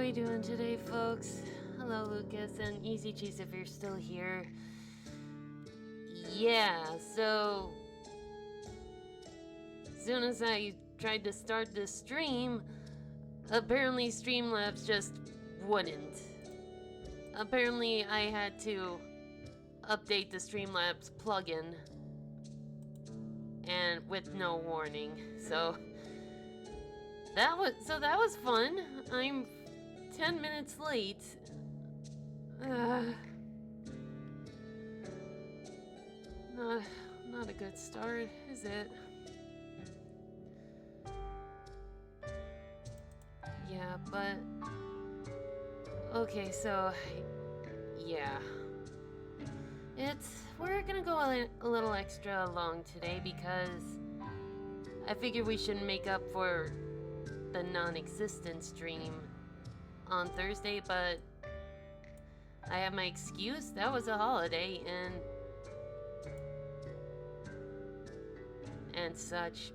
we doing today, folks? Hello, Lucas, and Easy Cheese if you're still here. Yeah, so as soon as I tried to start the stream, apparently Streamlabs just wouldn't. Apparently I had to update the Streamlabs plugin and with no warning. So that was fun. I'm 10 minutes late. Not a good start, is it? Yeah, but okay, so yeah. We're gonna go a little extra long today because I figured we should make up for the non-existent stream on Thursday, but I have my excuse. That was a holiday and such.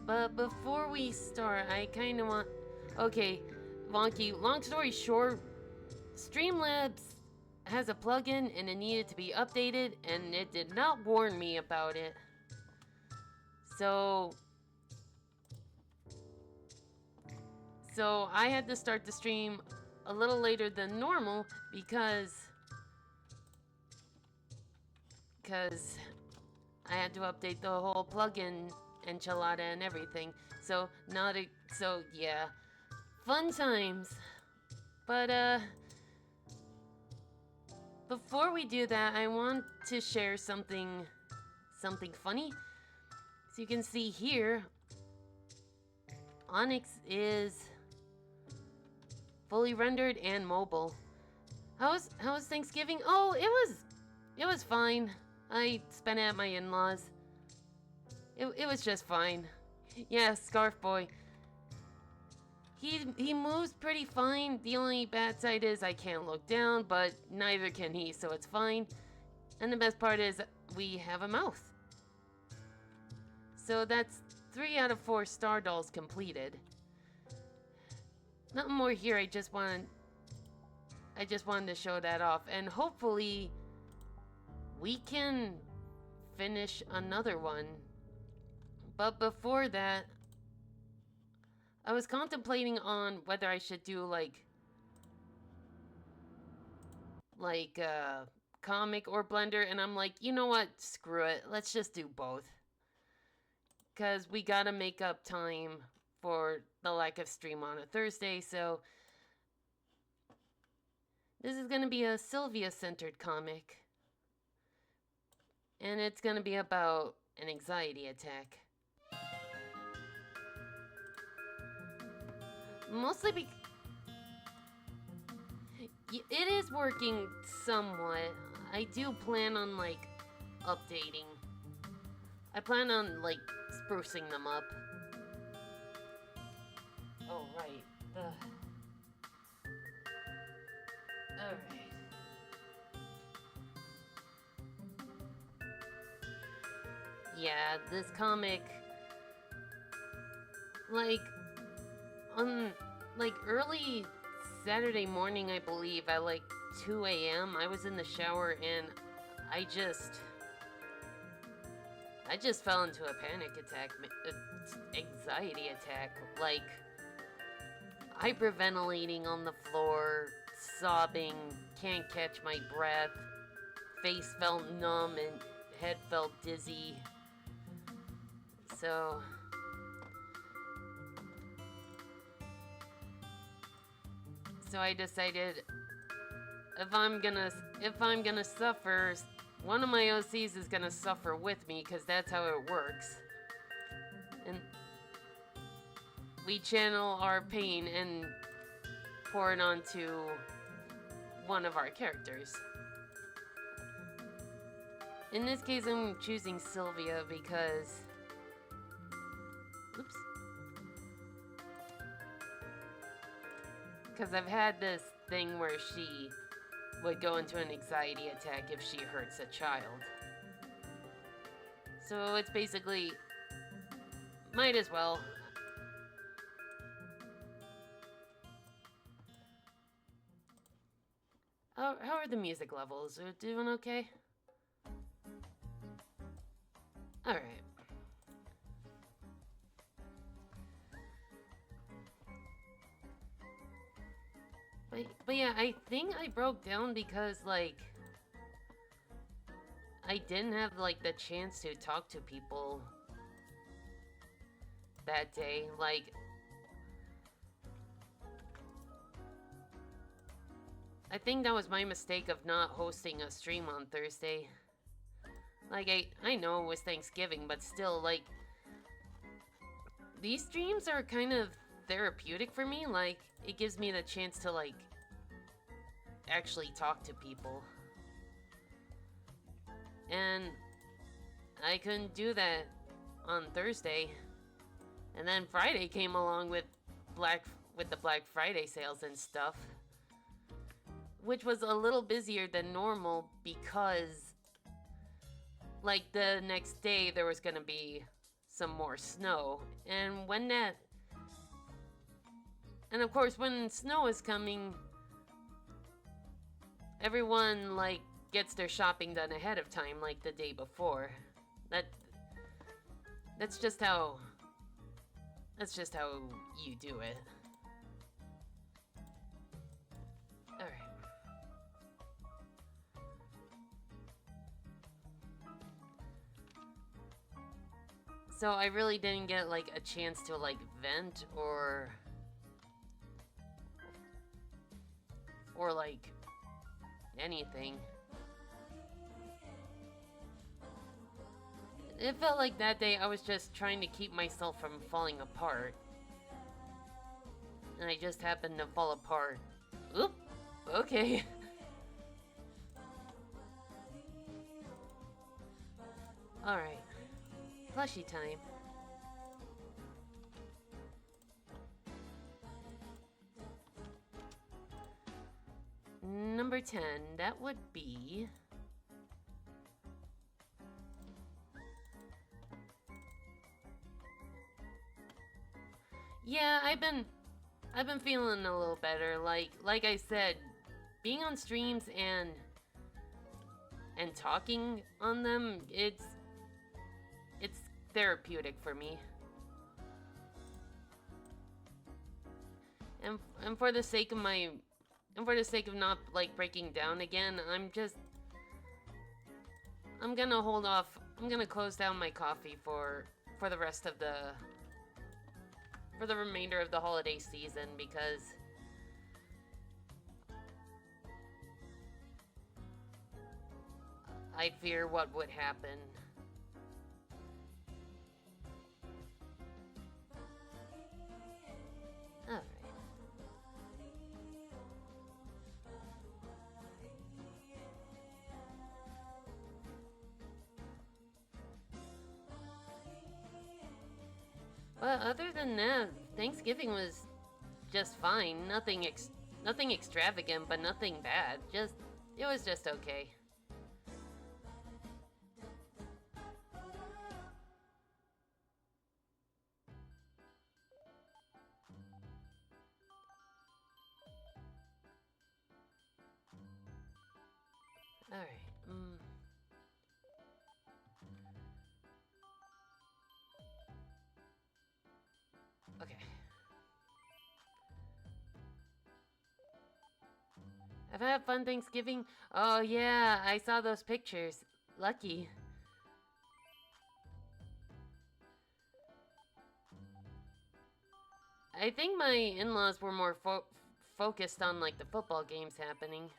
But before we start, I kind of want... Okay, Wonky, long story short, Streamlabs has a plugin and it needed to be updated, and it did not warn me about it. So I had to start the stream a little later than normal because I had to update the whole plugin enchilada and everything. So yeah, fun times. But before we do that, I want to share something funny. So you can see here, Onyx is fully rendered and mobile. How was Thanksgiving? Oh, it was fine. I spent it at my in-laws. It was just fine. Yeah, Scarf Boy. He moves pretty fine. The only bad side is I can't look down, but neither can he, so it's fine. And the best part is we have a mouth. So that's 3 out of 4 Star Dolls completed. Nothing more here. I just wanted to show that off, and hopefully we can finish another one. But before that, I was contemplating on whether I should do like comic or Blender, and I'm like, you know what? Screw it. Let's just do both. Cause we gotta make up time for the lack of stream on a Thursday, so this is gonna be a Sylvia-centered comic. And it's gonna be about an anxiety attack. Mostly because it is working somewhat. I do plan on like updating. I plan on like sprucing them up. Oh right, alright. Yeah, this comic, like, on, like, early Saturday morning, I believe, at, like, 2 a.m., I was in the shower, and I just fell into a panic attack, anxiety attack, like, hyperventilating on the floor, sobbing, can't catch my breath, face felt numb, and head felt dizzy. So I decided if I'm gonna suffer, one of my OCs is gonna suffer with me, because that's how it works. And we channel our pain and pour it onto one of our characters. In this case, I'm choosing Sylvia because... Oops. Because I've had this thing where she would go into an anxiety attack if she hurts a child. So it's basically... might as well. how are the music levels? Are doing okay? All right. But yeah, I think I broke down because like I didn't have like the chance to talk to people that day. Like I think that was my mistake of not hosting a stream on Thursday. Like I know it was Thanksgiving, but still like these streams are kind of therapeutic for me. Like it gives me the chance to like actually talk to people. And I couldn't do that on Thursday. And then Friday came along with the Black Friday sales and stuff, which was a little busier than normal because like the next day there was going to be some more snow. And of course when snow is coming, everyone like gets their shopping done ahead of time like the day before. That's just how you do it. All right. So I really didn't get like a chance to like vent or like anything. It felt like that day I was just trying to keep myself from falling apart. And I just happened to fall apart. Oop! Okay. Alright. Plushie time. Number 10, that would be... Yeah, I've been feeling a little better. Like I said, being on streams and talking on them, it's therapeutic for me. And for the sake of not like breaking down again, I'm gonna hold off. I'm gonna close down my coffee for the rest of for the remainder of the holiday season because I fear what would happen. Alright. But other than that, Thanksgiving was just fine. Nothing extravagant, but nothing bad. It was just okay. Alright, Okay. Have I had fun Thanksgiving? Oh yeah, I saw those pictures. Lucky. I think my in-laws were more focused on like the football games happening.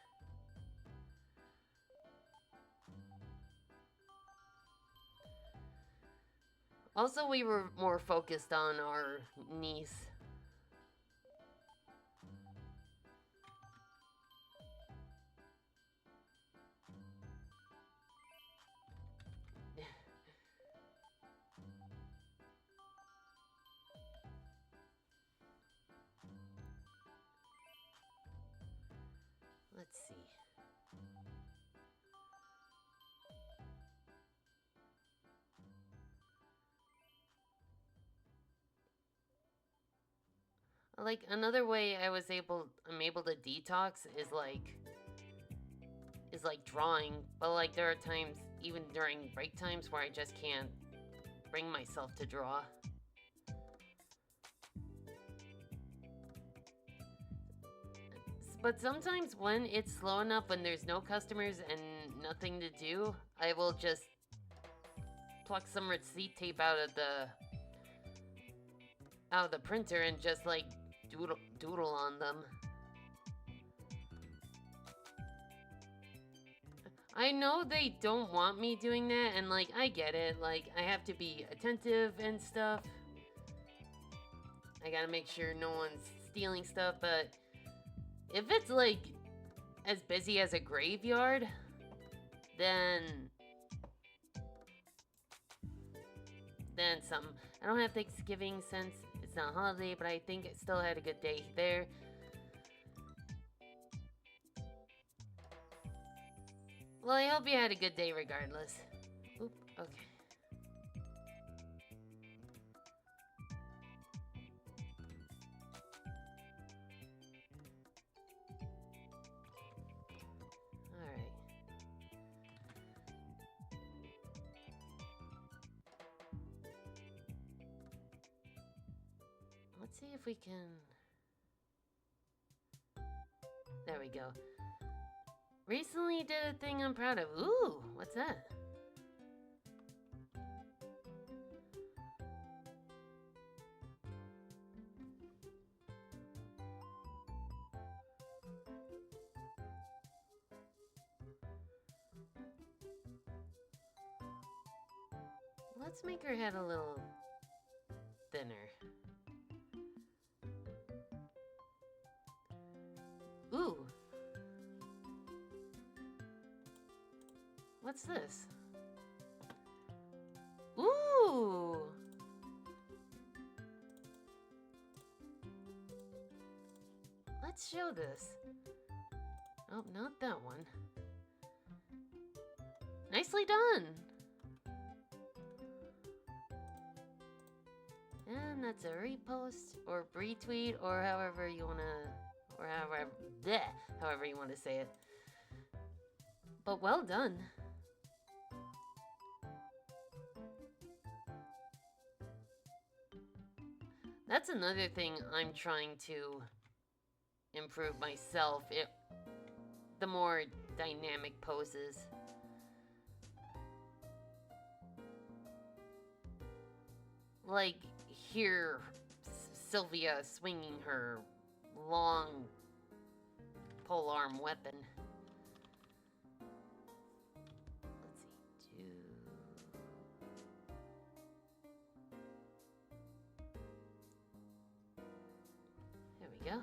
Also, we were more focused on our niece. Let's see. Like another way I'm able to detox is like is like drawing, but like there are times, even during break times, where I just can't bring myself to draw. But sometimes when it's slow enough, when there's no customers and nothing to do, I will just pluck some receipt tape out of the printer and just like doodle on them. I know they don't want me doing that, and like I get it, like I have to be attentive and stuff. I gotta make sure no one's stealing stuff, but if it's like as busy as a graveyard, then some. I don't have Thanksgiving since it's not a holiday, but I think I still had a good day there. Well, I hope you had a good day regardless. Oop, okay. Alright. Let's see if we can... There we go. Recently did a thing I'm proud of. Ooh, what's that? Let's make her head a little thinner. Ooh. What's this? Ooh! Let's show this. Oh, not that one. Nicely done! And that's a repost, or retweet, or however you wanna... Or however... Bleh, however you want to say it. But well done. That's another thing I'm trying to improve myself. The more dynamic poses. Like here, Sylvia swinging her long polearm weapon. Let's see, There we go.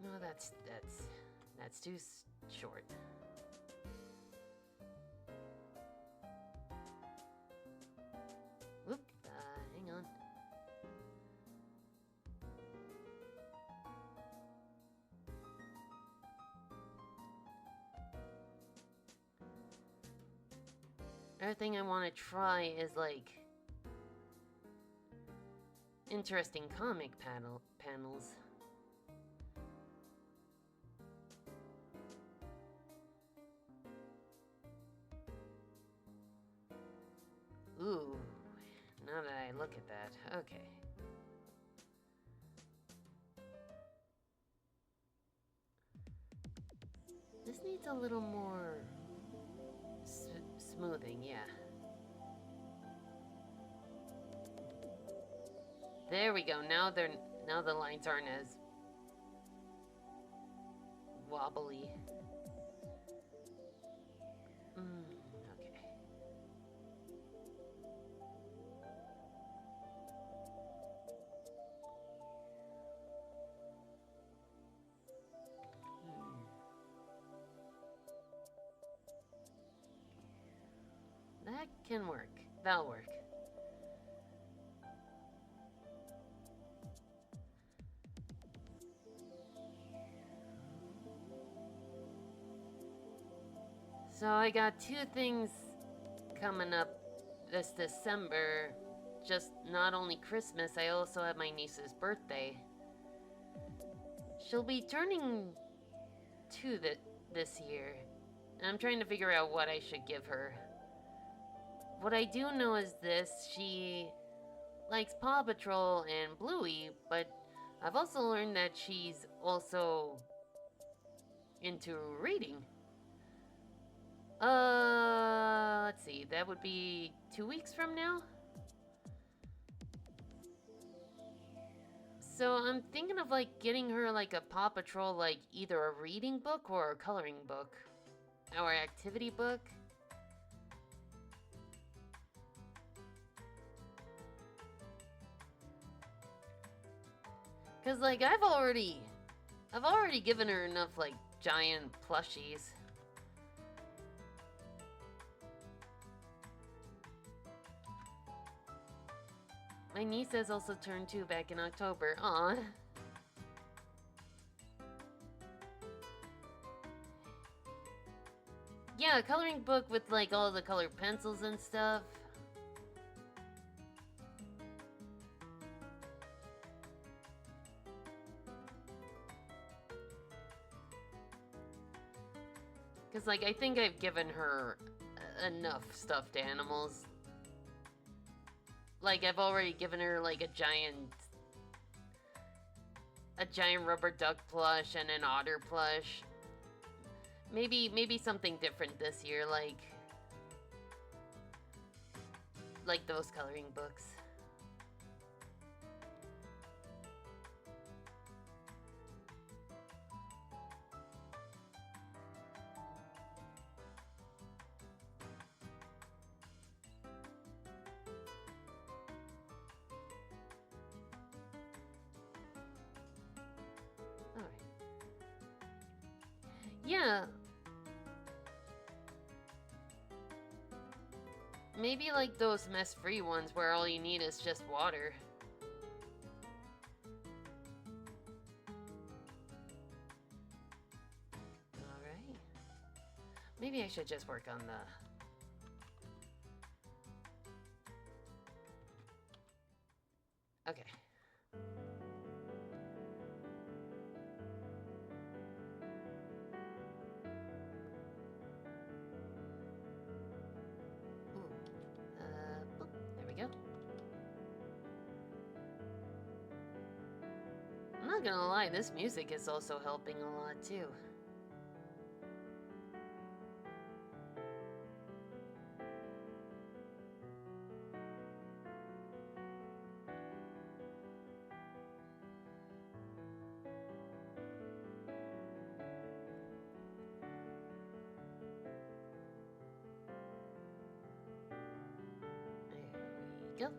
No, that's too short. Whoop, hang on. Another thing I want to try is like interesting comic panels. Ooh, now that I look at that, okay. This needs a little more smoothing, yeah. There we go. Now the lines aren't as wobbly. Okay. That can work. That'll work. So I got two things coming up this December, just not only Christmas, I also have my niece's birthday. She'll be turning 2 this year, and I'm trying to figure out what I should give her. What I do know is this: she likes Paw Patrol and Bluey, but I've also learned that she's also into reading. Let's see, that would be 2 weeks from now? So I'm thinking of like getting her like a Paw Patrol, like either a reading book or a coloring book. Or activity book. Cause like I've already given her enough like giant plushies. My niece has also turned 2 back in October. Aw. Yeah, a coloring book with like all the colored pencils and stuff. Cause like I think I've given her enough stuffed animals. Like I've already given her like a giant rubber duck plush and an otter plush. Maybe something different this year, like those coloring books. Alright. Yeah. Maybe like those mess-free ones where all you need is just water. Alright. Maybe I should just work on the... Okay. Boop. There we go. I'm not gonna lie, this music is also helping a lot too. There we go.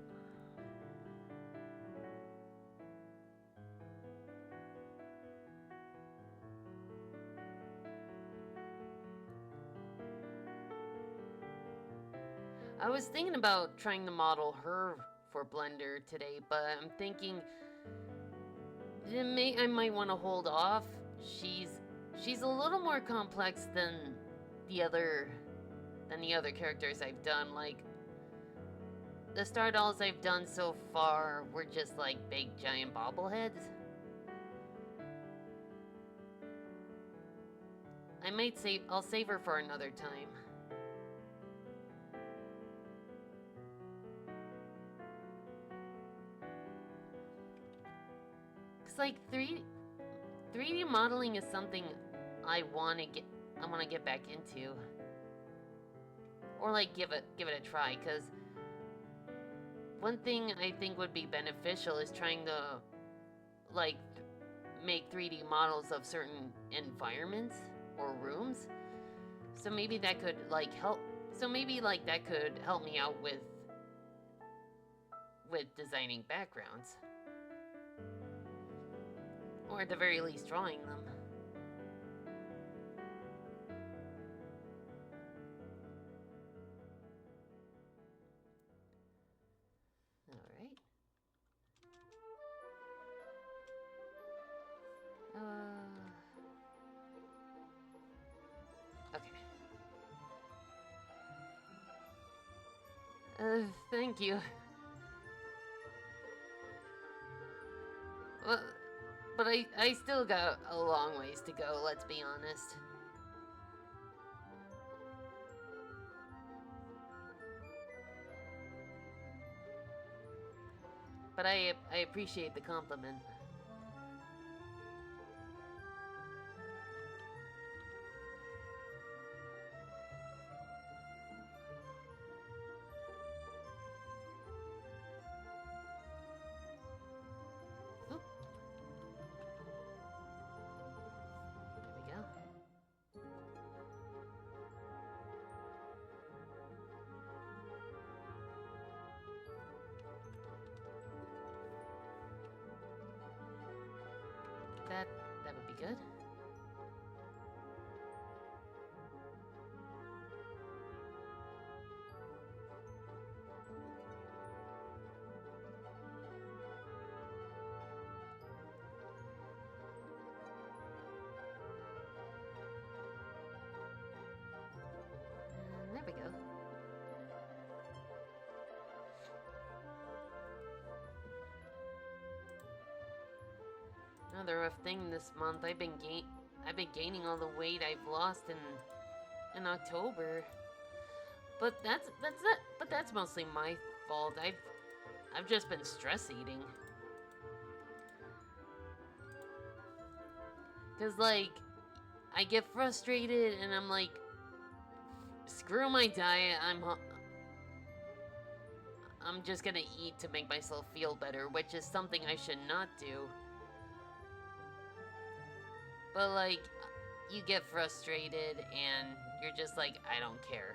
I was thinking about trying to model her for Blender today, but I'm thinking I might want to hold off. She's a little more complex than the other characters I've done. Like the Star Dolls I've done so far were just like big giant bobbleheads. I'll save her for another time. Like 3D modeling is something I want to get back into, or like give it a try, because one thing I think would be beneficial is trying to like make 3D models of certain environments or rooms. So maybe that could like help. So maybe like that could help me out with designing backgrounds. Or at the very least, drawing them. Alright. Okay. Thank you. Well, but I still got a long ways to go, let's be honest. But I appreciate the compliment. Oop. There we go. That would be good. And there we go. Another rough thing this month. I've been gaining all the weight I've lost in October. But that's mostly my fault. I've just been stress eating. Cause like I get frustrated and I'm like, screw my diet. I'm just gonna eat to make myself feel better, which is something I should not do. But like, you get frustrated and you're just like, I don't care.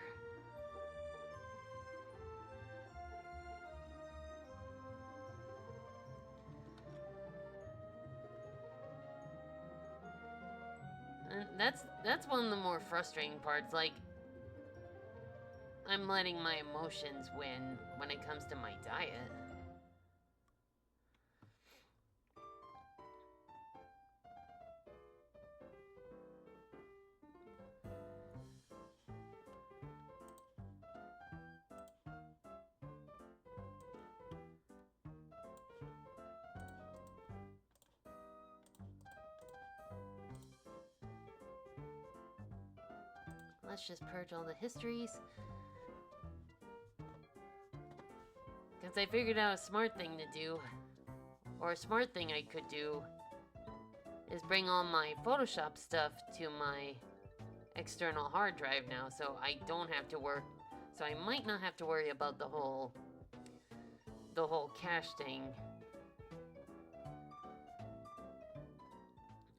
And that's one of the more frustrating parts. Like, I'm letting my emotions win when it comes to my diet. Let's just purge all the histories. Because I figured out a smart thing to do, or a smart thing I could do, is bring all my Photoshop stuff to my external hard drive now, so I don't have to work. So I might not have to worry about the whole cache thing.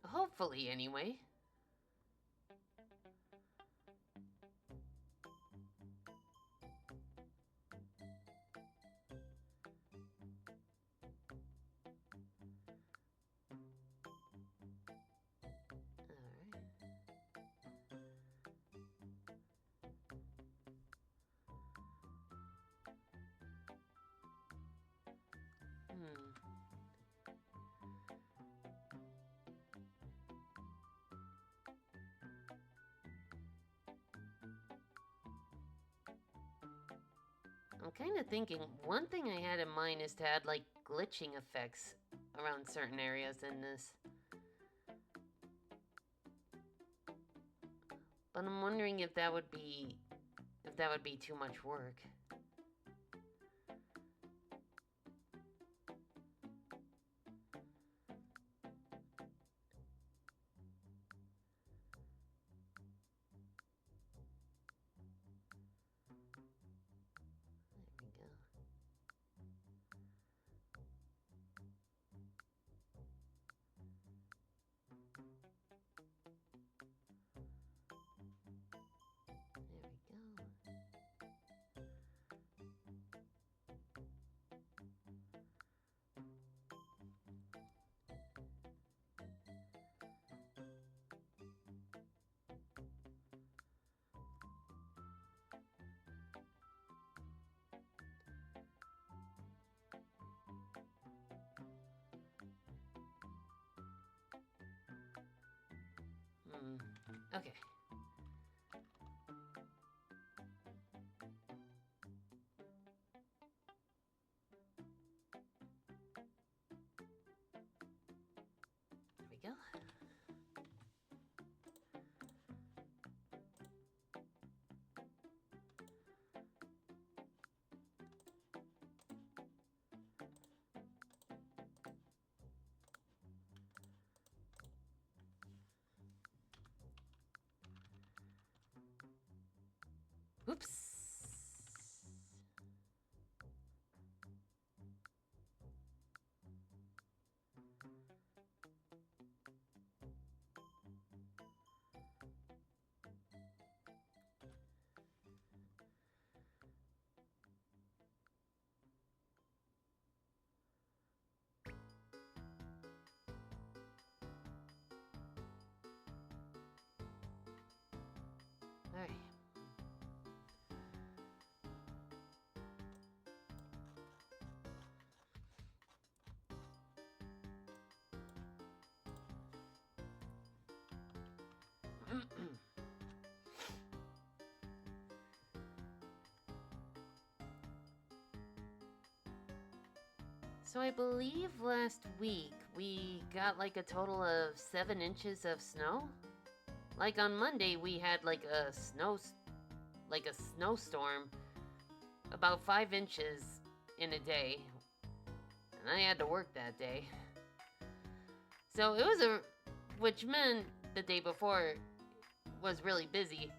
Hopefully, anyway. I'm kind of thinking, one thing I had in mind is to add, like, glitching effects around certain areas in this. But I'm wondering if that would be too much work. Okay. So I believe last week we got like a total of 7 inches of snow. Like on Monday we had like a snowstorm, about 5 inches in a day, and I had to work that day. So it was which meant the day before was really busy.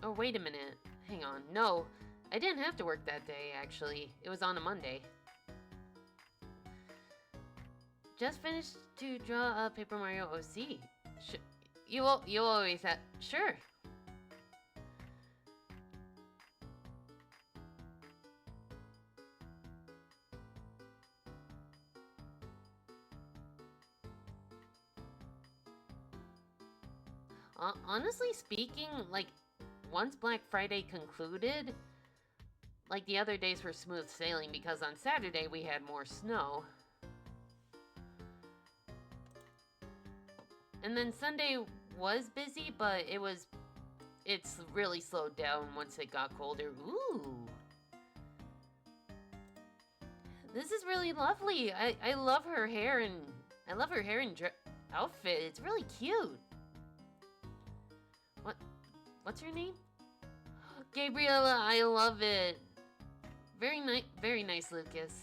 Oh, wait a minute. Hang on. No, I didn't have to work that day, actually. It was on a Monday. Just finished to draw a Paper Mario OC. You always have... Sure. Honestly speaking, like, once Black Friday concluded, like, the other days were smooth sailing because on Saturday we had more snow. And then Sunday was busy, but it's really slowed down once it got colder. Ooh. This is really lovely. I love her hair and outfit. It's really cute. What's her name? Gabriella, I love it. Very nice, Lucas.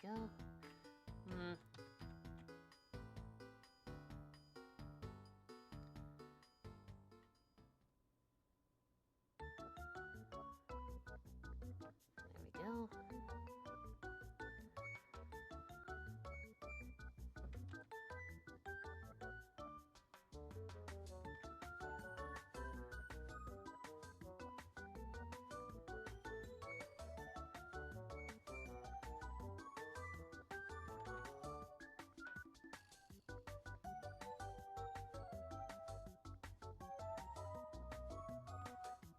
There we go. There we go.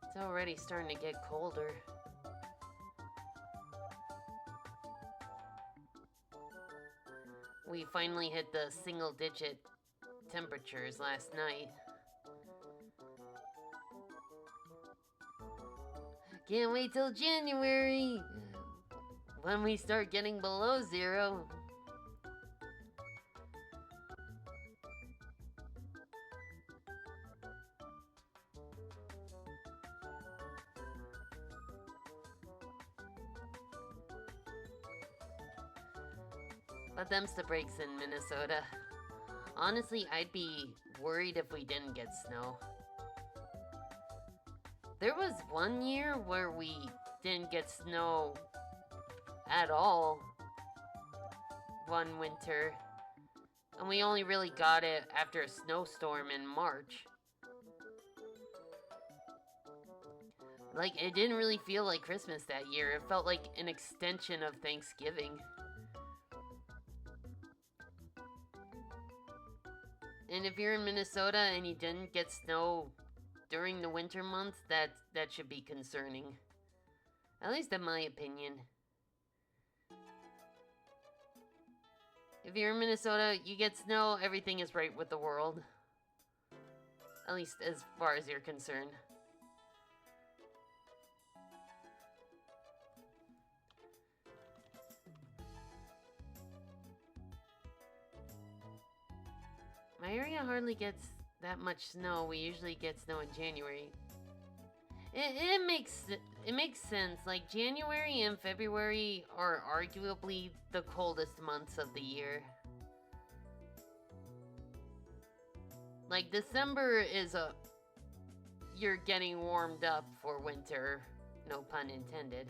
It's already starting to get colder. We finally hit the single-digit temperatures last night. Can't wait till January, when we start getting below 0. But them's the breaks in Minnesota. Honestly, I'd be worried if we didn't get snow. There was one year where we didn't get snow at all one winter. And we only really got it after a snowstorm in March. Like, it didn't really feel like Christmas that year. It felt like an extension of Thanksgiving. And if you're in Minnesota and you didn't get snow during the winter months, that should be concerning. At least in my opinion. If you're in Minnesota, you get snow, everything is right with the world. At least as far as you're concerned. My area hardly gets that much snow. We usually get snow in January. It makes sense. Like, January and February are arguably the coldest months of the year. Like, December is you're getting warmed up for winter. No pun intended.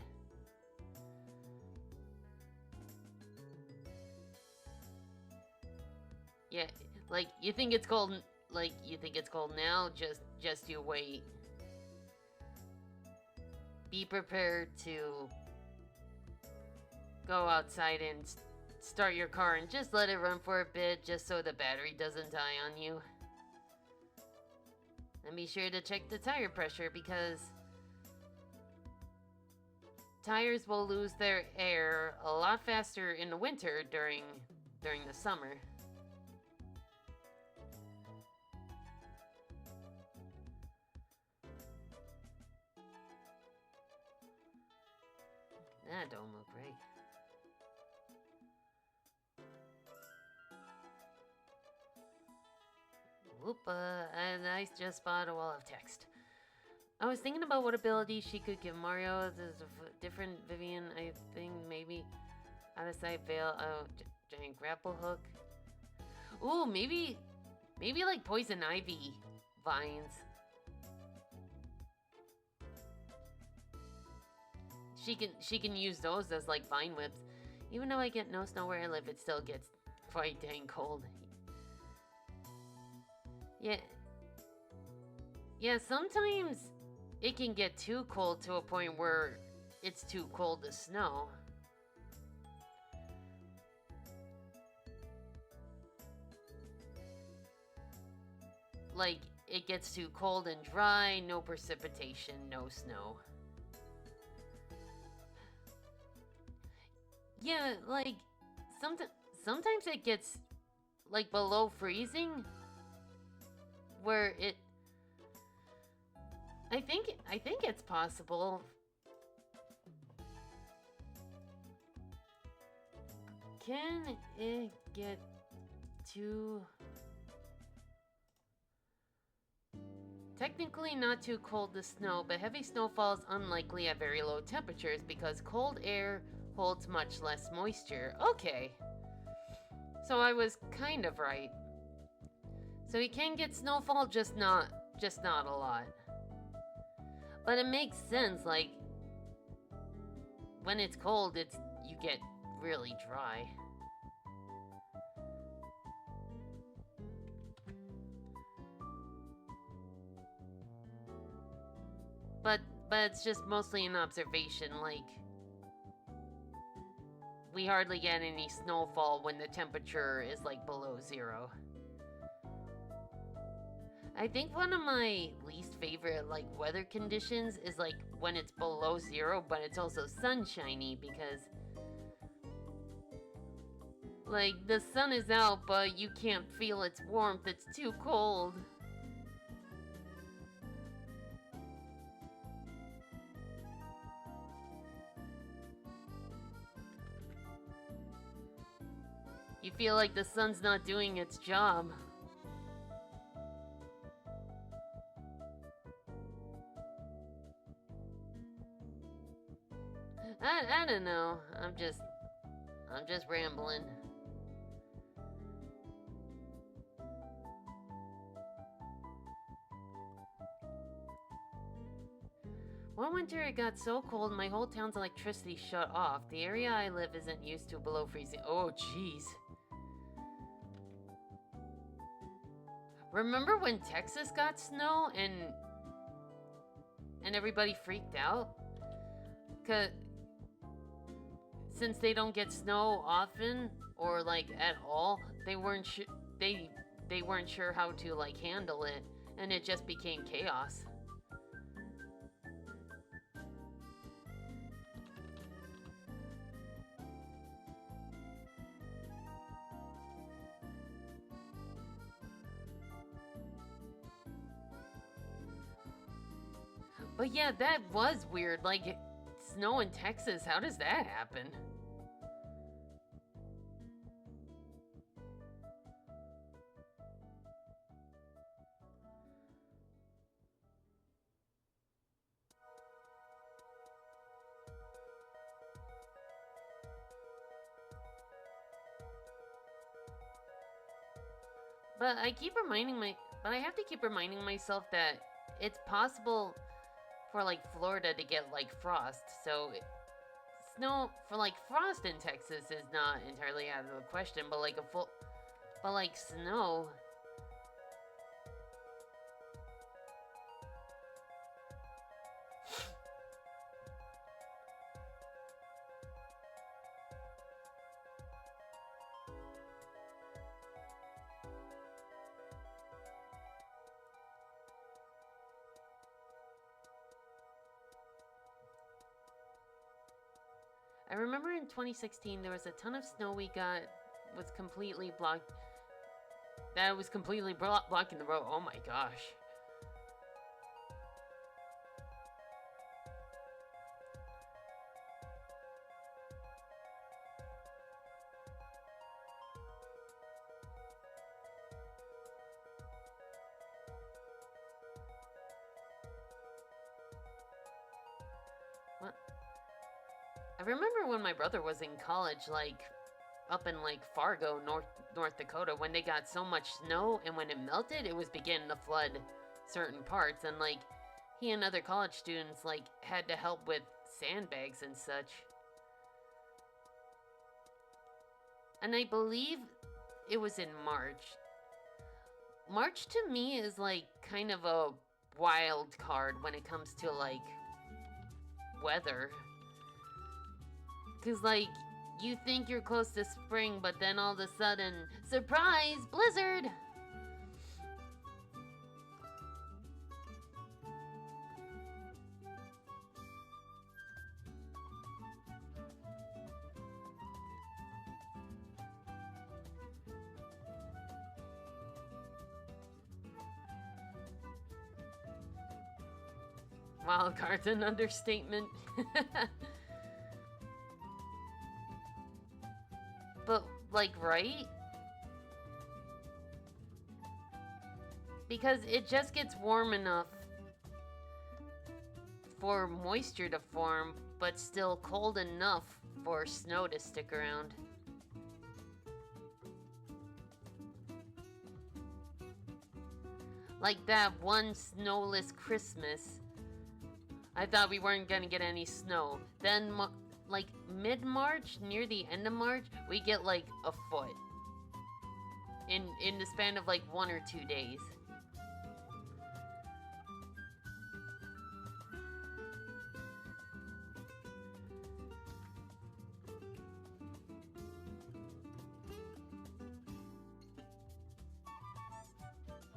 Yeah, like, you think it's cold now, just you wait. Be prepared to go outside and start your car and just let it run for a bit just so the battery doesn't die on you. And be sure to check the tire pressure because tires will lose their air a lot faster in the winter during the summer. That don't look right. Whoop, I just spotted a wall of text. I was thinking about what ability she could give Mario. There's a different Vivian, I think, maybe. Out of sight veil, giant grapple hook. Ooh, maybe like poison ivy vines. She can use those as like vine whips. Even though I get no snow where I live, it still gets quite dang cold. Yeah, sometimes it can get too cold to a point where it's too cold to snow. Like, it gets too cold and dry, no precipitation, no snow. Yeah, like, sometimes it gets, like, below freezing, where it... I think it's possible. Can it get too... Technically not too cold to snow, but heavy snowfall is unlikely at very low temperatures because cold air holds much less moisture. Okay. So I was kind of right. So you can get snowfall, just not a lot. But it makes sense, like, when it's cold, you get really dry. But it's just mostly an observation, like, we hardly get any snowfall when the temperature is, like, below 0. I think one of my least favorite, like, weather conditions is, like, when it's below 0, but it's also sunshiny, because, like, the sun is out, but you can't feel its warmth. It's too cold. You feel like the sun's not doing its job. I don't know. I'm just rambling. One winter it got so cold my whole town's electricity shut off. The area I live isn't used to below freezing. Oh, jeez. Remember when Texas got snow and everybody freaked out? 'Cause since they don't get snow often or like at all, they weren't sure how to like handle it, and it just became chaos. But yeah, that was weird. Like, snow in Texas, how does that happen? But I have to keep reminding myself that it's possible for like Florida to get like frost. So snow for like frost in Texas is not entirely out of the question, but like snow. I remember in 2016 there was a ton of snow we got was completely blocked. That was completely blocking the road. Oh my gosh. What? I remember when my brother was in college, like up in like Fargo, North Dakota, when they got so much snow and when it melted, it was beginning to flood certain parts, and like he and other college students like had to help with sandbags and such. And I believe it was in March. March to me is like kind of a wild card when it comes to like weather. Cause like you think you're close to spring, but then all of a sudden, surprise, blizzard! Wild card's an understatement. But, like, right? Because it just gets warm enough for moisture to form, but still cold enough for snow to stick around. Like that one snowless Christmas. I thought we weren't gonna get any snow. Then, like mid-March, near the end of March, we get like a foot. In the span of like 1 or 2 days.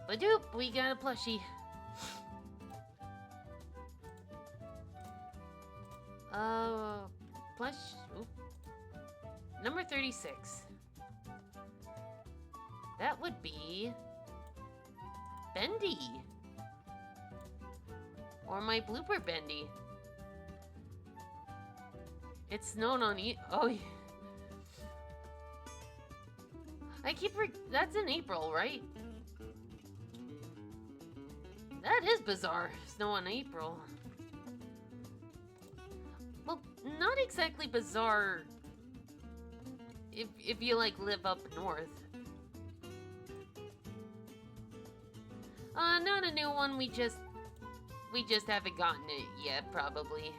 Badoop, we got a plushie. Plush. Oop. Number 36. That would be Bendy. Or my blooper Bendy. It's snowed on oh yeah. I keep that's in April, right? That is bizarre. Snow in April. Well, not exactly bizarre if you like live up north. Not a new one. We just haven't gotten it yet, probably.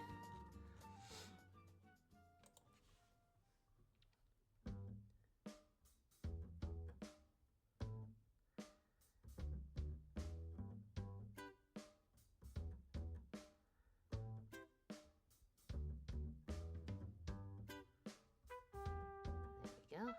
There we go.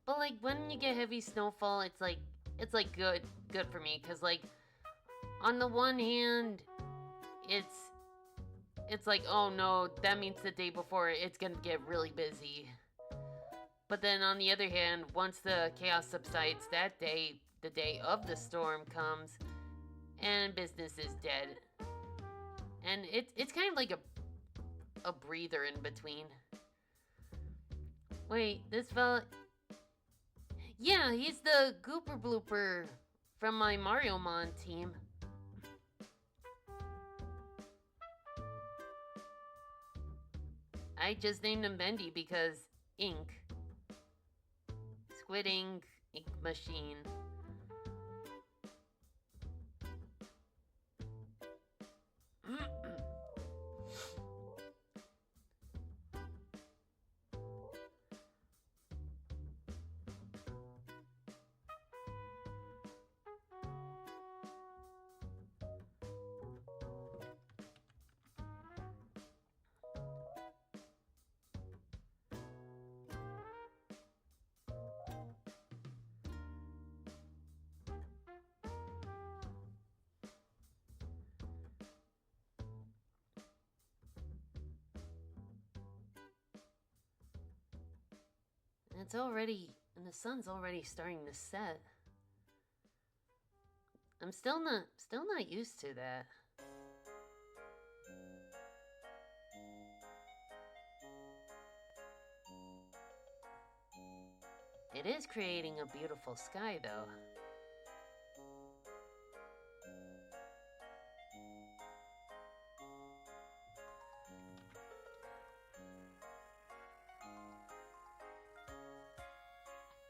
But like when you get heavy snowfall, it's like good for me, cause like on the one hand, it's like, oh no, that means the day before it's gonna get really busy. But then on the other hand, once the chaos subsides, that day, the day of the storm comes, and business is dead. And it's kind of like a breather in between. Wait, this fella... Yeah, he's the Gooper Blooper from my Mario Mon team. I just named him Bendy because ink. Squid ink machine. And the sun's already starting to set. I'm still not used to that. It is creating a beautiful sky, though.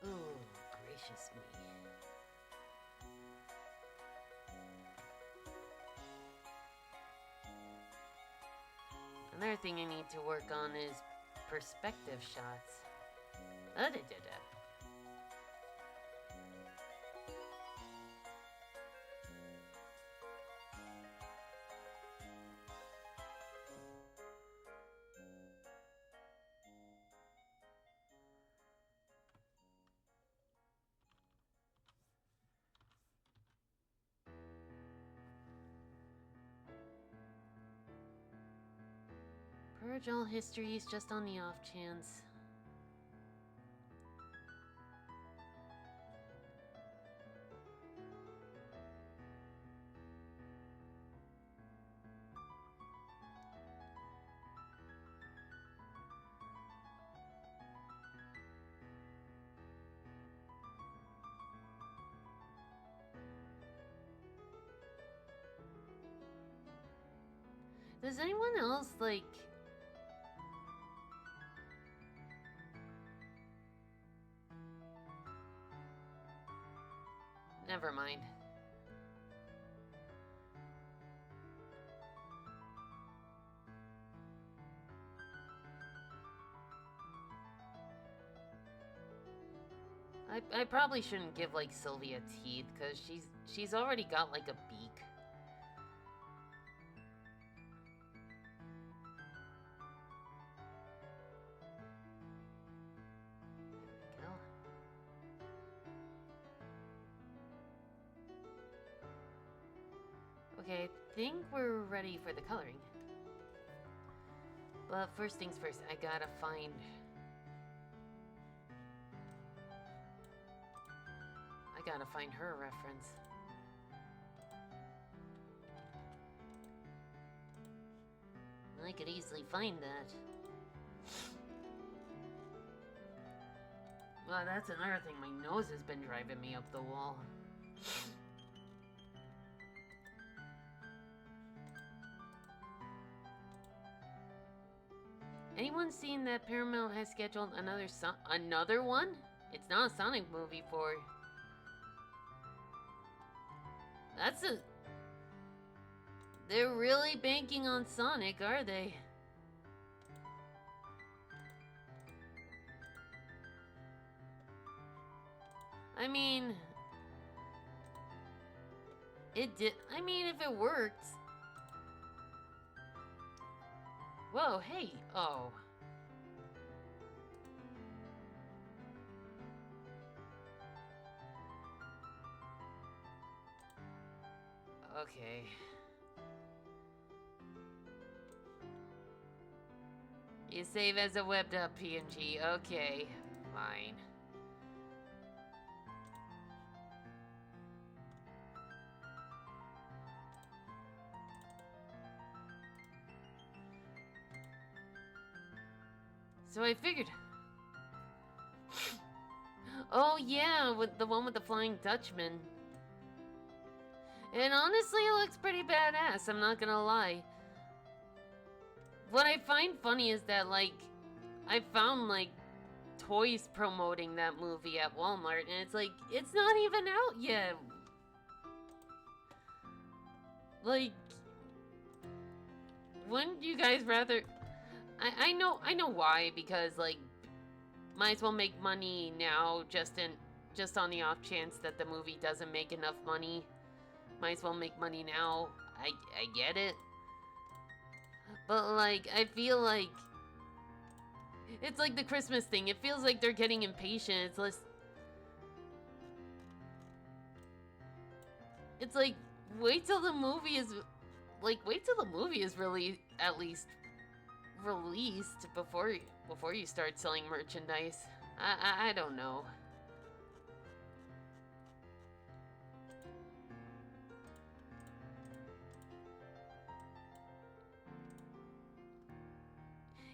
Ooh, gracious me. Another thing I need to work on is perspective shots. Oh, da. Purge all histories just on the off chance. Does anyone else, like... Never mind. I probably shouldn't give, like, Sylvia teeth, because she's already got, like, a beak. Okay, I think we're ready for the coloring. But first things first, I gotta find her reference. I could easily find that. Well, that's another thing. My nose has been driving me up the wall. Anyone seen that Paramount has scheduled another one? It's not a Sonic movie for... They're really banking on Sonic, are they? I mean... It did... I mean, if it worked... Whoa, hey, oh. Okay. You save as a webbed up PNG, okay, fine. So I figured. Oh yeah, with the one with the Flying Dutchman. And honestly, it looks pretty badass, I'm not gonna lie. What I find funny is that, like, I found, like, toys promoting that movie at Walmart, and it's like, it's not even out yet. Like, wouldn't you guys rather... I know why, because, like, might as well make money now just on the off chance that the movie doesn't make enough money. Might as well make money now. I get it. But, like, I feel like... It's like the Christmas thing. It feels like they're getting impatient. It's like, wait till the movie is... Like, wait till the movie is really, at least, released before you start selling merchandise. I don't know.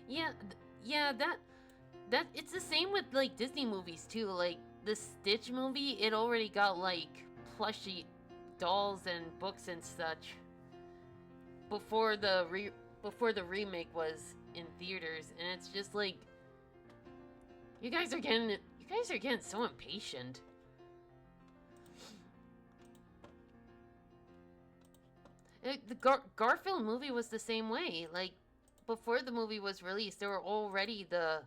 Yeah, yeah, that it's the same with like Disney movies too. Like the Stitch movie, it already got like plushy dolls and books and such before before the remake was in theaters, and it's just like you guys are getting so impatient. The Garfield movie was the same way. Like before the movie was released, there were already the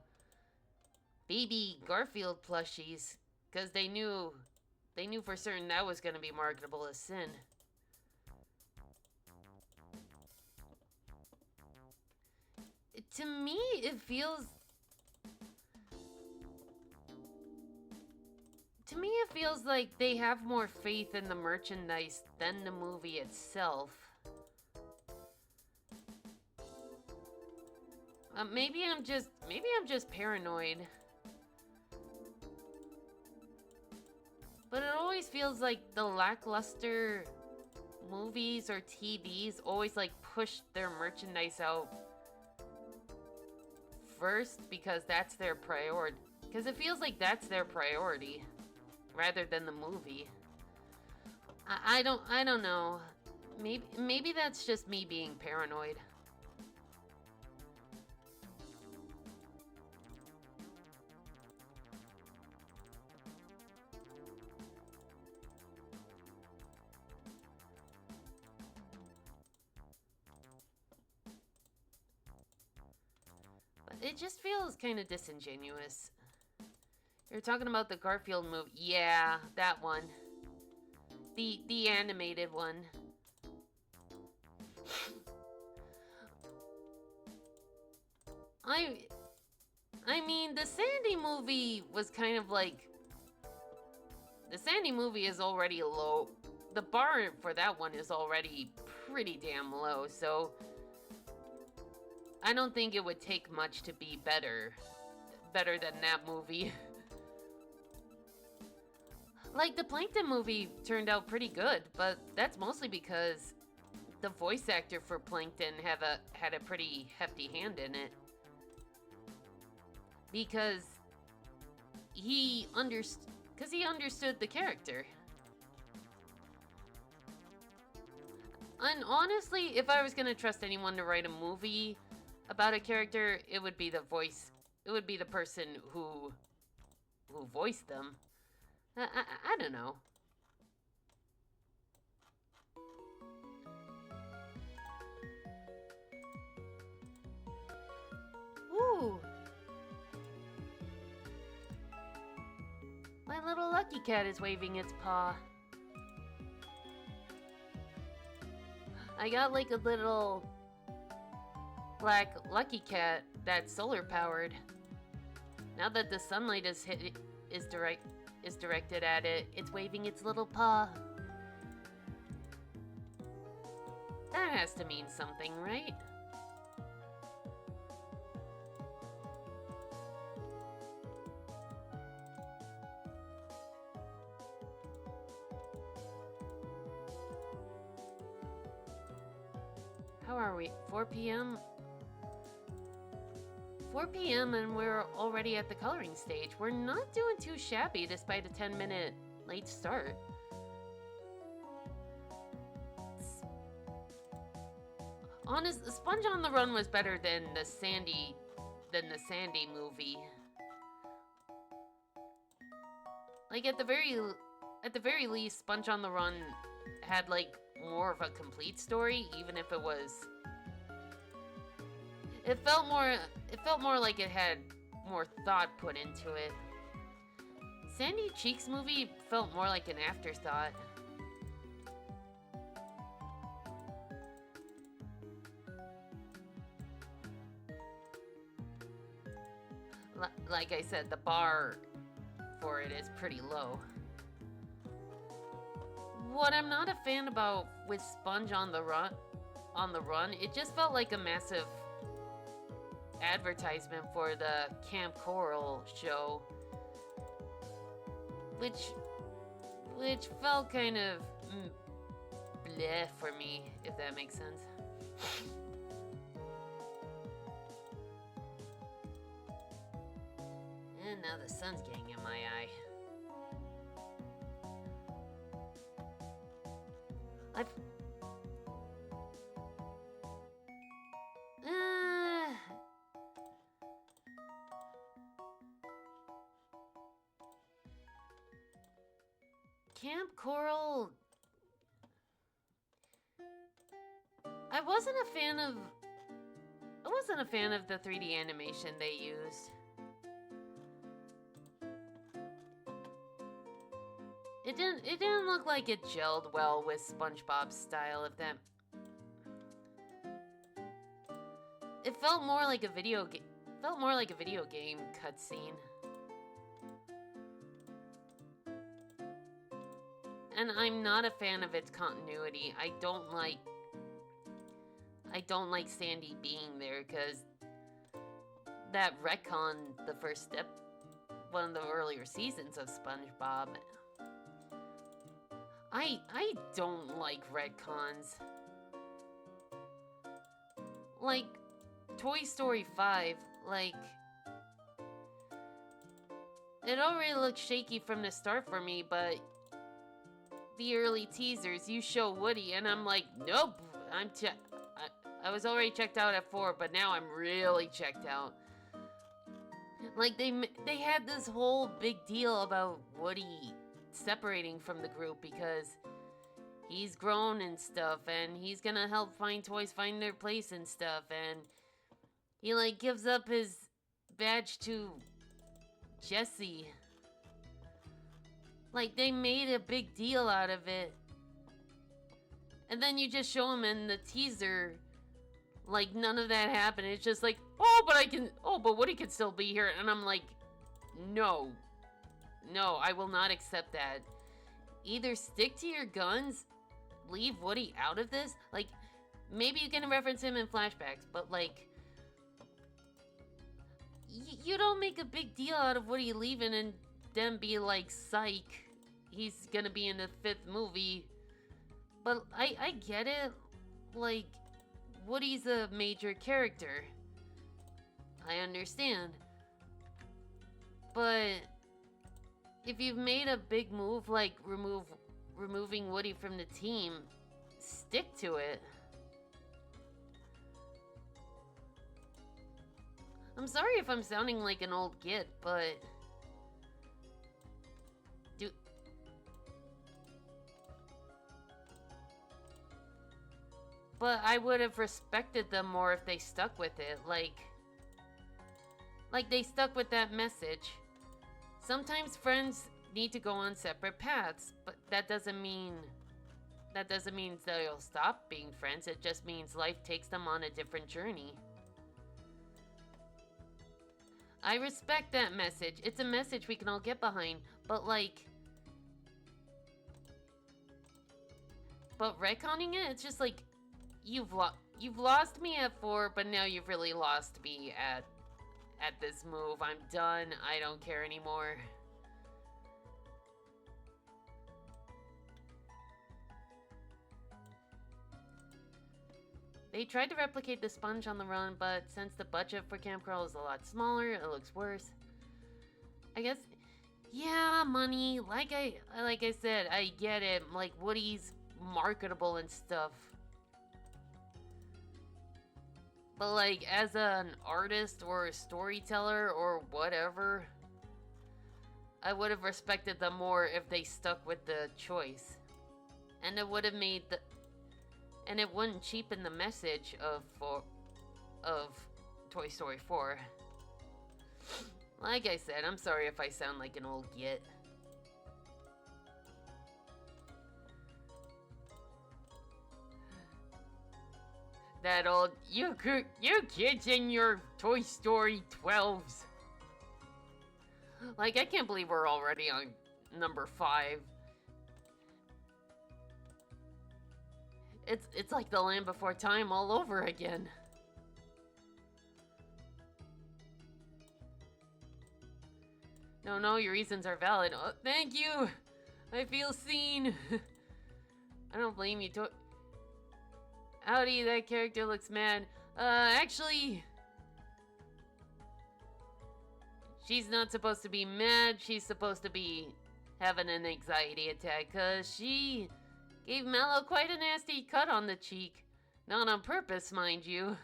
baby Garfield plushies because they knew for certain that was going to be marketable as sin. To me, it feels. To me, it feels like they have more faith in the merchandise than the movie itself. Maybe I'm just paranoid. But it always feels like the lackluster movies or TVs always like push their merchandise out first because that's their priority. Because it feels like that's their priority rather than the movie. I don't know. Maybe that's just me being paranoid. It just feels kind of disingenuous. You're talking about the Garfield movie. Yeah, that one. The animated one. I mean, the Sandy movie was kind of like the Sandy movie is already low. The bar for that one is already pretty damn low, so I don't think it would take much to be better than that movie. Like, the Plankton movie turned out pretty good, but that's mostly because the voice actor for Plankton had a pretty hefty hand in it. Because he understood the character. And honestly, if I was gonna trust anyone to write a movie about a character, it would be the person who voiced them. I don't know. Ooh. My little lucky cat is waving its paw. I got like a little black lucky cat that's solar powered. Now that the sunlight is directed at it, it's waving its little paw. That has to mean something, right? How are we? 4 p.m.? 4 p.m. and we're already at the coloring stage. We're not doing too shabby despite a 10-minute late start. Honest, Sponge on the Run was better than the Sandy movie. Like at the very least, Sponge on the Run had like more of a complete story, even if it was. It felt more like it had more thought put into it. Sandy Cheeks movie felt more like an afterthought. Like I said, the bar for it is pretty low. What I'm not a fan about with Sponge on the Run, it just felt like a massive advertisement for the Camp Coral show. which felt kind of bleh for me, if that makes sense. And now the sun's getting in my eye. Camp Coral. I wasn't a fan of the 3D animation they used. It didn't look like it gelled well with SpongeBob's style, if that. It felt more like a video game. Felt more like a video game cutscene. And I'm not a fan of its continuity. I don't like Sandy being there because that retconned the first step, one of the earlier seasons of SpongeBob. I don't like retcons. Like Toy Story 5, like it already looked shaky from the start for me, but the early teasers, you show Woody, and I'm like, nope, I was already checked out at 4, but now I'm really checked out. Like, they had this whole big deal about Woody separating from the group because he's grown and stuff, and he's gonna help toys find their place and stuff, and he, like, gives up his badge to Jessie. Like, they made a big deal out of it. And then you just show him in the teaser, like, none of that happened. It's just like, but Woody can still be here. And I'm like, no, I will not accept that. Either stick to your guns, leave Woody out of this. Like, maybe you can reference him in flashbacks, but, like, you don't make a big deal out of Woody leaving and then be like, psych, he's gonna be in the 5th movie. But I get it. Like, Woody's a major character. I understand. But if you've made a big move like removing Woody from the team, stick to it. I'm sorry if I'm sounding like an old git, but I would have respected them more if they stuck with it, like they stuck with that message. Sometimes friends need to go on separate paths, but that doesn't mean they'll stop being friends. It just means life takes them on a different journey. I respect that message. It's a message we can all get behind, but retconning it, it's just like, you've lost me at 4, but now you've really lost me at this move. I'm done. I don't care anymore. They tried to replicate the sponge on the run, but since the budget for Camp Coral is a lot smaller, it looks worse. I guess, yeah, money. Like I said, I get it. Like, Woody's marketable and stuff. But, like, as an artist or a storyteller or whatever, I would have respected them more if they stuck with the choice. And it would have made and it wouldn't cheapen the message of Toy Story 4. Like I said, I'm sorry if I sound like an old git. That old, you kids in your Toy Story 12s. Like, I can't believe we're already on number 5. It's like the Land Before Time all over again. No, No, your reasons are valid. Oh, thank you! I feel seen! I don't blame you. Howdy, that character looks mad. Actually... She's not supposed to be mad, she's supposed to be having an anxiety attack, cause she gave Mallow quite a nasty cut on the cheek. Not on purpose, mind you.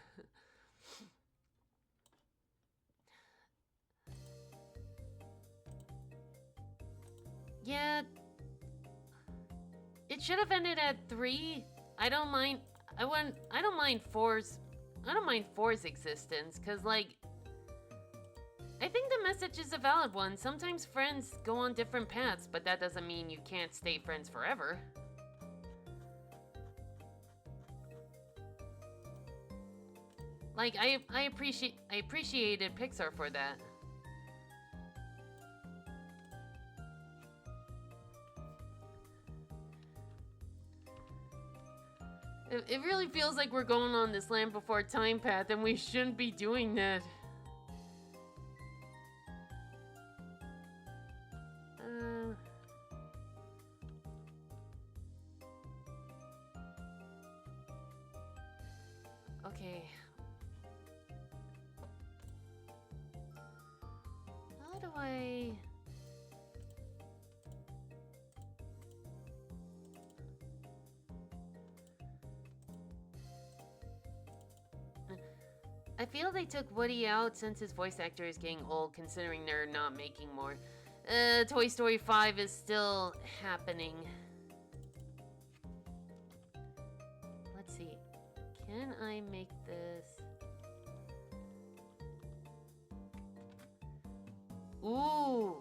Yeah, it should have ended at 3. I don't mind. I don't mind 4's. I don't mind 4's existence, cause like, I think the message is a valid one. Sometimes friends go on different paths, but that doesn't mean you can't stay friends forever. Like, I appreciated Pixar for that. It really feels like we're going on this Land Before Time path, and we shouldn't be doing that. Okay. How do I... I feel they took Woody out since his voice actor is getting old, considering they're not making more. Toy Story 5 is still happening. Let's see. Can I make this? Ooh.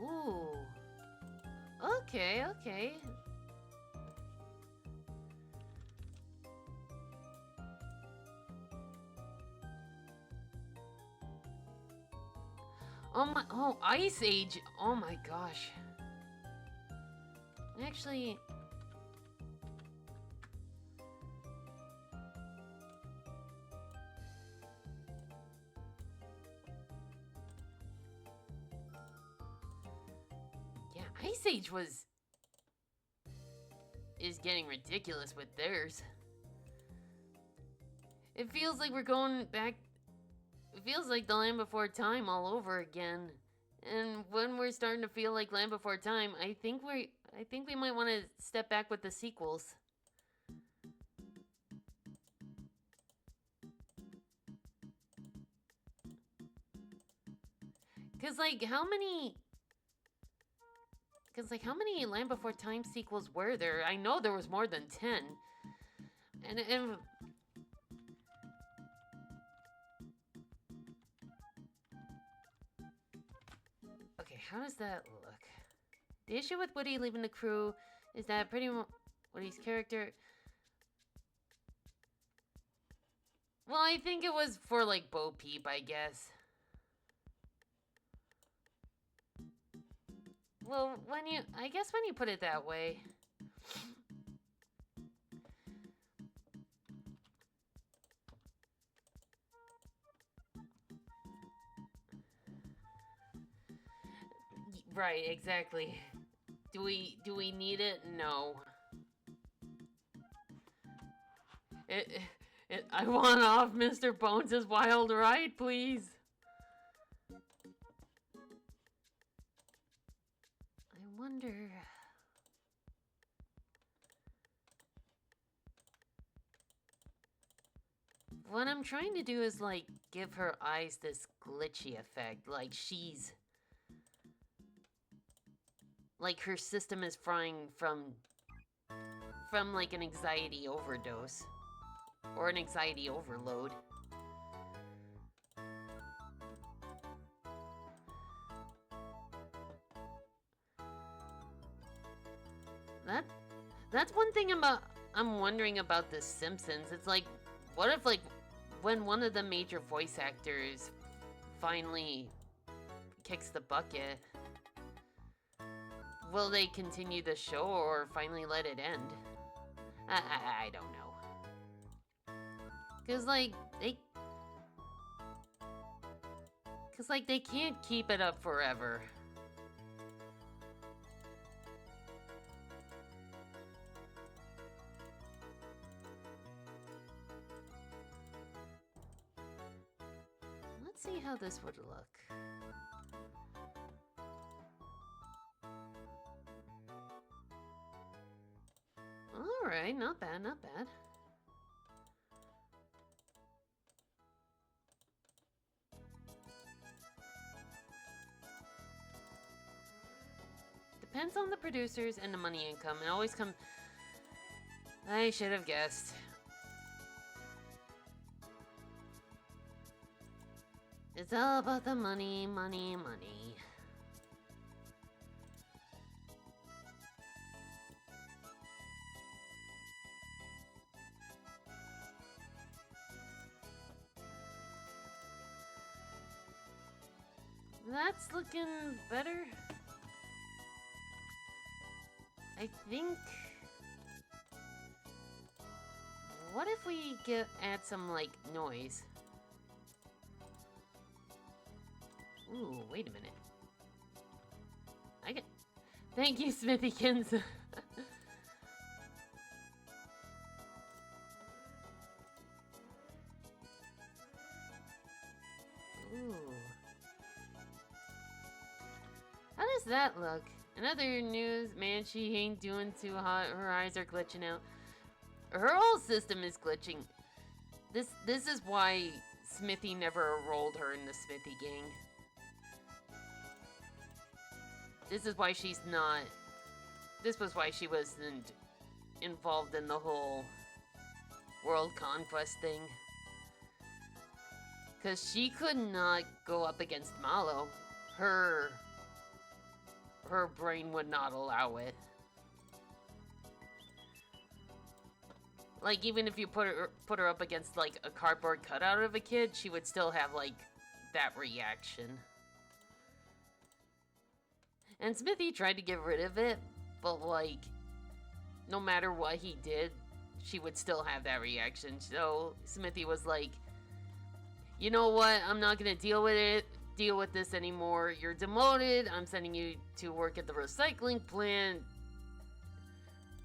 Ooh. Okay, okay. Oh, Ice Age. Oh my gosh. Actually... Yeah, Ice Age is getting ridiculous with theirs. It feels like we're going back... It feels like the Land Before Time all over again. And when we're starting to feel like Land Before Time, I think we might want to step back with the sequels. Cause like how many Land Before Time sequels were there? I know there was more than 10. And okay, how does that look? The issue with Woody leaving the crew is that pretty much Woody's character... Well, I think it was for, like, Bo Peep, I guess. Well, I guess when you put it that way... Right, exactly. Do we need it? No. I want off Mr. Bones' wild ride, please. I wonder... What I'm trying to do is, like, give her eyes this glitchy effect, like she's... Like her system is frying from like an anxiety overdose. Or an anxiety overload. That's one thing I'm wondering about The Simpsons. It's like, what if like when one of the major voice actors finally kicks the bucket, will they continue the show or finally let it end? I don't know. Cause like they can't keep it up forever. how this would look. Alright, not bad, not bad. Depends on the producers and the money income. It always comes... I should have guessed. It's all about the money, money, money. That's looking better. I think... What if we add some, like, noise? Ooh, wait a minute. I get... Thank you, Smithykins. Ooh. How does that look? In other news, man, she ain't doing too hot. Her eyes are glitching out. Her whole system is glitching. This is why Smithy never enrolled her in the Smithy gang. This is why she's not... This was why she wasn't involved in the whole world conquest thing. Because she could not go up against Malo. Her brain would not allow it. Like, even if you put her up against, like, a cardboard cutout of a kid, she would still have, like, that reaction. And Smithy tried to get rid of it, but, like, no matter what he did, she would still have that reaction. So, Smithy was like, you know what, I'm not gonna deal with this anymore. You're demoted, I'm sending you to work at the recycling plant.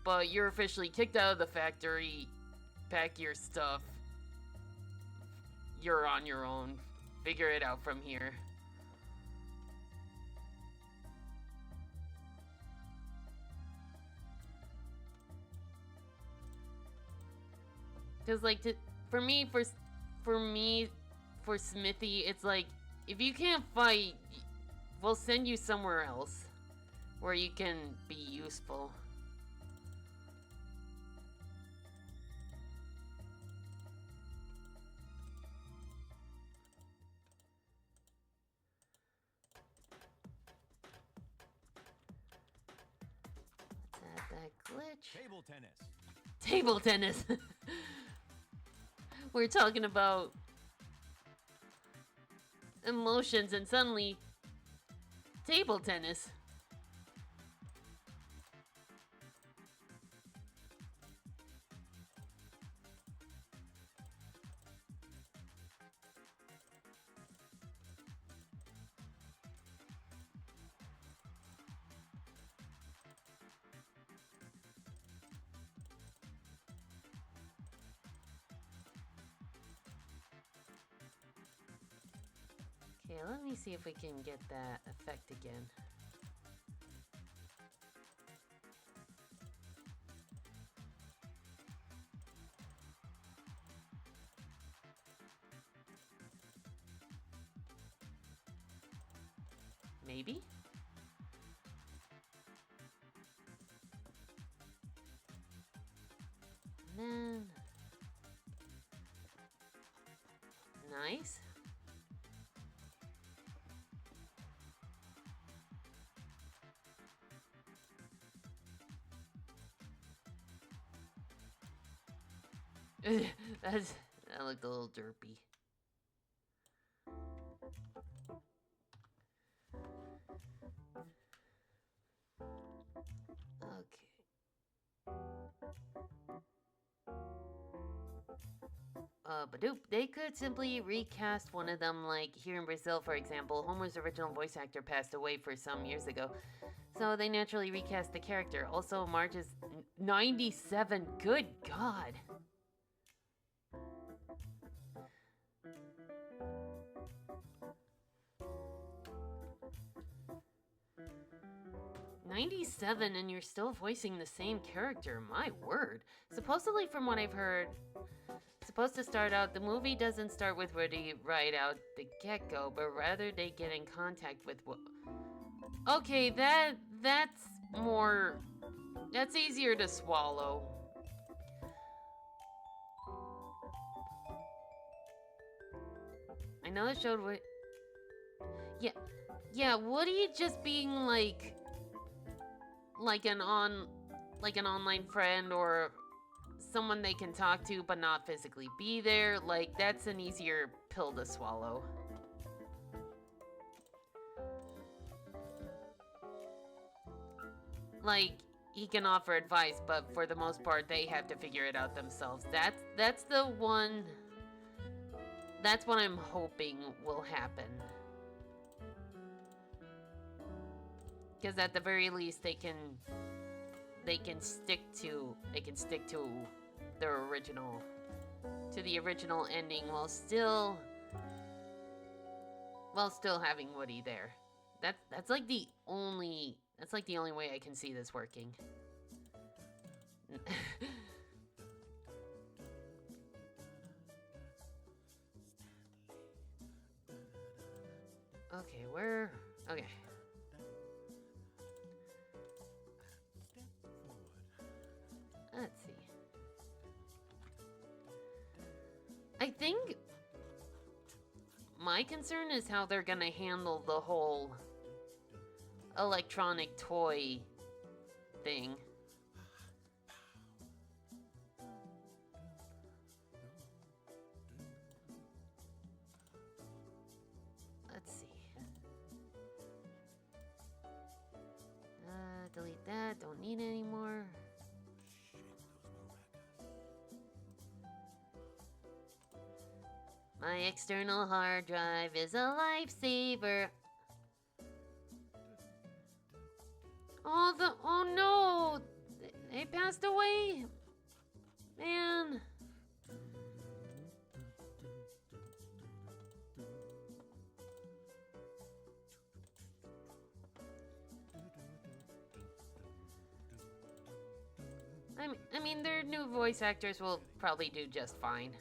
But you're officially kicked out of the factory. Pack your stuff. You're on your own. Figure it out from here. Cause like for Smithy, it's like if you can't fight, we'll send you somewhere else where you can be useful. That glitch. Table tennis. Table tennis. We're talking about emotions and suddenly table tennis. Okay, let me see if we can get that effect again. Maybe? And then... Nice. That looked a little derpy. Badoop. They could simply recast one of them, like here in Brazil, for example. Homer's original voice actor passed away for some years ago, so they naturally recast the character. Also, Marge is 97. Good God. 97 and you're still voicing the same character. My word. Supposedly, from what I've heard, supposed to start out, the movie doesn't start with Woody right out the get-go, but rather they get in contact with Okay, that's more... That's easier to swallow. I know it showed what... Yeah, Woody just being like an online friend or someone they can talk to but not physically be there, like that's an easier pill to swallow. Like he can offer advice, but for the most part they have to figure it out themselves. That's the one. That's what I'm hoping will happen. Because at the very least they can stick to their original, to the original ending while still having Woody there. That's like the only way I can see this working. Okay. Let's see. I think my concern is how they're gonna handle the whole electronic toy thing. Let's see. Delete that. Don't need it anymore. My external hard drive is a lifesaver. Oh no! They passed away? Man. I mean, their new voice actors will probably do just fine.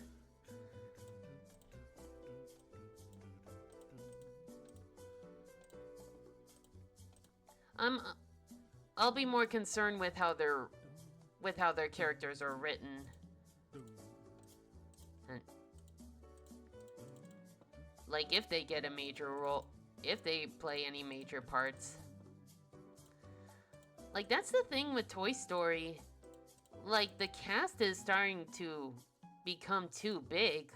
I'll be more concerned with how their characters are written. Like if they get a major role, if they play any major parts. Like that's the thing with Toy Story. Like the cast is starting to become too big.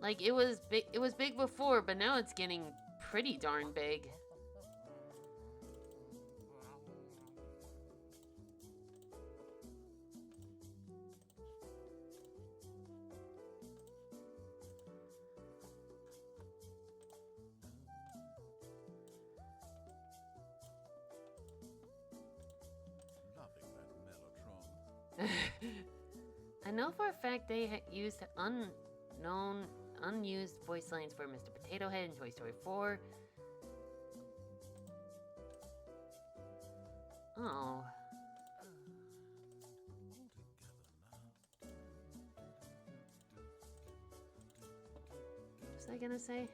Like it was big before, but now it's getting pretty darn big. I know for a fact they used unused voice lines for Mr. Potato Head in Toy Story 4. Oh. What was I gonna say?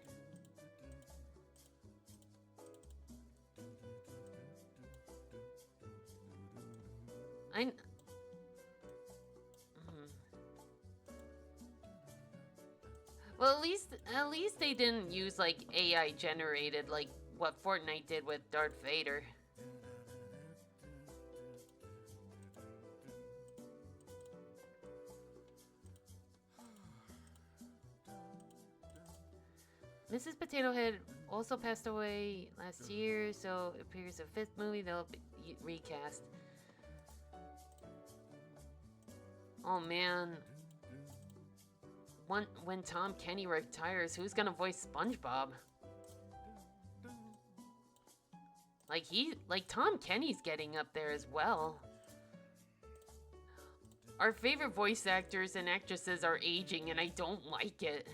Well, at least they didn't use like AI generated like what Fortnite did with Darth Vader. Mrs. Potato Head also passed away last year, so it appears a fifth movie they'll be recast. Oh man. When Tom Kenny retires, who's gonna voice SpongeBob? Like Tom Kenny's getting up there as well. Our favorite voice actors and actresses are aging, and I don't like it.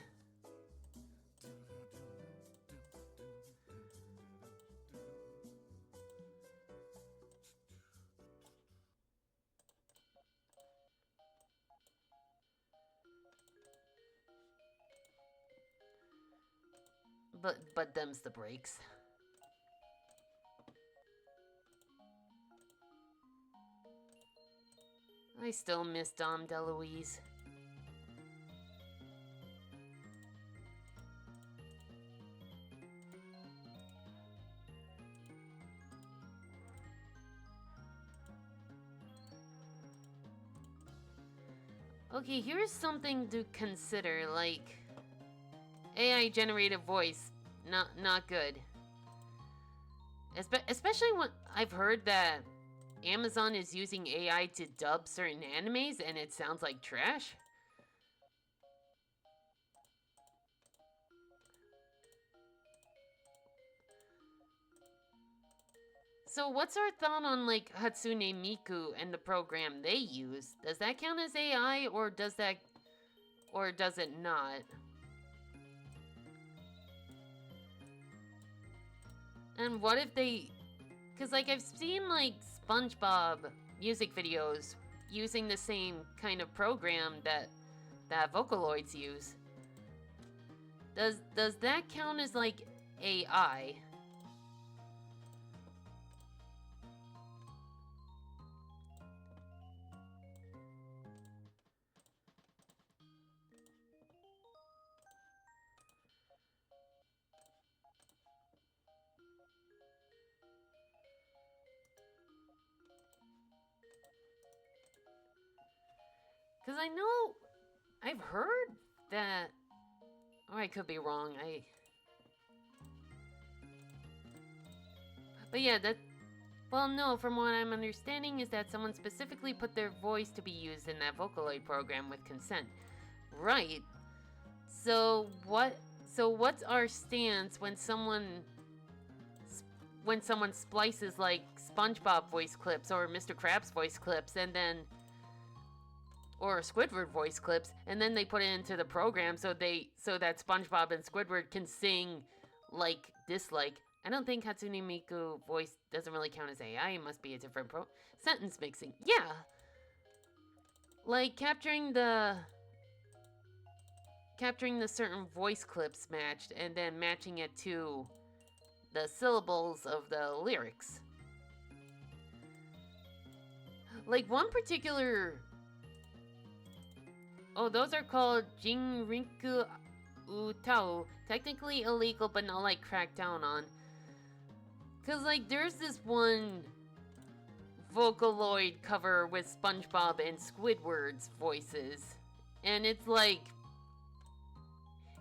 But them's the breaks. I still miss Dom DeLuise. Okay, here's something to consider, like AI generated voice, not good. Especially when I've heard that Amazon is using AI to dub certain animes and it sounds like trash. So what's our thought on like Hatsune Miku and the program they use? Does that count as AI or does it not? And what if they... Because, like, I've seen, like, SpongeBob music videos using the same kind of program that Vocaloids use. Does that count as, like, AI? Because I know I've heard that... Oh, I could be wrong. But yeah, that... Well, no, from what I'm understanding is that someone specifically put their voice to be used in that Vocaloid program with consent. Right. So what's our stance when someone splices like SpongeBob voice clips or Mr. Krabs voice clips and then or Squidward voice clips and then they put it into the program so that SpongeBob and Squidward can sing like dislike. I don't think Hatsune Miku voice doesn't really count as AI. It must be a different sentence mixing. Yeah. Like capturing the certain voice clips matched and then matching it to the syllables of the lyrics. Like one particular... Oh, those are called Jinrinku Utao. Technically illegal, but not like cracked down on. Cause like there's this one Vocaloid cover with SpongeBob and Squidward's voices. And it's like...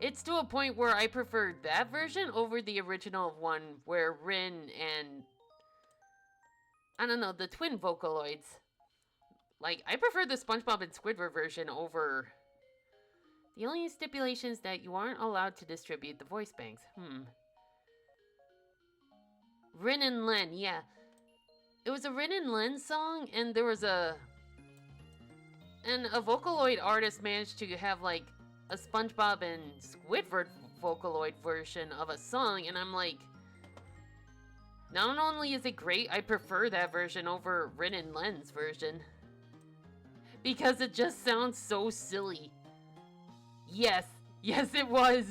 It's to a point where I preferred that version over the original one where Rin and... I don't know, the twin Vocaloids. Like, I prefer the SpongeBob and Squidward version over... The only stipulation is that you aren't allowed to distribute the voice banks. Rin and Len, yeah. It was a Rin and Len song, and there was a... And a Vocaloid artist managed to have, like, a SpongeBob and Squidward Vocaloid version of a song, and I'm like... Not only is it great, I prefer that version over Rin and Len's version. Because it just sounds so silly. Yes. Yes, it was.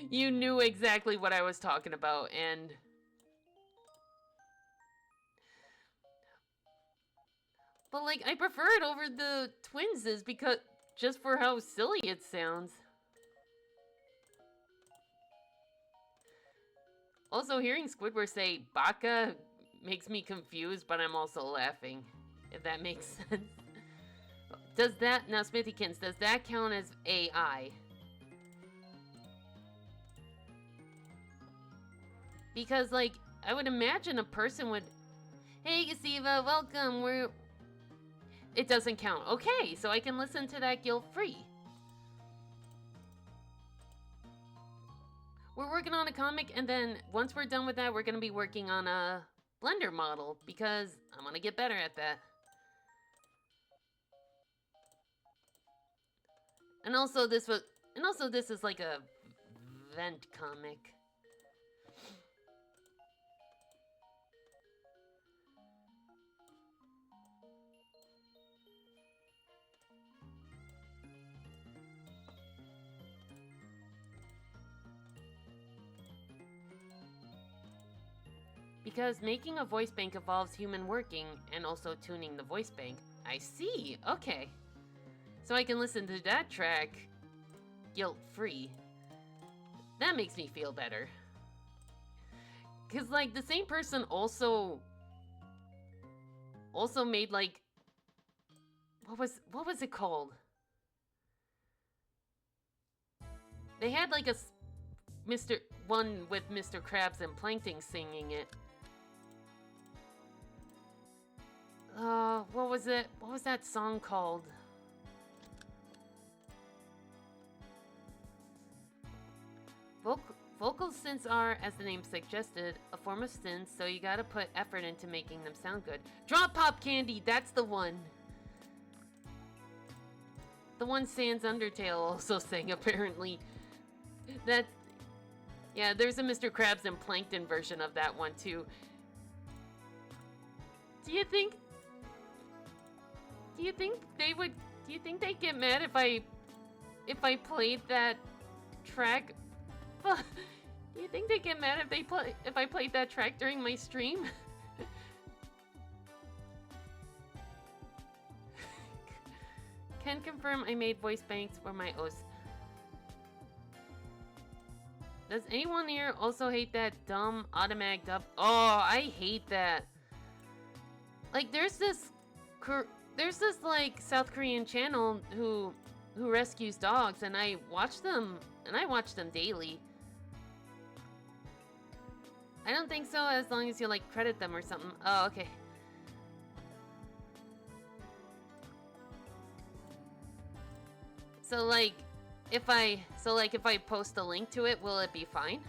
You knew exactly what I was talking about, and... But, like, I prefer it over the Twinses because... Just for how silly it sounds. Also, hearing Squidward say Baka makes me confused, but I'm also laughing. If that makes sense. Does that... Now, Smithykins, does that count as AI? Because, like, I would imagine a person would... Hey, Gasiva, welcome, It doesn't count. Okay, so I can listen to that guilt-free. We're working on a comic, and then once we're done with that, we're gonna be working on a Blender model because I want to get better at that. And also this is like a vent comic. Because making a voice bank involves human working and also tuning the voice bank. I see, okay. So I can listen to that track guilt-free. That makes me feel better. Cause like the same person also made like what was it called? They had like a one with Mr. Krabs and Plankton singing it. What was it? What was that song called? Vocal synths are, as the name suggested, a form of synth, so you gotta put effort into making them sound good. Drop Pop Candy, that's the one! The one Sans Undertale also sang, apparently. Yeah, there's a Mr. Krabs and Plankton version of that one, too. Do you think they'd get mad if I played that track? Do you think they'd get mad if I played that track during my stream? Can confirm I made voice banks for my OS. Does anyone here also hate that dumb automatic dub? Oh, I hate that. Like there's this like South Korean channel who rescues dogs, and I watch them daily. I don't think so, as long as you like credit them or something. Oh, okay. So like if I post a link to it, will it be fine?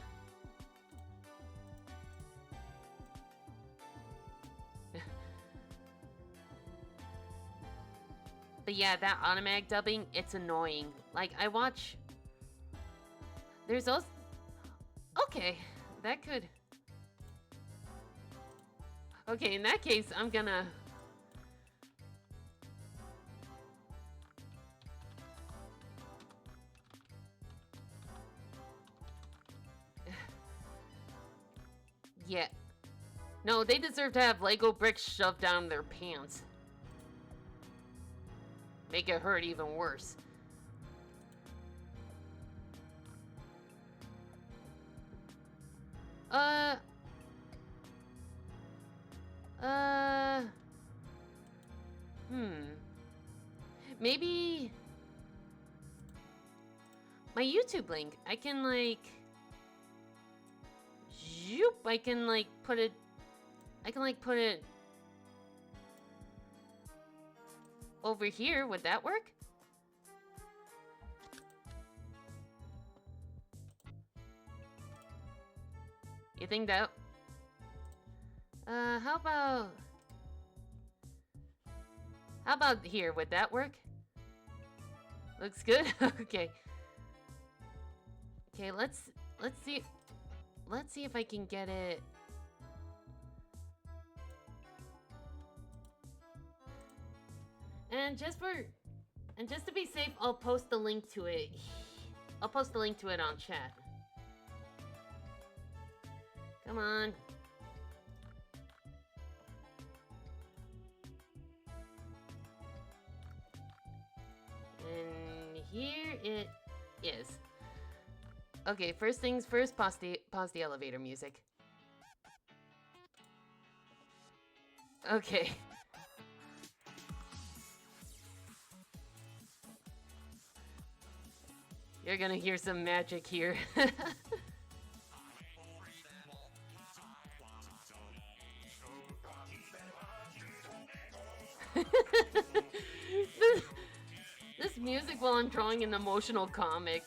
But yeah, that automatic dubbing, it's annoying. Like I watch there's also okay, that could okay, in that case, I'm gonna yeah. No, they deserve to have Lego bricks shoved down their pants. Make it hurt even worse. Maybe my YouTube link, I can like zoop, I can like put it over here. Would that work? You think that how about here? Would that work? Looks good. Okay. Okay, let's see if I can get it. And just to be safe, I'll post the link to it. I'll post the link to it on chat. Come on. And here it is. Okay, first things first, pause the elevator music. Okay. You're gonna hear some magic here. This music while I'm drawing an emotional comic.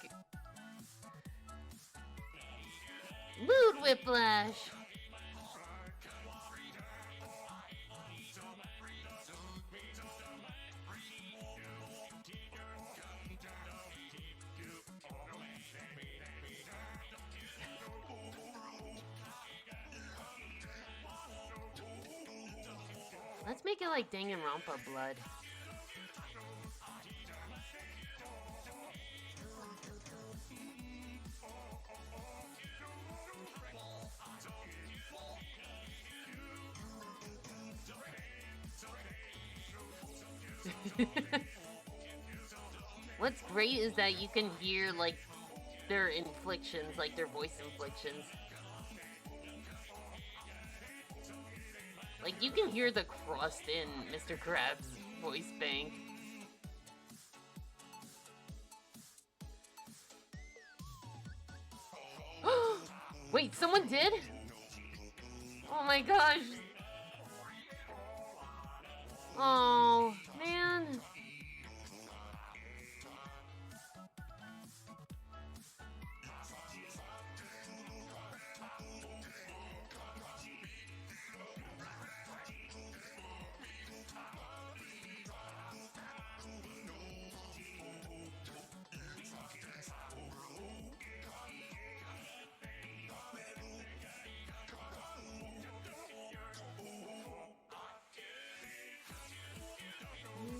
Whiplash. Let's make it like Danganronpa blood. What's great is that you can hear like their inflections, like their voice inflections. Like you can hear the crust in Mr. Krabs' voice bank. Wait, someone did? Oh my gosh. Oh, man.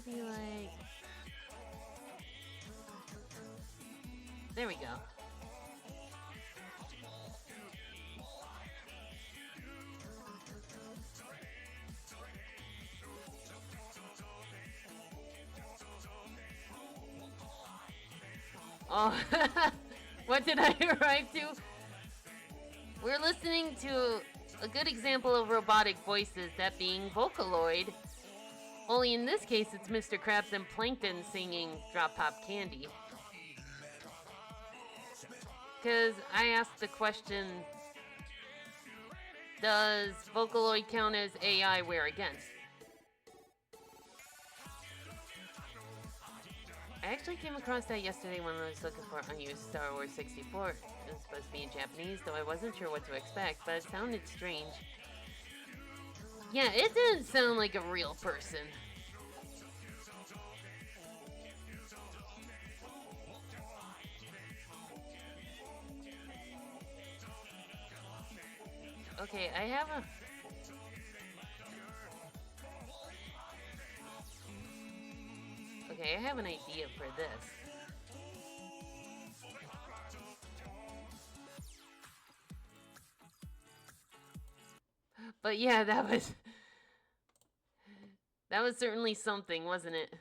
Maybe like... There we go. Oh, what did I arrive to? We're listening to a good example of robotic voices, that being Vocaloid. Only in this case, it's Mr. Krabs and Plankton singing Drop Pop Candy. Because I asked the question, does Vocaloid count as AI where against? I actually came across that yesterday when I was looking for unused Star Wars 64. It was supposed to be in Japanese, though I wasn't sure what to expect, but it sounded strange. Yeah, it didn't sound like a real person. Okay, I have a... Okay, I have an idea for this. But yeah, that was certainly something, wasn't it?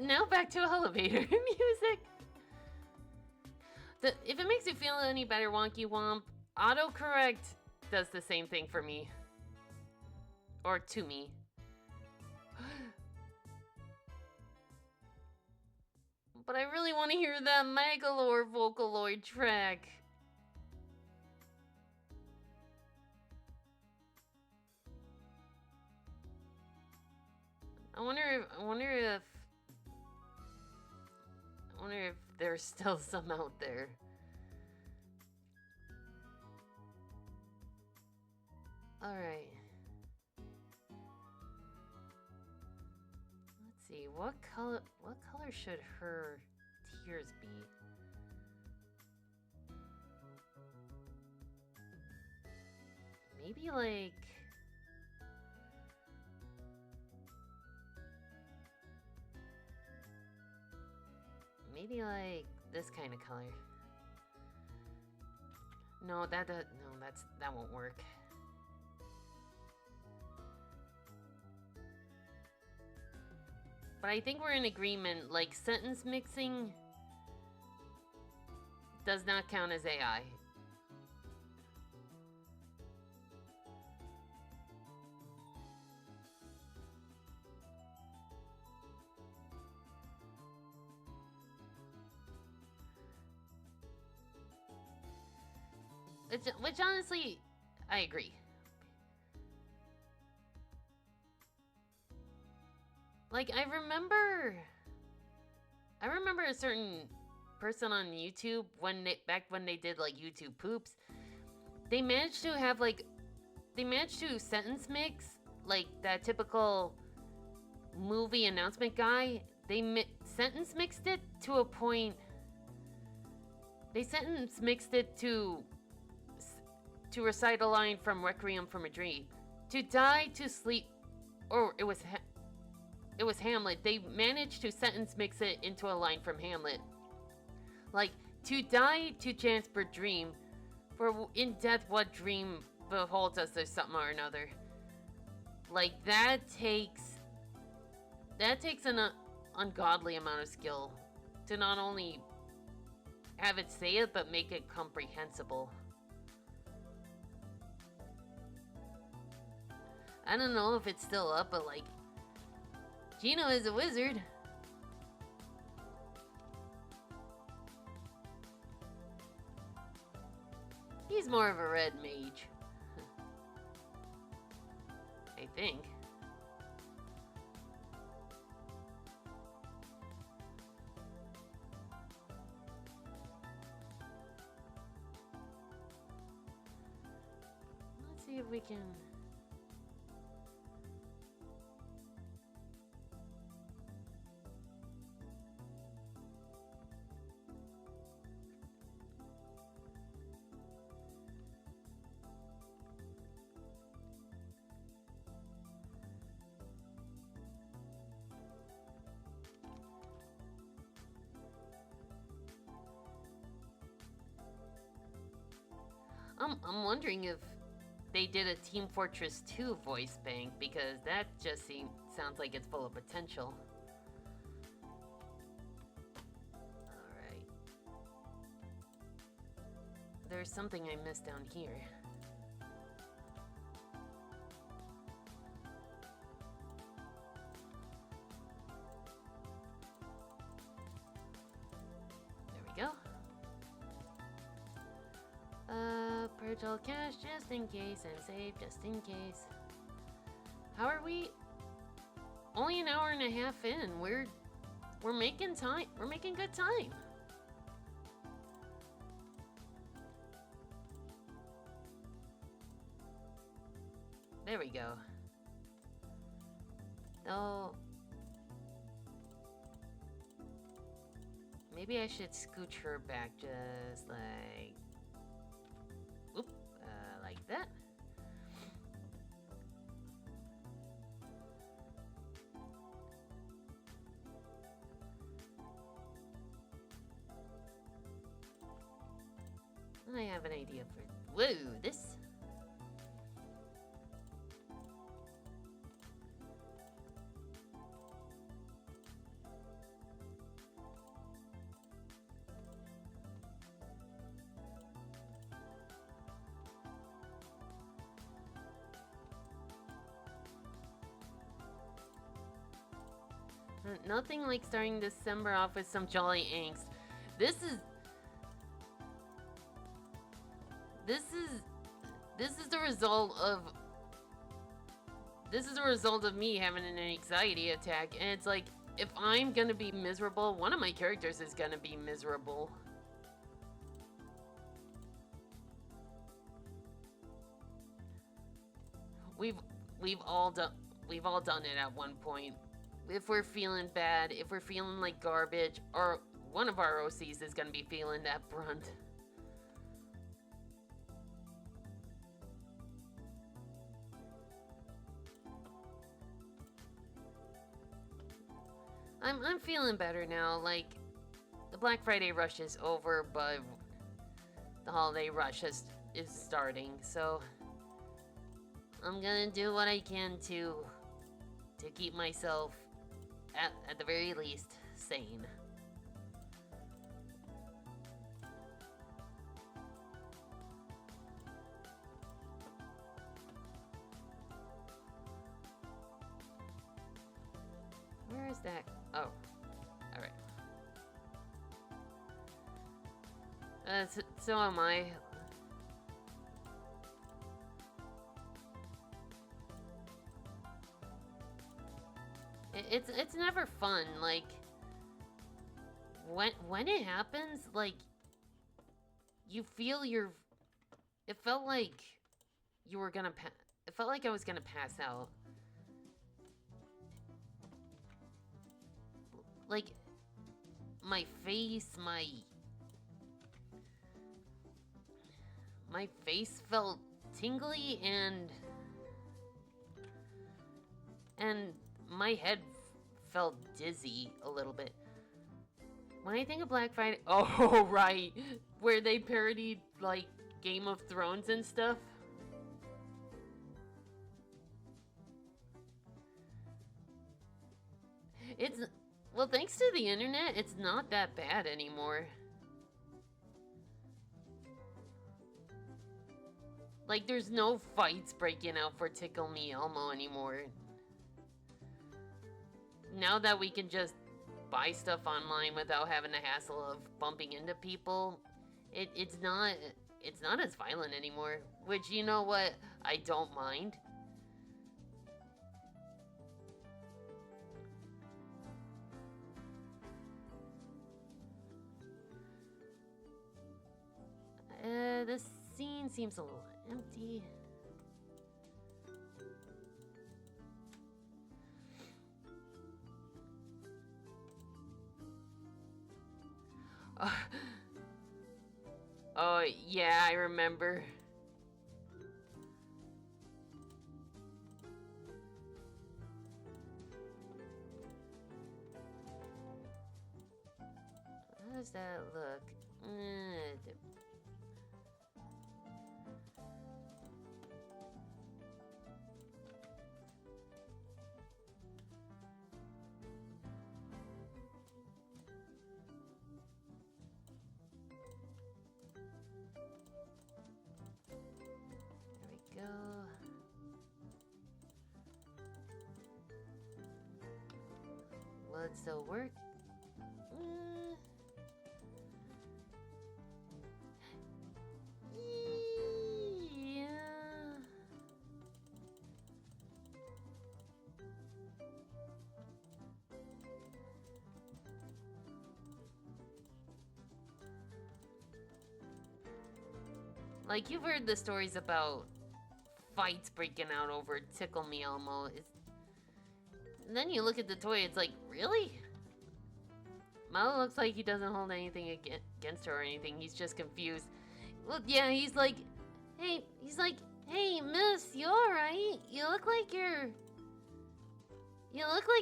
Now back to elevator music. If it makes you feel any better, Wonky Womp, autocorrect does the same thing for me. Or to me. But I really want to hear that Megalore Vocaloid track. I wonder if there's still some out there. All right. Let's see. What color should her tears be? Maybe like this kind of color. No, that won't work. But I think we're in agreement, like sentence mixing does not count as AI. Which honestly, I agree. Like I remember a certain person on YouTube back when they did like YouTube poops. They managed to have like they managed to sentence mix like that typical movie announcement guy. They sentence mixed it to a point. They sentence mixed it to recite a line from Requiem for a Dream. To die, to sleep, or it was Hamlet. They managed to sentence mix it into a line from Hamlet. Like, to die, to chance for dream, for in death what dream beholds us or something or another. Like, that takes an ungodly amount of skill to not only have it say it, but make it comprehensible. I don't know if it's still up, but like, Gino is a wizard. He's more of a red mage. I think. Let's see if we can... I'm wondering if they did a Team Fortress 2 voice bank, because that just sounds like it's full of potential. Alright. There's something I missed down here. There we go. Purge all cash just in case, and save just in case. How are we? Only an hour and a half in. We're making time. We're making good time. There we go. Oh. Maybe I should scooch her back just like... Oop, like that. I have an idea for... Whoa, this... Nothing like starting December off with some jolly angst. This is the result of me having an anxiety attack, and it's like, if I'm gonna be miserable, one of my characters is gonna be miserable. We've all done it at one point. If we're feeling bad, if we're feeling like garbage, or one of our OCs is gonna be feeling that brunt. I'm feeling better now. Like, the Black Friday rush is over, but the holiday rush is starting, so I'm gonna do what I can to keep myself at the very least sane. Where is that? Oh, all right. So am I. It's never fun, like, when it happens, like, you feel your... It felt like you were gonna it felt like I was gonna pass out. Like, my face, my face felt tingly and my head felt dizzy a little bit. When I think of Black Friday, oh right, where they parodied like Game of Thrones and stuff. It's, well, thanks to the internet, it's not that bad anymore. Like, there's no fights breaking out for Tickle Me Elmo anymore. Now that we can just buy stuff online without having the hassle of bumping into people, it's not as violent anymore. Which, you know what, I don't mind. This scene seems a little empty. Oh, yeah, I remember. How does that look? There we go. Will it still work? Yeah. Like, you've heard the stories about fights breaking out over Tickle Me Elmo. And then you look at the toy, it's like, really? Malo looks like he doesn't hold anything against her or anything. He's just confused. Well, yeah, he's like, hey, miss, you alright? You look like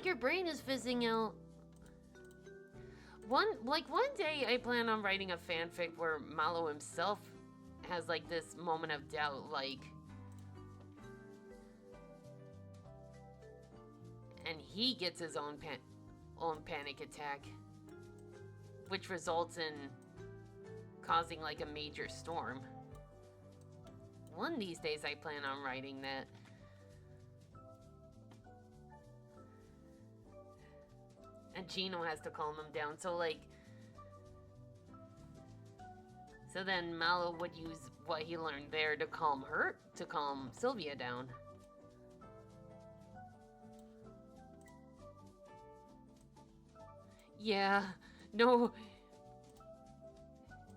your brain is fizzing out. One day I plan on writing a fanfic where Malo himself has like this moment of doubt, like, and he gets his own panic attack, which results in causing like a major storm. One of these days I plan on writing that. And Gino has to calm him down, so like, so then Malo would use what he learned there to calm Sylvia down. Yeah, no.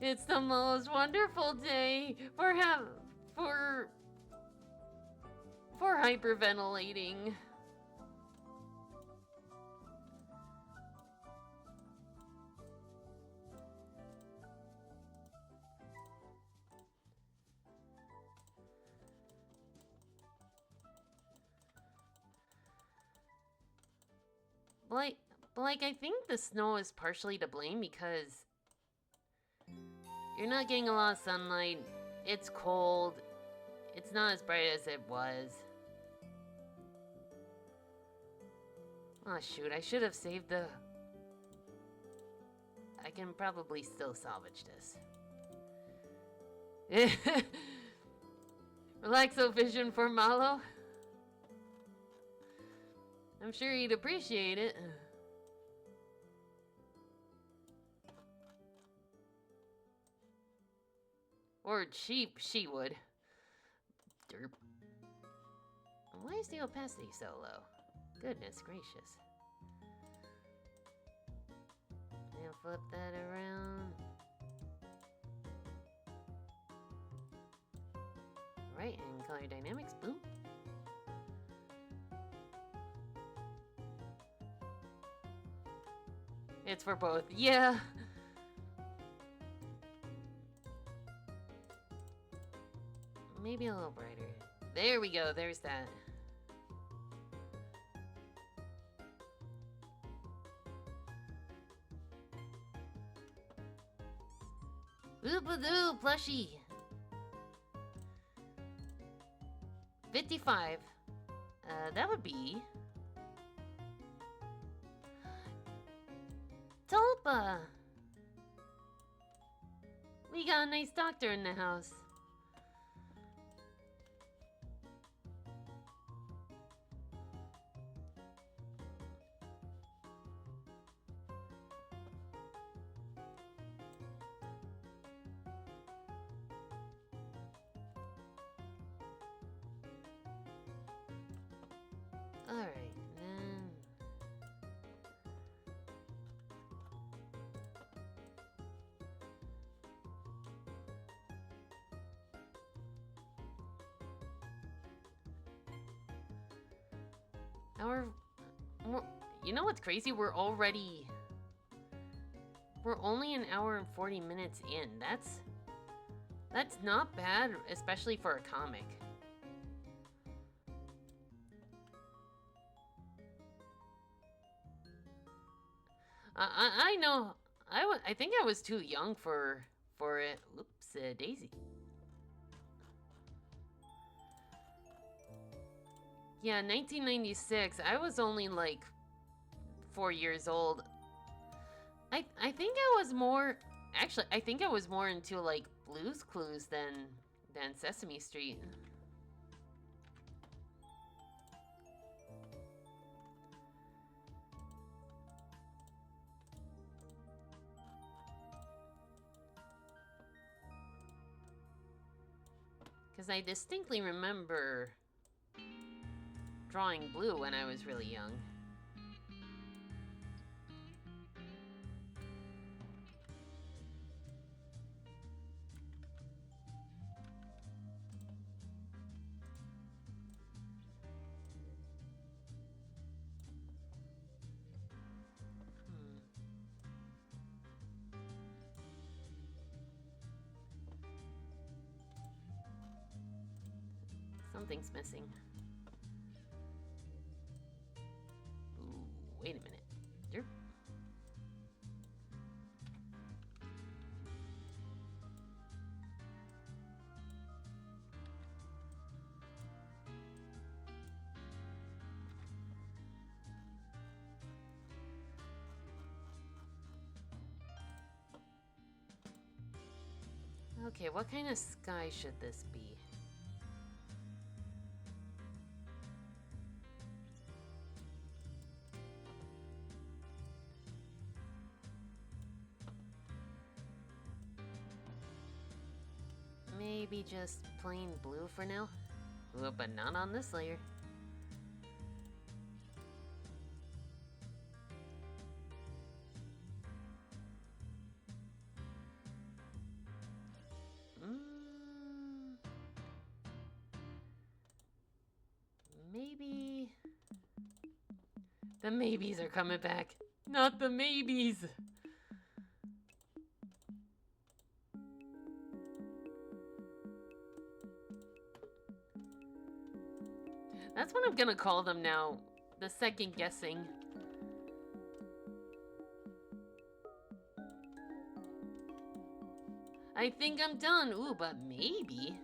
It's the most wonderful day for hyperventilating. Like, I think the snow is partially to blame because you're not getting a lot of sunlight. It's cold. It's not as bright as it was. Oh shoot, I should have saved the... I can probably still salvage this. Relaxo-vision for Malo. I'm sure he'd appreciate it. Or she would. Derp. Why is the opacity so low? Goodness gracious. gonna flip that around. Right, and color dynamics, boom. It's for both, yeah. Maybe a little brighter. There we go, there's that. Oop-a-doo, plushie. 55. That would be... Tulpa! We got a nice doctor in the house. Alright, then... You know what's crazy? We're only an hour and 40 minutes in. That's not bad, especially for a comic. I know. I think I was too young for it. Oops, Daisy. Yeah, 1996. I was only like 4 years old. I think I was more... Actually, I think I was more into like Blue's Clues than Sesame Street. Because I distinctly remember drawing Blue when I was really young. Something's missing. Ooh, wait a minute. Derp. Okay, what kind of sky should this be? Maybe just plain blue for now? Ooh, but not on this layer. Maybe... The maybes are coming back. Not the maybes! That's what I'm gonna call them now. The second guessing. I think I'm done. Ooh, but maybe.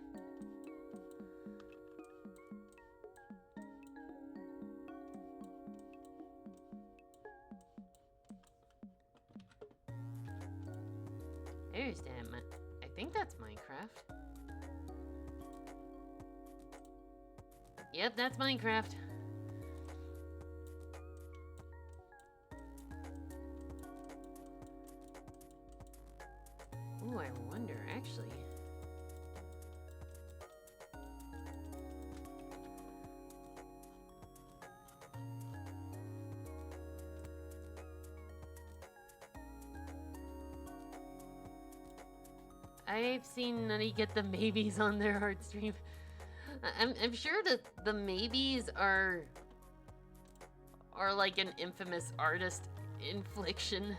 There's that. I think that's Minecraft. Yep, that's Minecraft. Ooh, I wonder, actually. I've seen Nutty get the maybes on their art stream. I'm sure that the maybes are like an infamous artist infliction.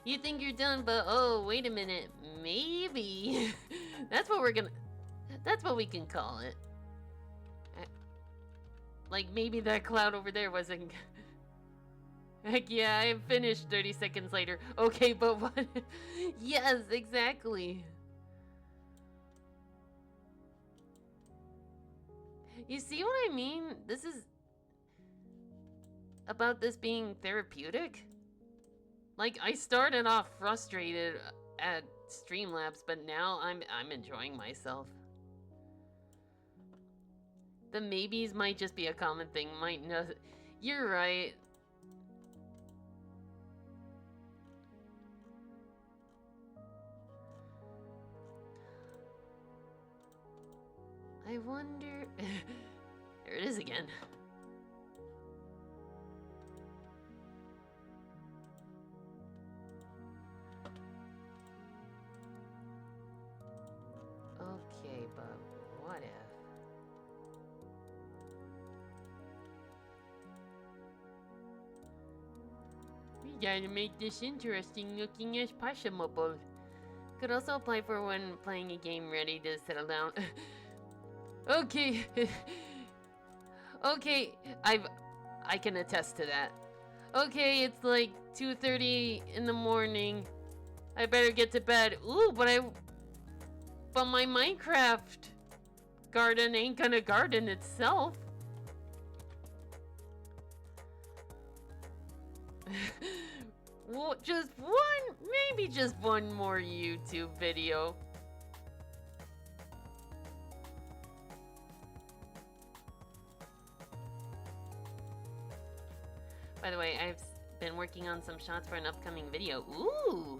You think you're done, but oh, wait a minute, maybe. That's what we can call it. Like, maybe that cloud over there wasn't... Heck yeah, I finished 30 seconds later. Okay, but what? Yes, exactly. You see what I mean? This is... about this being therapeutic? Like, I started off frustrated at Streamlabs, but now I'm enjoying myself. The maybes might just be a common thing, might not... You're right. I wonder... There it is again. Okay, but what if... We gotta make this interesting looking as possible. Could also apply for when playing a game ready to settle down. Okay. Okay, I can attest to that. Okay, it's like 2:30 in the morning. I better get to bed. Ooh, but my Minecraft garden ain't gonna garden itself. Well, just one, maybe just one more YouTube video. By the way, I've been working on some shots for an upcoming video. Ooh!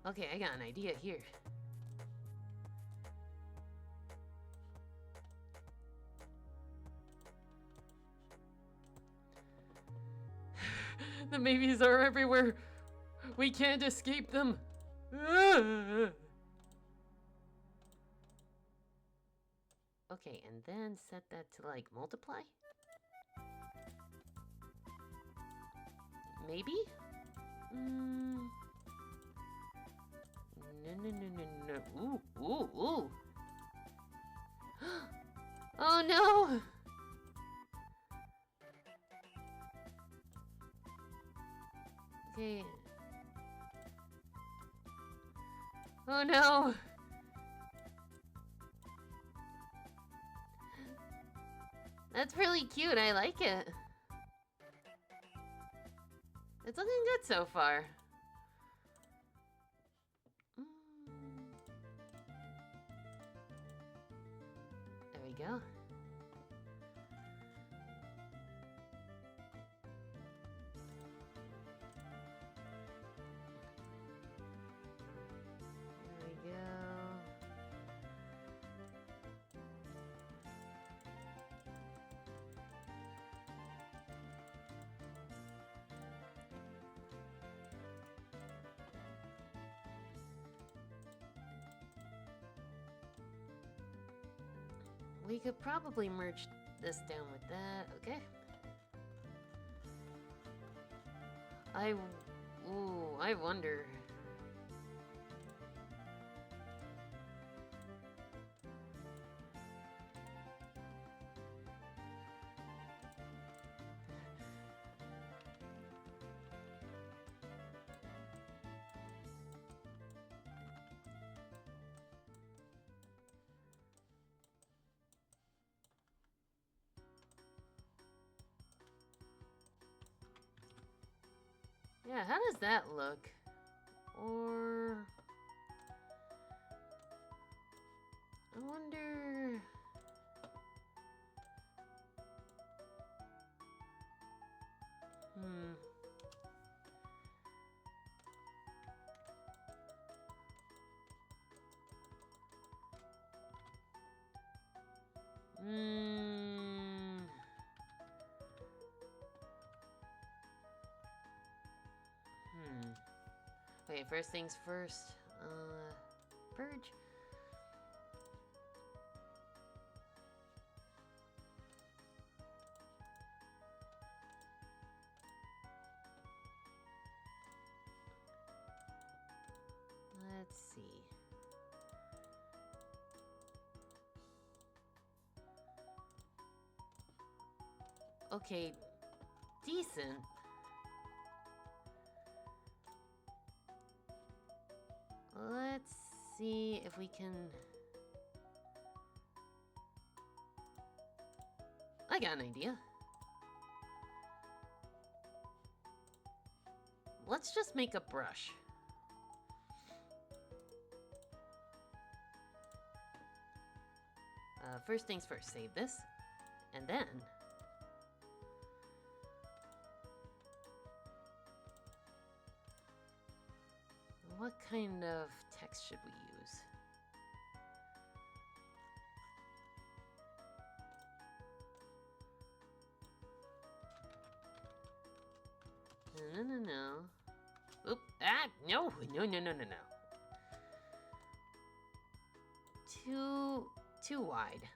Okay, I got an idea here. The maybes are everywhere. We can't escape them. Okay, and then set that to like multiply? Maybe? No, no, no, no, no. Ooh, ooh, ooh. Oh no! Okay. Oh no! That's really cute, I like it. It's looking good so far. There we go. There we go. We could probably merge this down with that, okay? I wonder. Yeah, how does that look? Or... I wonder... Okay, first things first. Purge. Let's see. Okay, decent. Let's see if we can... I got an idea. Let's just make a brush. First things first, save this. And then... what kind of text should we use? No. Oop. Ah, no. No. Too wide.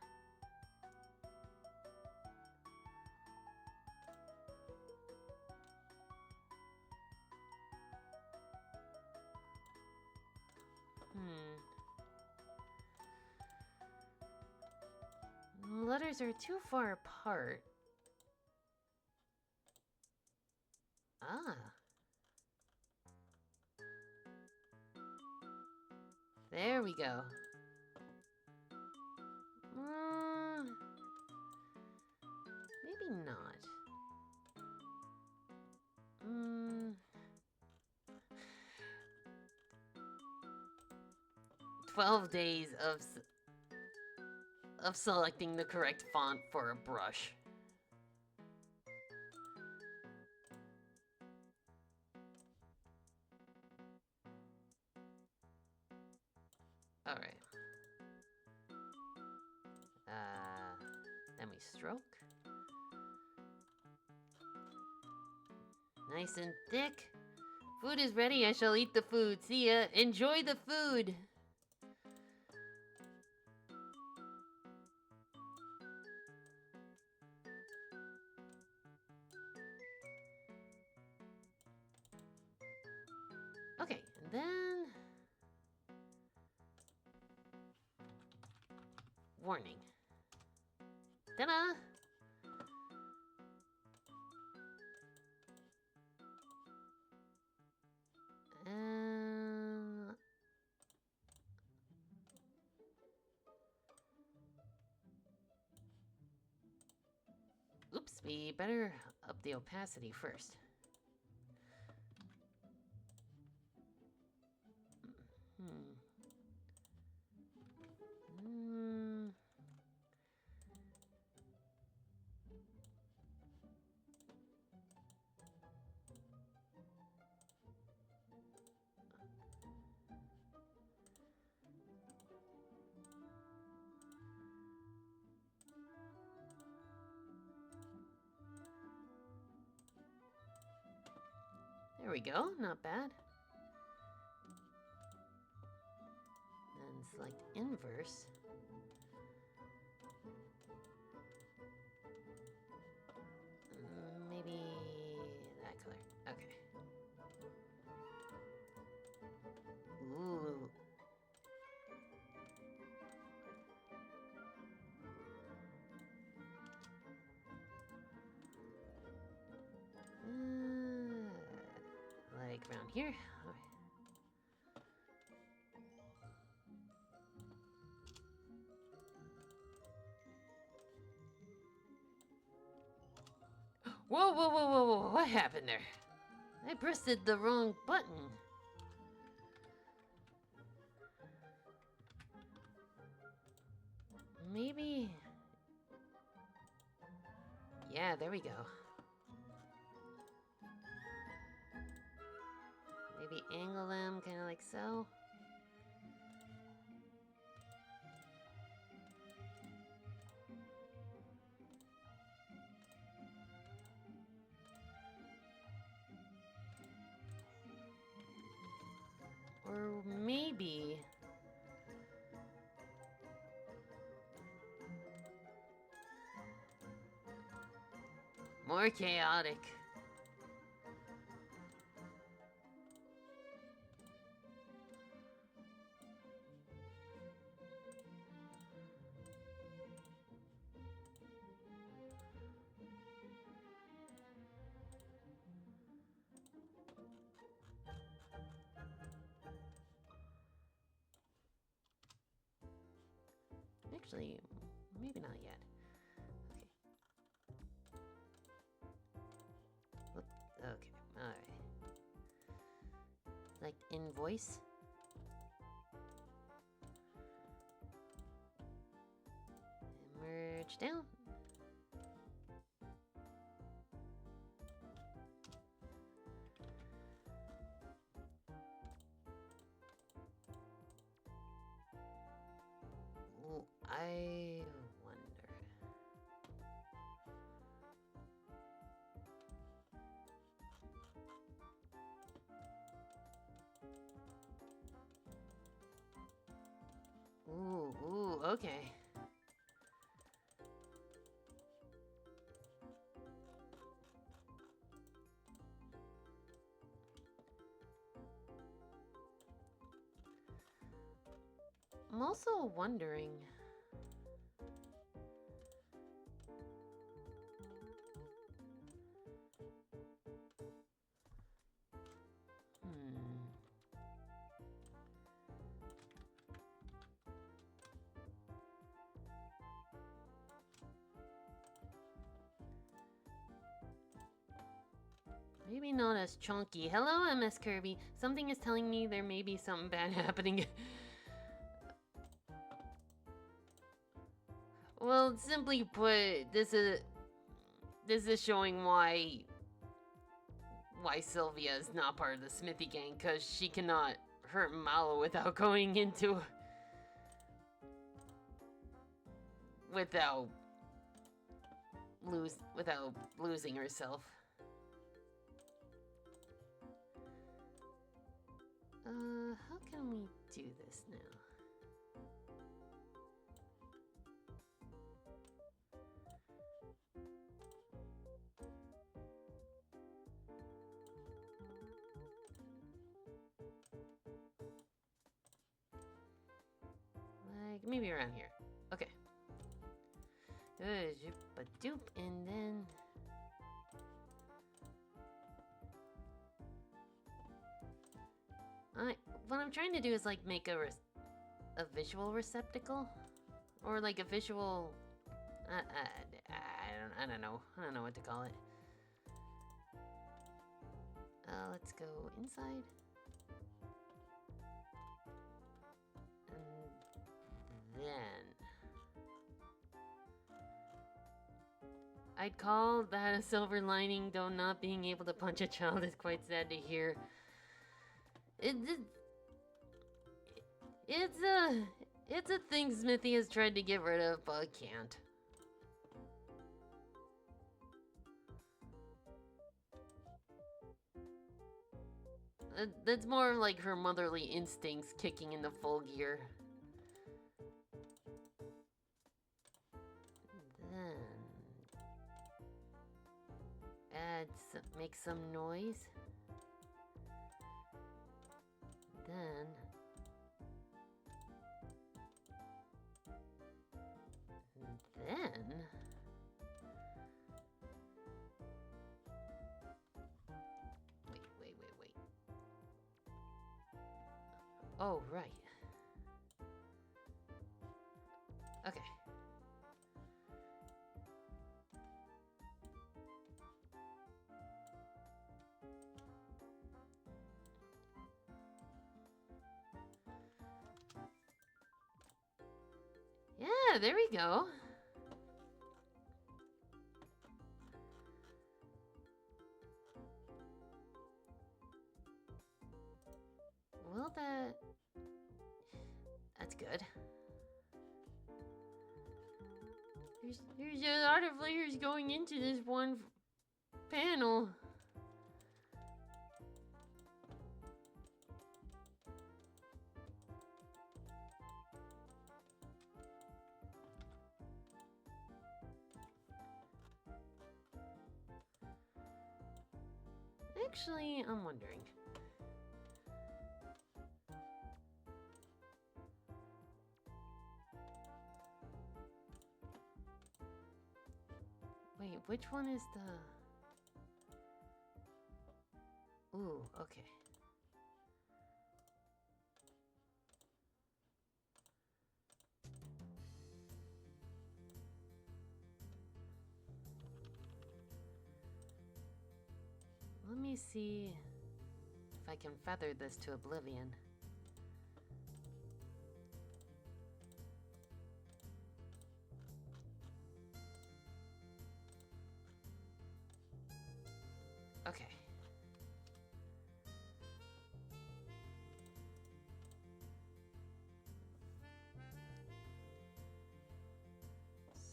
Letters are too far apart. Ah. There we go. Maybe not. 12 days of selecting the correct font for a brush. All right. Then we stroke. Nice and thick. Food is ready. I shall eat the food. See ya. Enjoy the food. Okay, and then... warning. Ta-da! Oops, we better up the opacity first. There we go, not bad. Then select inverse. Maybe that color. Okay. Ooh. Like around here. Okay. Whoa, what happened there? I pressed the wrong button. Maybe... yeah, there we go. Maybe angle them, kind of like so. maybe. More chaotic. Actually, maybe not yet. Okay. Okay, alright. Like invoice? Merge down. Ooh, I wonder. Ooh, okay. I'm also wondering. Maybe not as chunky. Hello, MS Kirby. Something is telling me there may be something bad happening. Well, simply put, this is showing why Sylvia is not part of the Smithy gang, because she cannot hurt Mallow without going into... without losing herself. How can we do this now? Like, maybe around here. Okay. Doop, and then... what I'm trying to do is, like, make a visual receptacle? Or, like, a visual... I don't know. I don't know what to call it. Let's go inside. And then... I'd call that a silver lining, though not being able to punch a child is quite sad to hear. It's a thing Smithy has tried to get rid of, but can't. That's more like her motherly instincts kicking into full gear. Then... make some noise. Then... Wait. Oh, right. Okay. Yeah, there we go. Well, that's good. There's a lot of layers going into this one panel. Actually, I'm wondering. Wait, which one is the... Ooh, okay. Let me see if I can feather this to oblivion. Okay.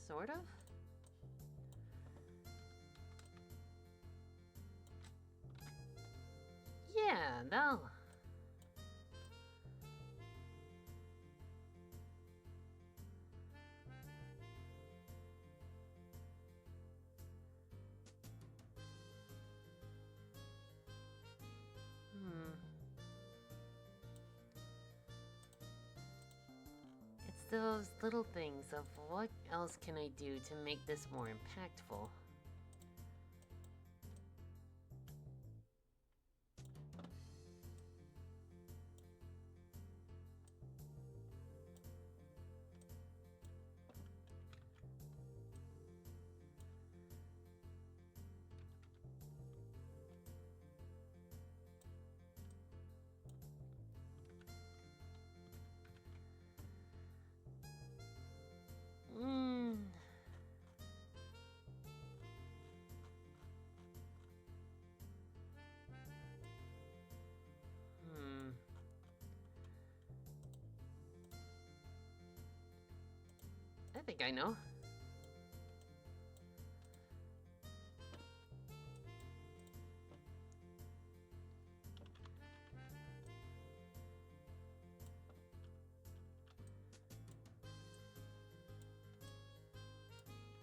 Sort of? Yeah, no. It's those little things of what else can I do to make this more impactful? Hmm. I think I know.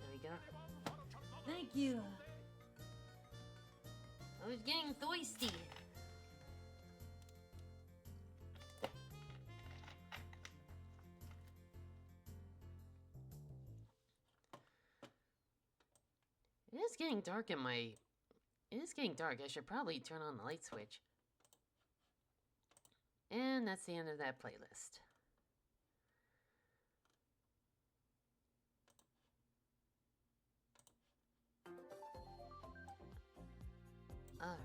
There we go. Thank you. I was getting thirsty. It is getting dark in my... It is getting dark. I should probably turn on the light switch. And that's the end of that playlist. Alright.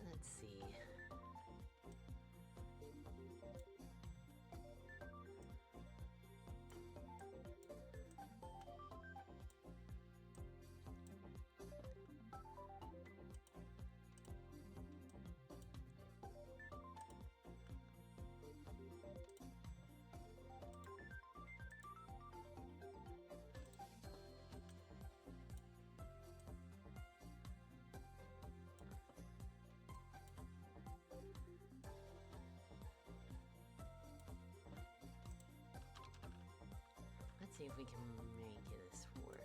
Let's see. Let's see if we can make this work.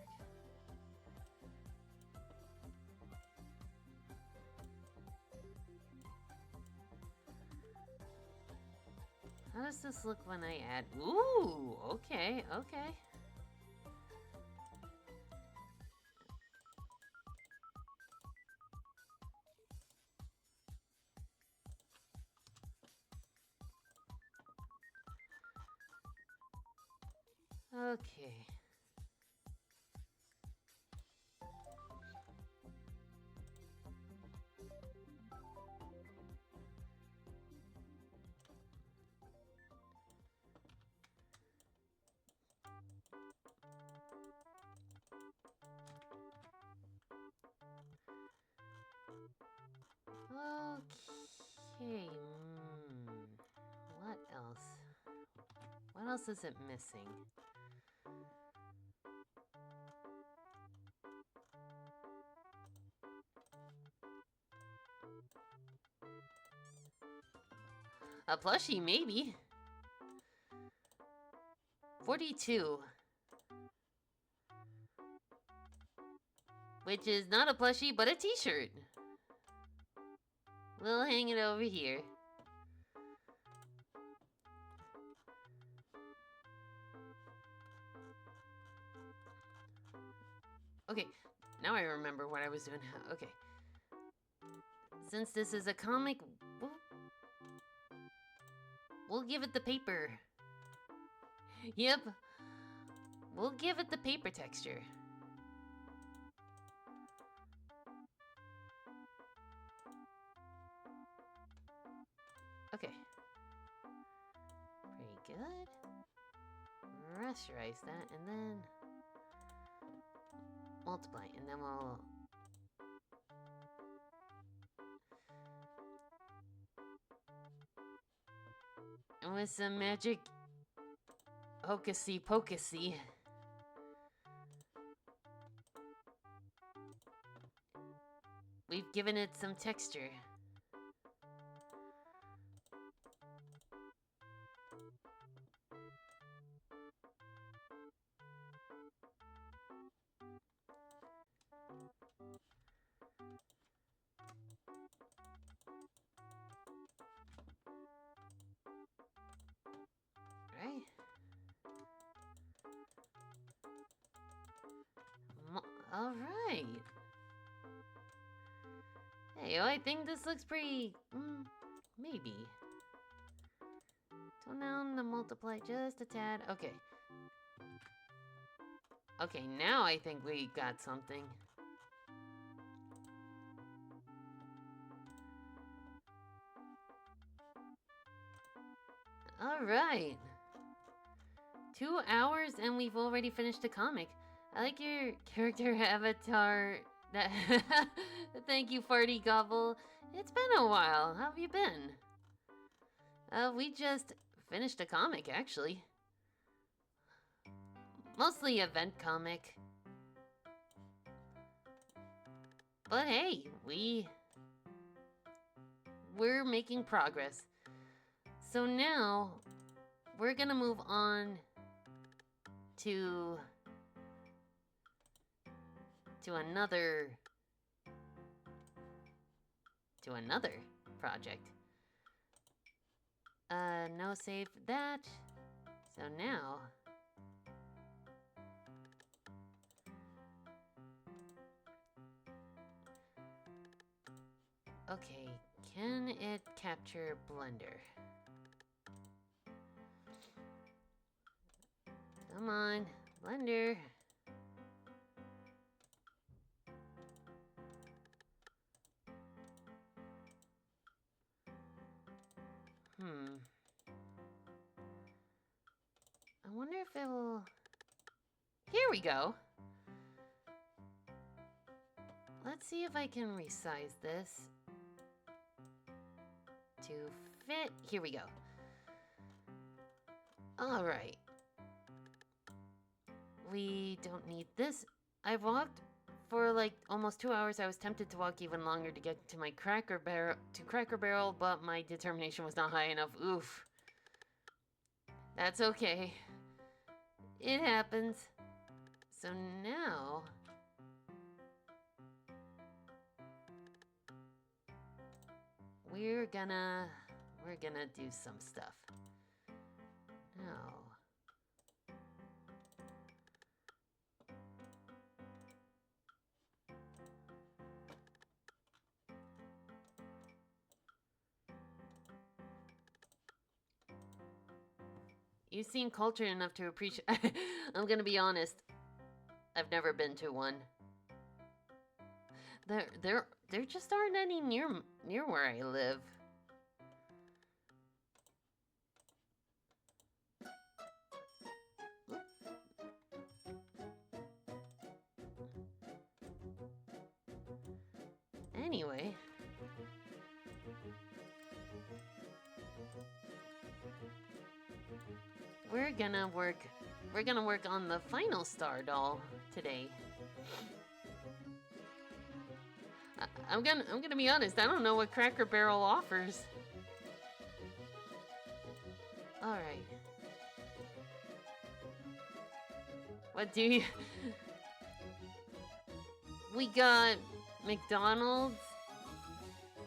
How does this look when I add... Ooh, okay, okay. Okay. Okay. What else? What else is it missing? A plushie, maybe. 42. which is not a plushie, but a t-shirt. We'll hang it over here. Okay, now I remember what I was doing. Okay. Since this is a comic, we'll give it the paper. Yep. We'll give it the paper texture. Okay. Pretty good. Rasterize that and then multiply, and then we'll and with some magic hocusy pocusy, we've given it some texture. Right? All right. Hey, I think this looks pretty. Maybe. Tone down the multiply just a tad. Okay. Okay, now I think we got something. All right. 2 hours and we've already finished the comic. I like your character avatar. Thank you, Farty Gobble. It's been a while. How have you been? We just finished a comic, actually. Mostly event comic. But hey, we're making progress. So now, we're gonna move on to another project. No save that. So now okay, can it capture Blender? Come on, Blender. I wonder if it will... Here we go. Let's see if I can resize this to fit. Here we go. All right. We don't need this. I've walked for like almost 2 hours. I was tempted to walk even longer to get to my Cracker Barrel, but my determination was not high enough. Oof. That's okay. It happens. So now we're gonna do some stuff. Now you seem cultured enough to appreciate. I'm gonna be honest. I've never been to one. There just aren't any near where I live. Anyway. We're gonna work on the final star doll today. I'm gonna be honest, I don't know what Cracker Barrel offers. Alright. What do you... We got McDonald's.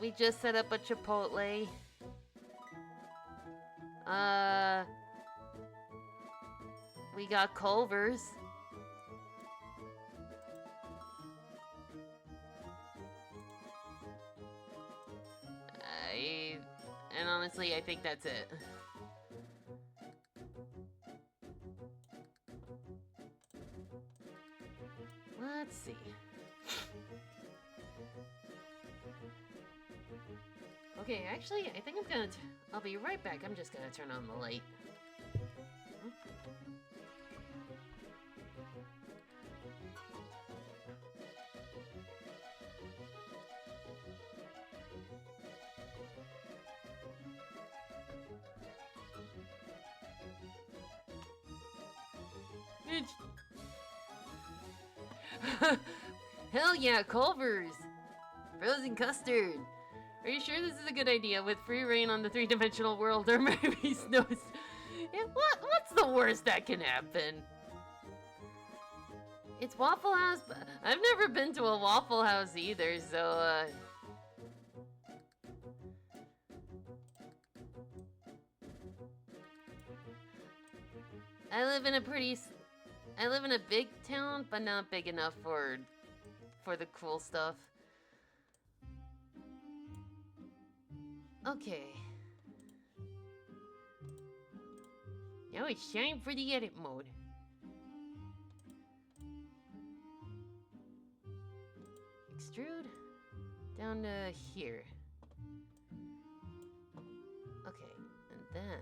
We just set up a Chipotle. We got Culver's. And honestly, I think that's it. Let's see. Okay, actually, I think I'll be right back. I'm just gonna turn on the light. Hell yeah, Culver's! Frozen custard! Are you sure this is a good idea with free reign on the three-dimensional world, or maybe snows? What's the worst that can happen? It's Waffle House, but I've never been to a Waffle House either, so I live in a big town, but not big enough for the cool stuff. Okay. Now it's time for the edit mode. Extrude down to here. Okay, and then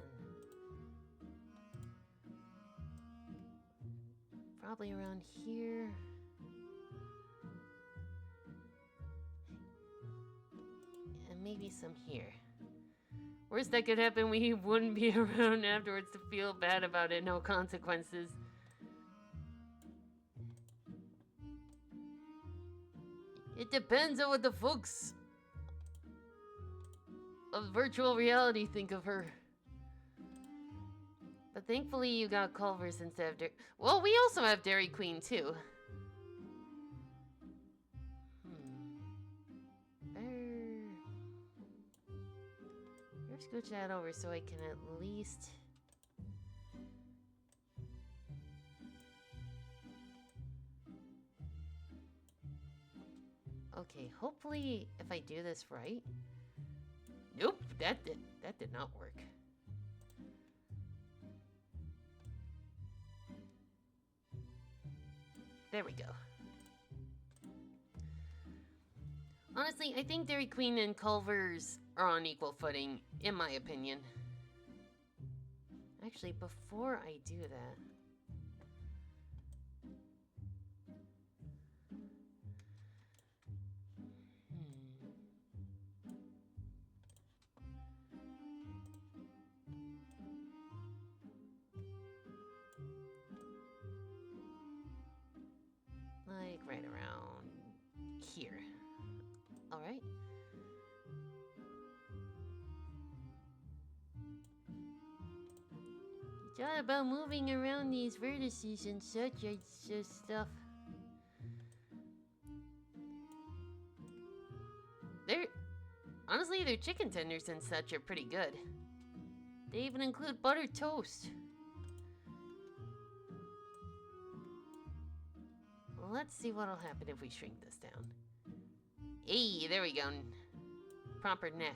probably around here. And maybe some here. Worst that could happen, we wouldn't be around afterwards to feel bad about it. No consequences. It depends on what the folks of virtual reality think of her. But thankfully you got Culver's instead of well, we also have Dairy Queen too. Scooch that over so I can at least... Okay, hopefully if I do this right... Nope, that did not work. There we go. Honestly, I think Dairy Queen and Culver's are on equal footing, in my opinion. Actually, before I do that... Like right around here. Alright. It's all about moving around these vertices and such stuff. Honestly, their chicken tenders and such are pretty good. They even include buttered toast. Well, let's see what'll happen if we shrink this down. Hey, there we go. Proper neck.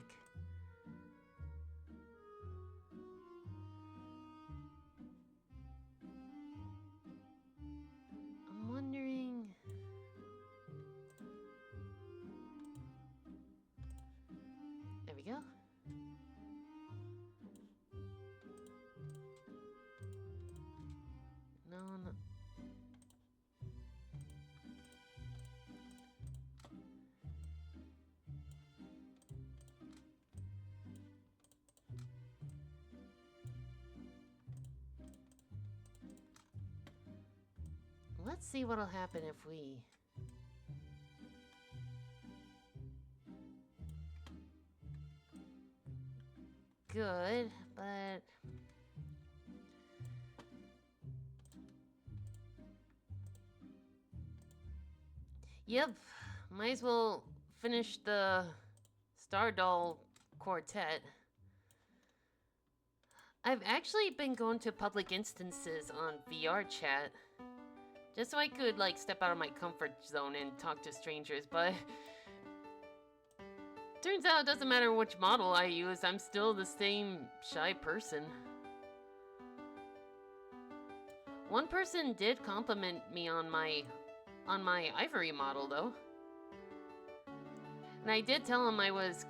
I'm wondering... There we go. No. Let's see what'll happen if we... Good, but... Yep, might as well finish the Stardoll quartet. I've actually been going to public instances on VR chat. Just so I could, like, step out of my comfort zone and talk to strangers, but... Turns out it doesn't matter which model I use, I'm still the same shy person. One person did compliment me on my Ivory model, though. And I did tell him I was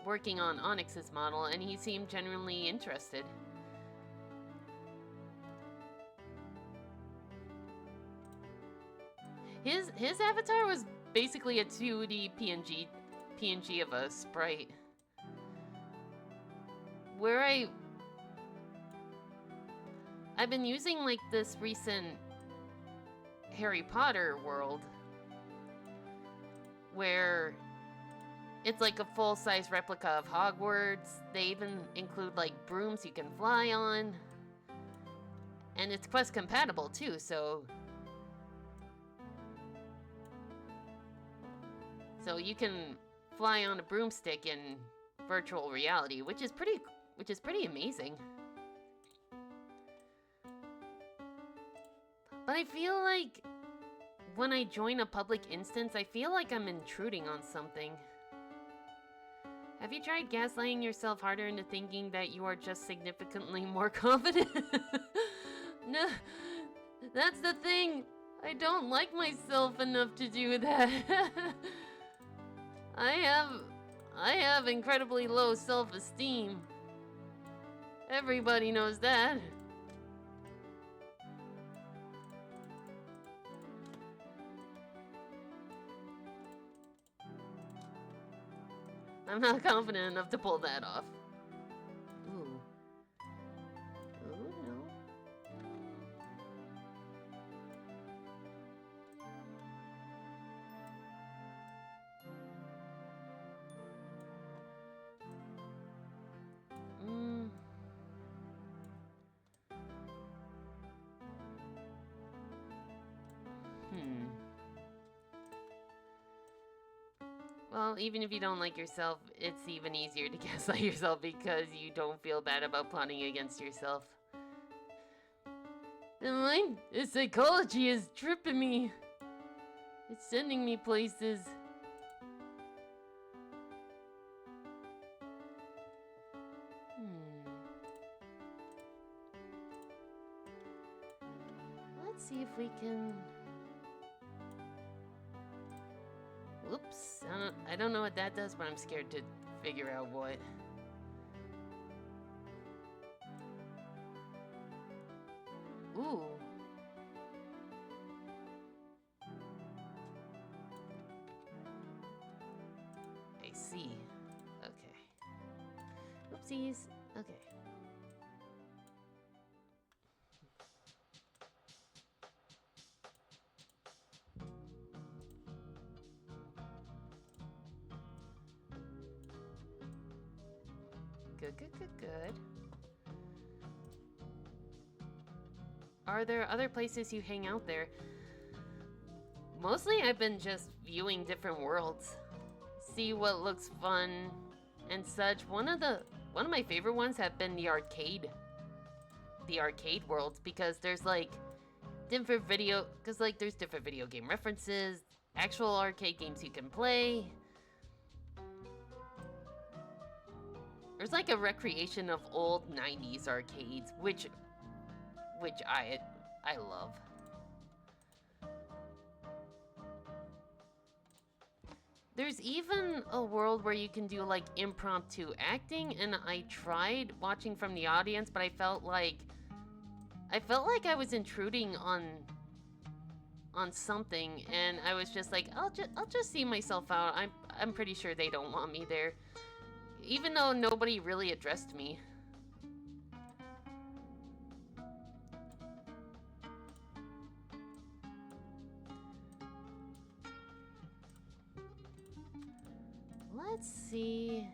working on Onyx's model, and he seemed genuinely interested. His avatar was basically a 2D PNG of a sprite. Where I've been using like this recent Harry Potter world where it's like a full-size replica of Hogwarts. They even include like brooms you can fly on. And it's Quest compatible too, so you can fly on a broomstick in virtual reality, which is pretty amazing. But I feel like when I join a public instance, I feel like I'm intruding on something. Have you tried gaslighting yourself harder into thinking that you are just significantly more confident? No, that's the thing. I don't like myself enough to do that. I have incredibly low self-esteem. Everybody knows that. I'm not confident enough to pull that off. Ooh. Ooh, no. Well, even if you don't like yourself, it's even easier to gaslight yourself because you don't feel bad about plotting against yourself. The psychology is tripping me. It's sending me places. Let's see if we can... Whoops, I don't know what that does, but I'm scared to figure out what. Ooh. I see. Okay. Oopsies. Okay. Good. Are there other places you hang out there? Mostly I've been just viewing different worlds. See what looks fun and such. One of my favorite ones have been the arcade worlds, because there's like different video game references, actual arcade games you can play. There's like a recreation of old 90s arcades, which I love. There's even a world where you can do like impromptu acting, and I tried watching from the audience, but I felt like I was intruding on something, and I was just like, I'll just see myself out. I'm pretty sure they don't want me there. Even though nobody really addressed me. Let's see.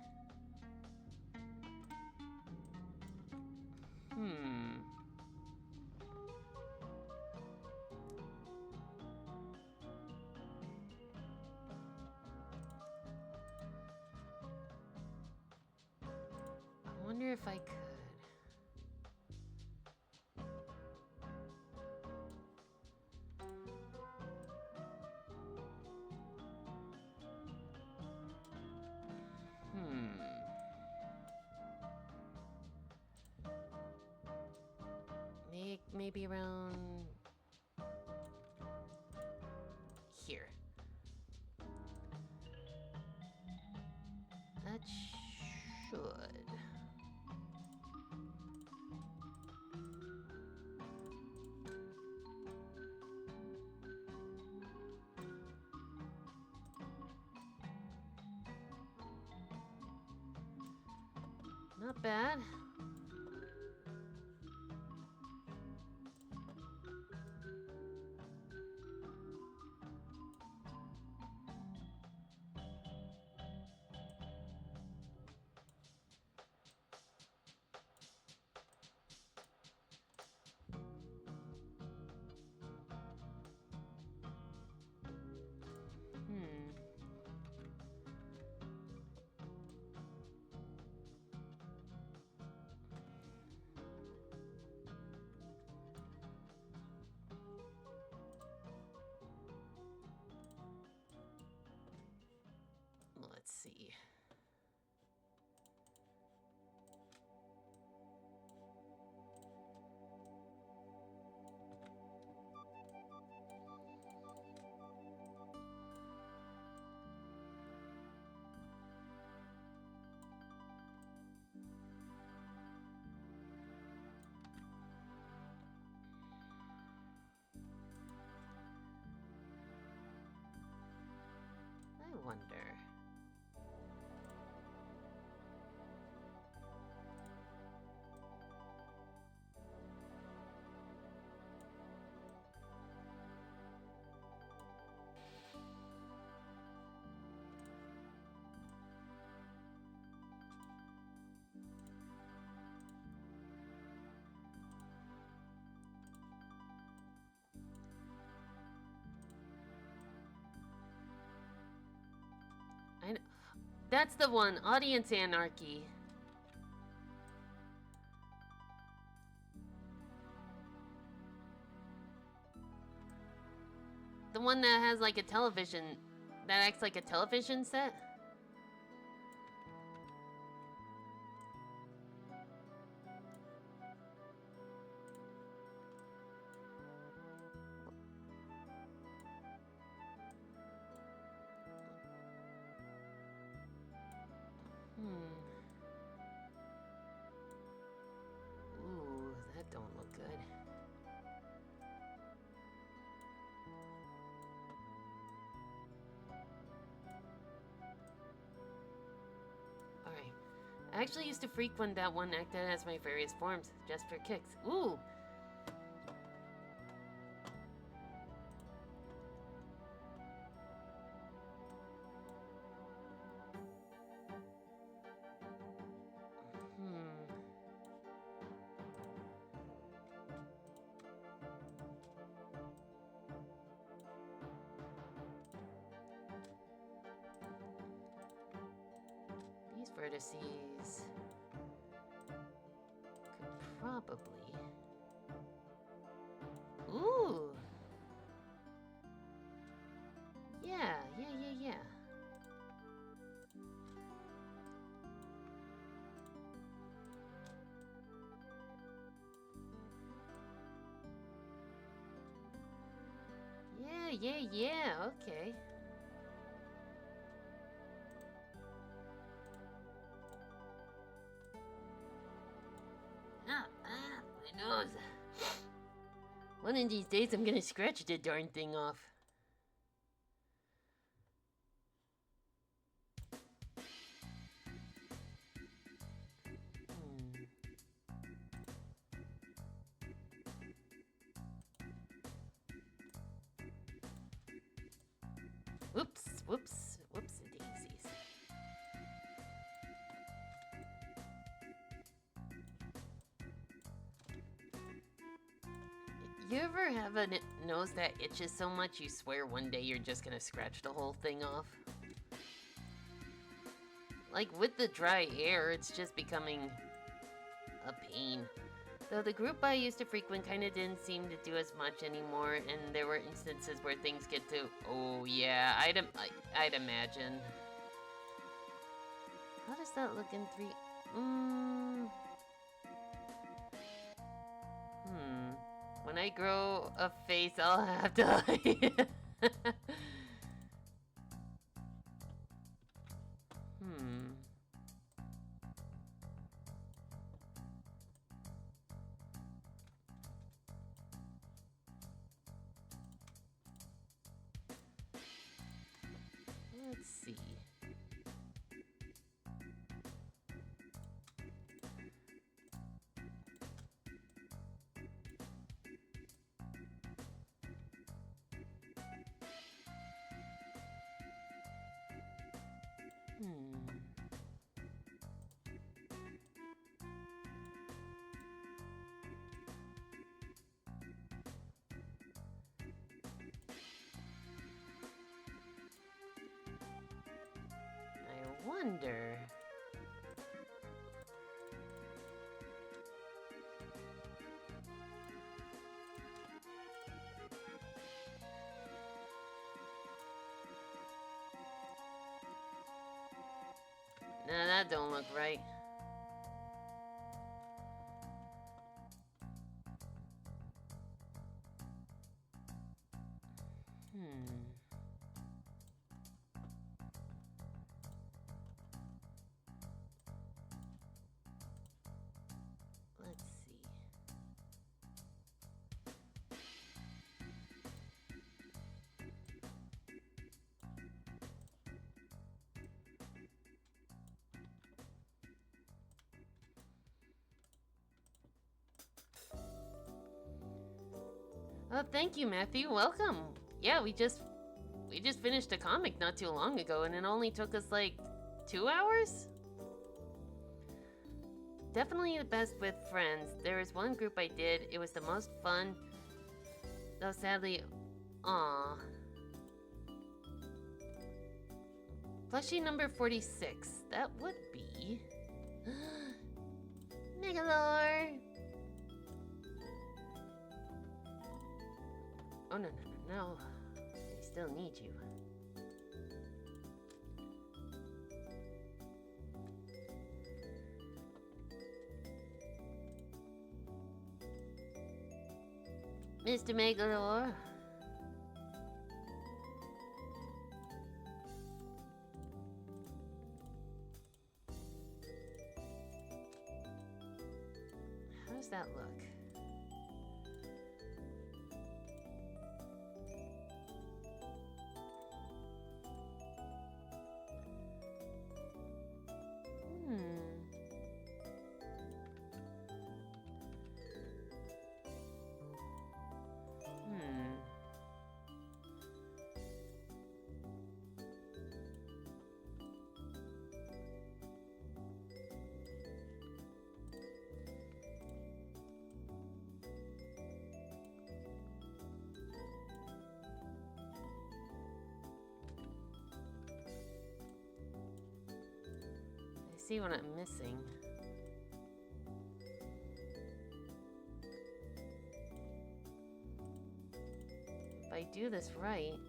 if I could. Maybe around here. That should. Not bad. Let's see. I wonder. That's the one, Audience Anarchy. The one that has like a television, that acts like a television set. Ooh, that don't look good. Alright. I actually used to frequent that one acted as my various forms, just for kicks. Ooh! These vertices could probably... Ooh! Yeah. Yeah, okay. My nose. One of these days I'm gonna scratch the darn thing off. Whoops, daisies. You ever have a nose that itches so much you swear one day you're just gonna scratch the whole thing off? Like with the dry air, it's just becoming a pain. Though the group I used to frequent kinda didn't seem to do as much anymore, and there were instances where things get to... Oh, yeah, I'd imagine. How does that look in 3... When I grow a face, I'll have to like... Let's see. I wonder... Nah, that don't look right. Let's see. Oh, thank you, Matthew. Welcome. Yeah, we just finished a comic not too long ago, and it only took us like 2 hours? Definitely the best with friends. There is one group I did. It was the most fun. Though sadly, aw. Plushie number 46. That would be... Megalore! Oh, no. I still need you. Mr. Megalore. How does that look? See what I'm missing. If I do this right...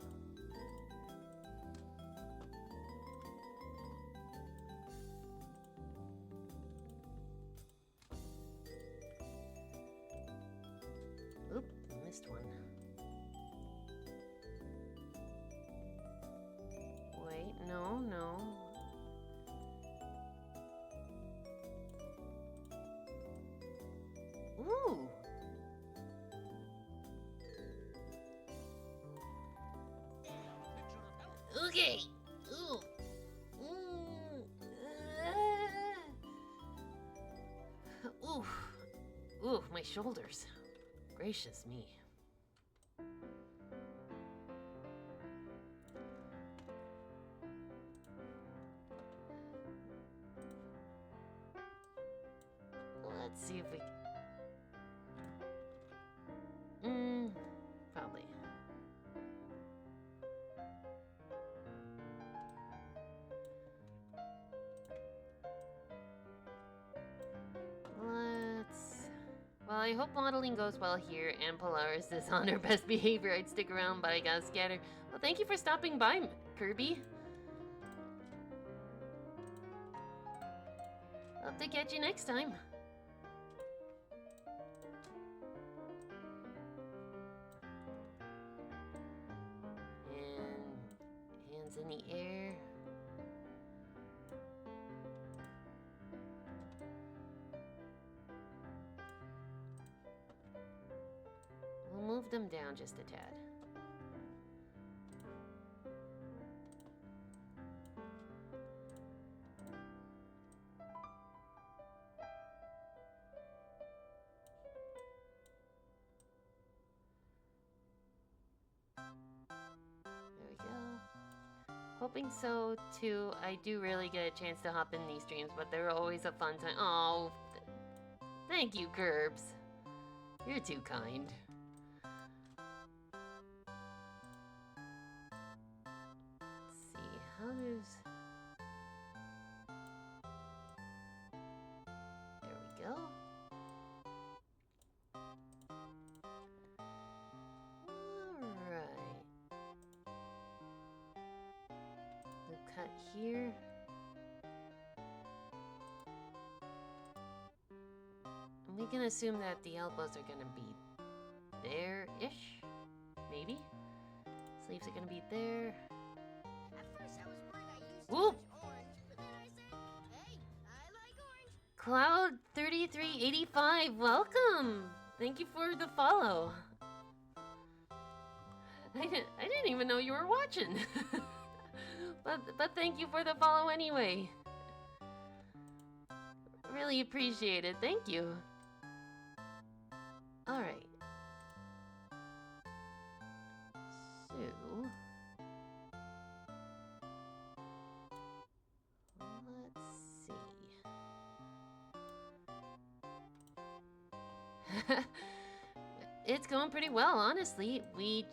Oop, missed one. Wait, no. Ooh! Okay! Ooh! Ooh, my shoulders. Gracious me. Let's see if we... Probably. I hope modeling goes well here, and Polaris is on her best behavior. I'd stick around, but I gotta scatter. Well, thank you for stopping by, Kirby. Hope to catch you next time. And hands in the air. We'll move them down just a tad. There we go. Hoping so too. I do really get a chance to hop in these streams, but they're always a fun time. Oh, thank you, Curbs. You're too kind. Let's see, how does... There we go. Alright. We'll cut here. And we can assume that the elbows are gonna be there-ish, maybe? Sleeves are gonna be there. At first I was worried I used Whoop! too much orange, but then I said, hey, I like orange. Cloud 3385, welcome! Thank you for the follow. I didn't even know you were watching. but thank you for the follow anyway. Really appreciate it. Thank you. All right. So let's see. It's going pretty well, honestly. We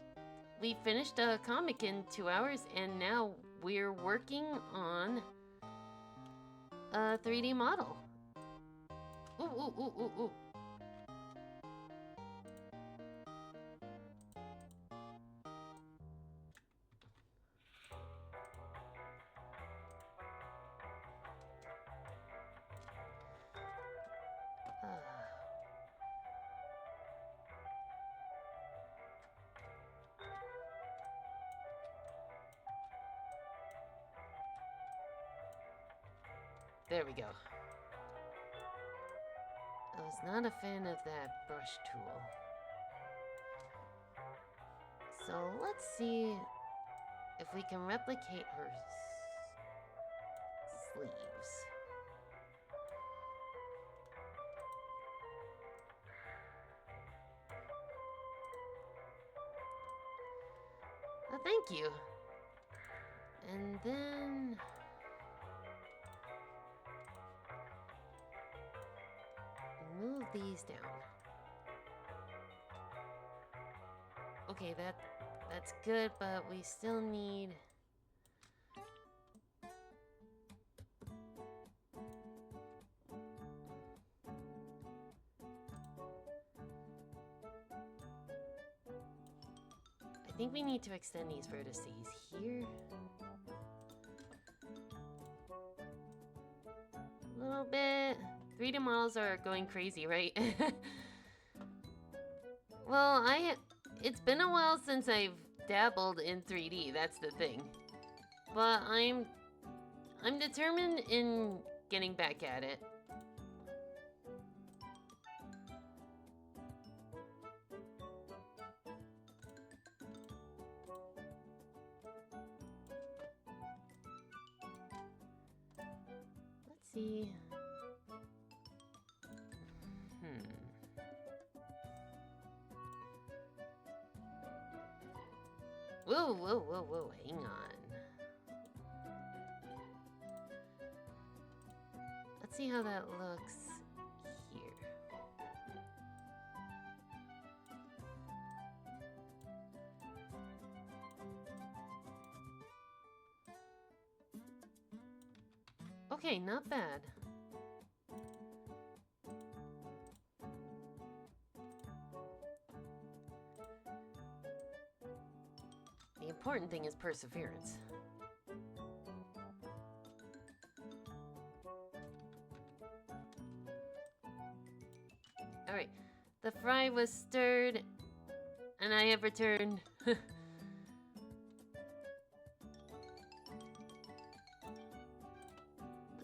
finished a comic in 2 hours, and now we're working on a 3D model. Ooh, ooh, ooh, ooh, ooh. There we go. I was not a fan of that brush tool. So let's see if we can replicate her sleeves. Oh, thank you. And then... move these down. Okay, that's good, but we still need... I think we need to extend these vertices here. A little bit. 3D models are going crazy, right? Well, it's been a while since I've dabbled in 3D, that's the thing. But I'm determined in getting back at it. Let's see. Whoa, whoa, whoa, whoa, hang on. Let's see how that looks here. Okay, not bad. important thing is perseverance. Alright, the fry was stirred, and I have returned.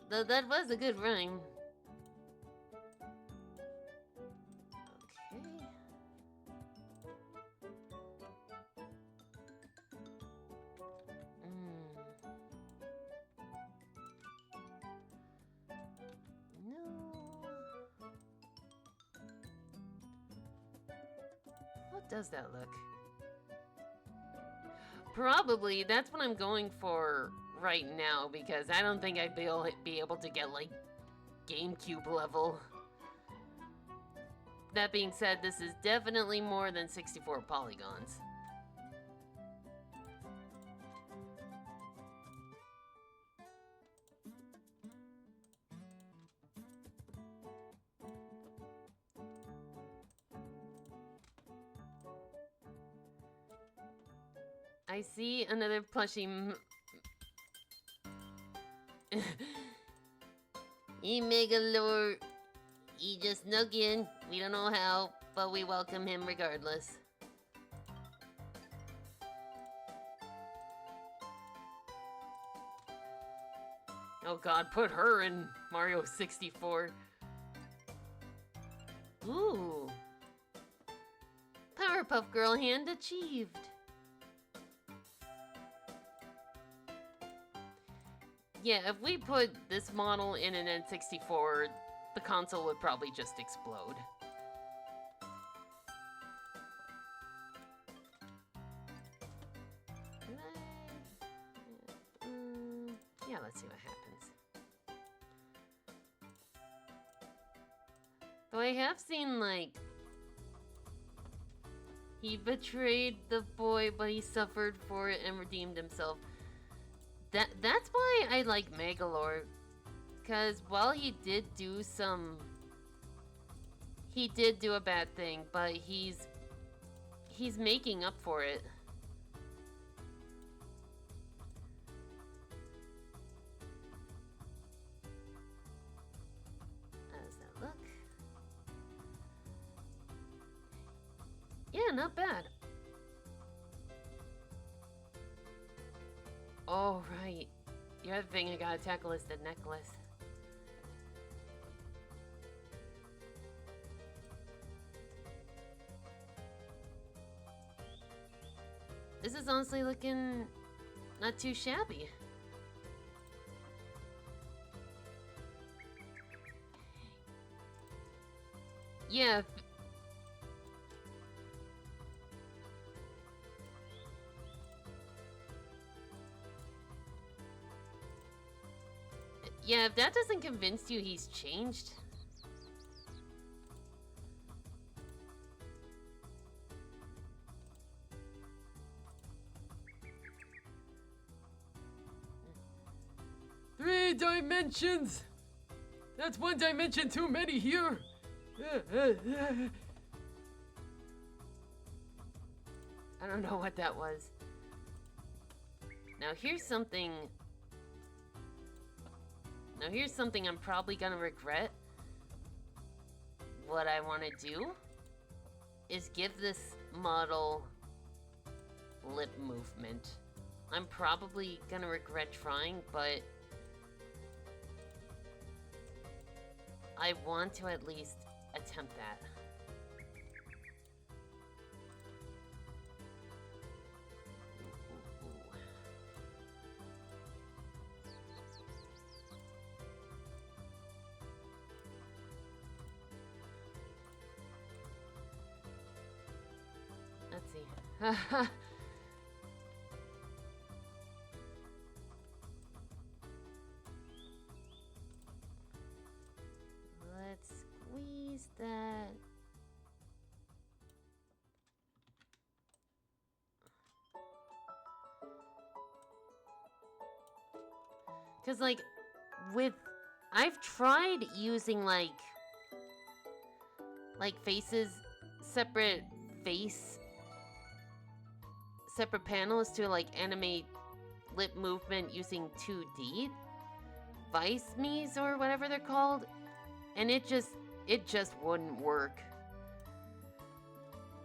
Though that was a good rhyme. Okay. No. What does that look? Probably, that's what I'm going for right now, because I don't think I'd be able to get, like, GameCube level. That being said, this is definitely more than 64 polygons. I see another plushie. Megalord. He just snuck in. We don't know how, but we welcome him regardless. Oh god, put her in Mario 64. Ooh. Powerpuff Girl hand achieved. Yeah, if we put this model in an N64, the console would probably just explode. Yeah, let's see what happens. Though I have seen, like, he betrayed the boy, but he suffered for it and redeemed himself. That's why I like Megalord, because while he did do a bad thing, but he's making up for it. How does that look? Yeah, not bad. Oh, right. The other thing I gotta tackle is the necklace. This is honestly looking not too shabby. Yeah. Yeah, if that doesn't convince you he's changed. Three dimensions! That's one dimension too many here! I don't know what that was. Now here's something I'm probably gonna regret. What I want to do is give this model lip movement. I'm probably gonna regret trying, but I want to at least attempt that. Let's see. Let's squeeze that. Cause like I've tried using like faces, separate separate panels to like animate lip movement using 2D Vice Me's or whatever they're called, and it just wouldn't work.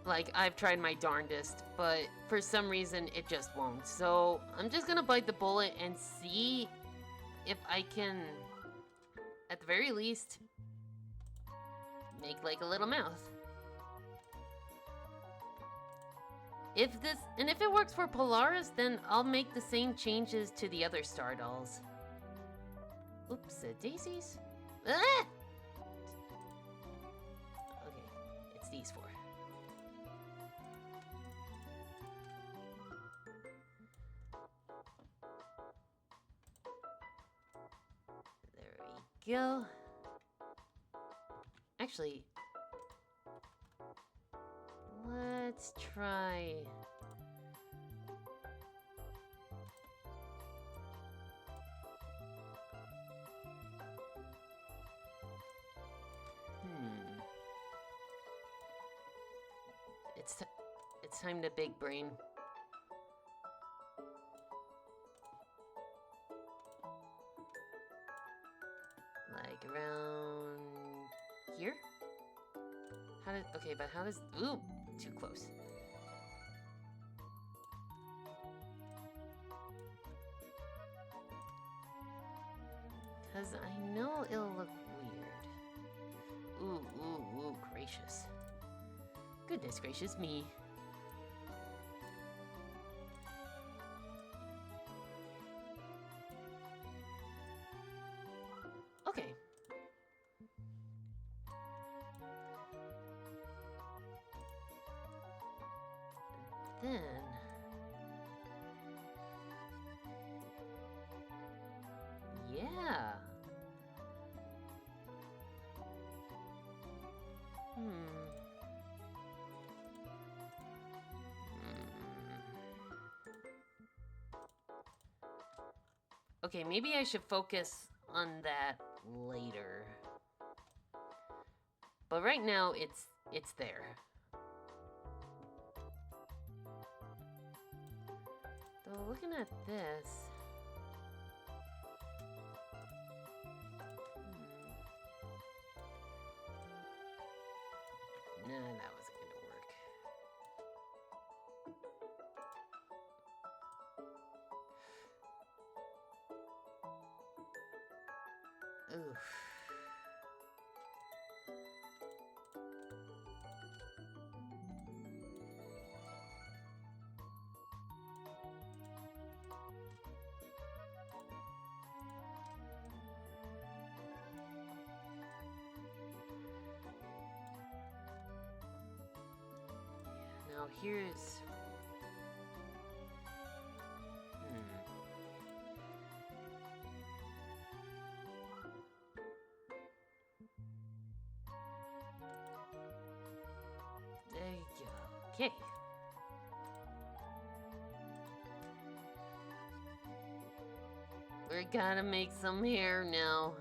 Like, I've tried my darndest, but for some reason it just won't. So I'm just gonna bite the bullet and see if I can, at the very least, make like a little mouth. If it works for Polaris, then I'll make the same changes to the other Star Dolls. Oops, daisies? Ah! Okay, it's these four. There we go. Actually, let's try... It's time to big brain. Like around here? Okay, but how does, ooh, too close. Cause I know it'll look weird. Ooh, gracious. Goodness gracious me. Okay. Then... yeah. Okay, maybe I should focus on that later. But right now, it's there. Though looking at this... Nah, that wasn't gonna work. Oof. Now here's... There you go. Okay. We gotta make some hair now.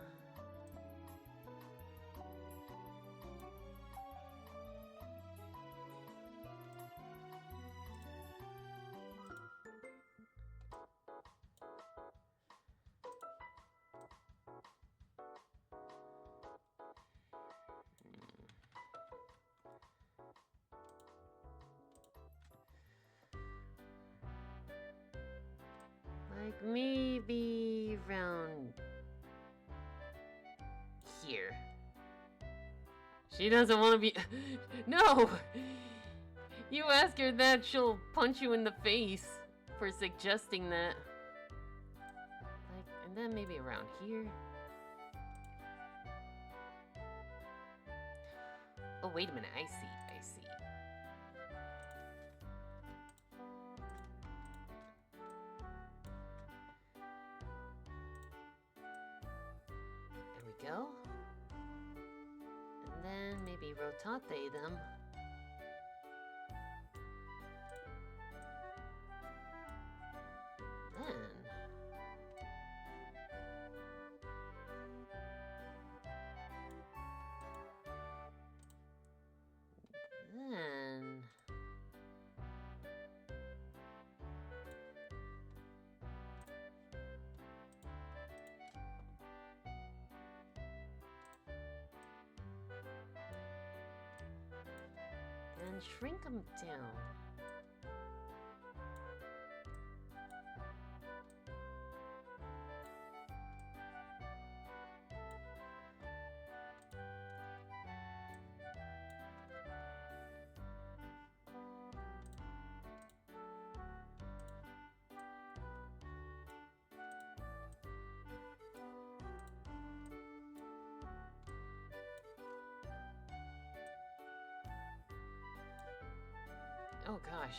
Like maybe around here. She doesn't want to be... No! You ask her that, she'll punch you in the face for suggesting that. Like, and then maybe around here. Oh, wait a minute. I see. Go. And then maybe rotate them. Then shrink them down. Oh gosh.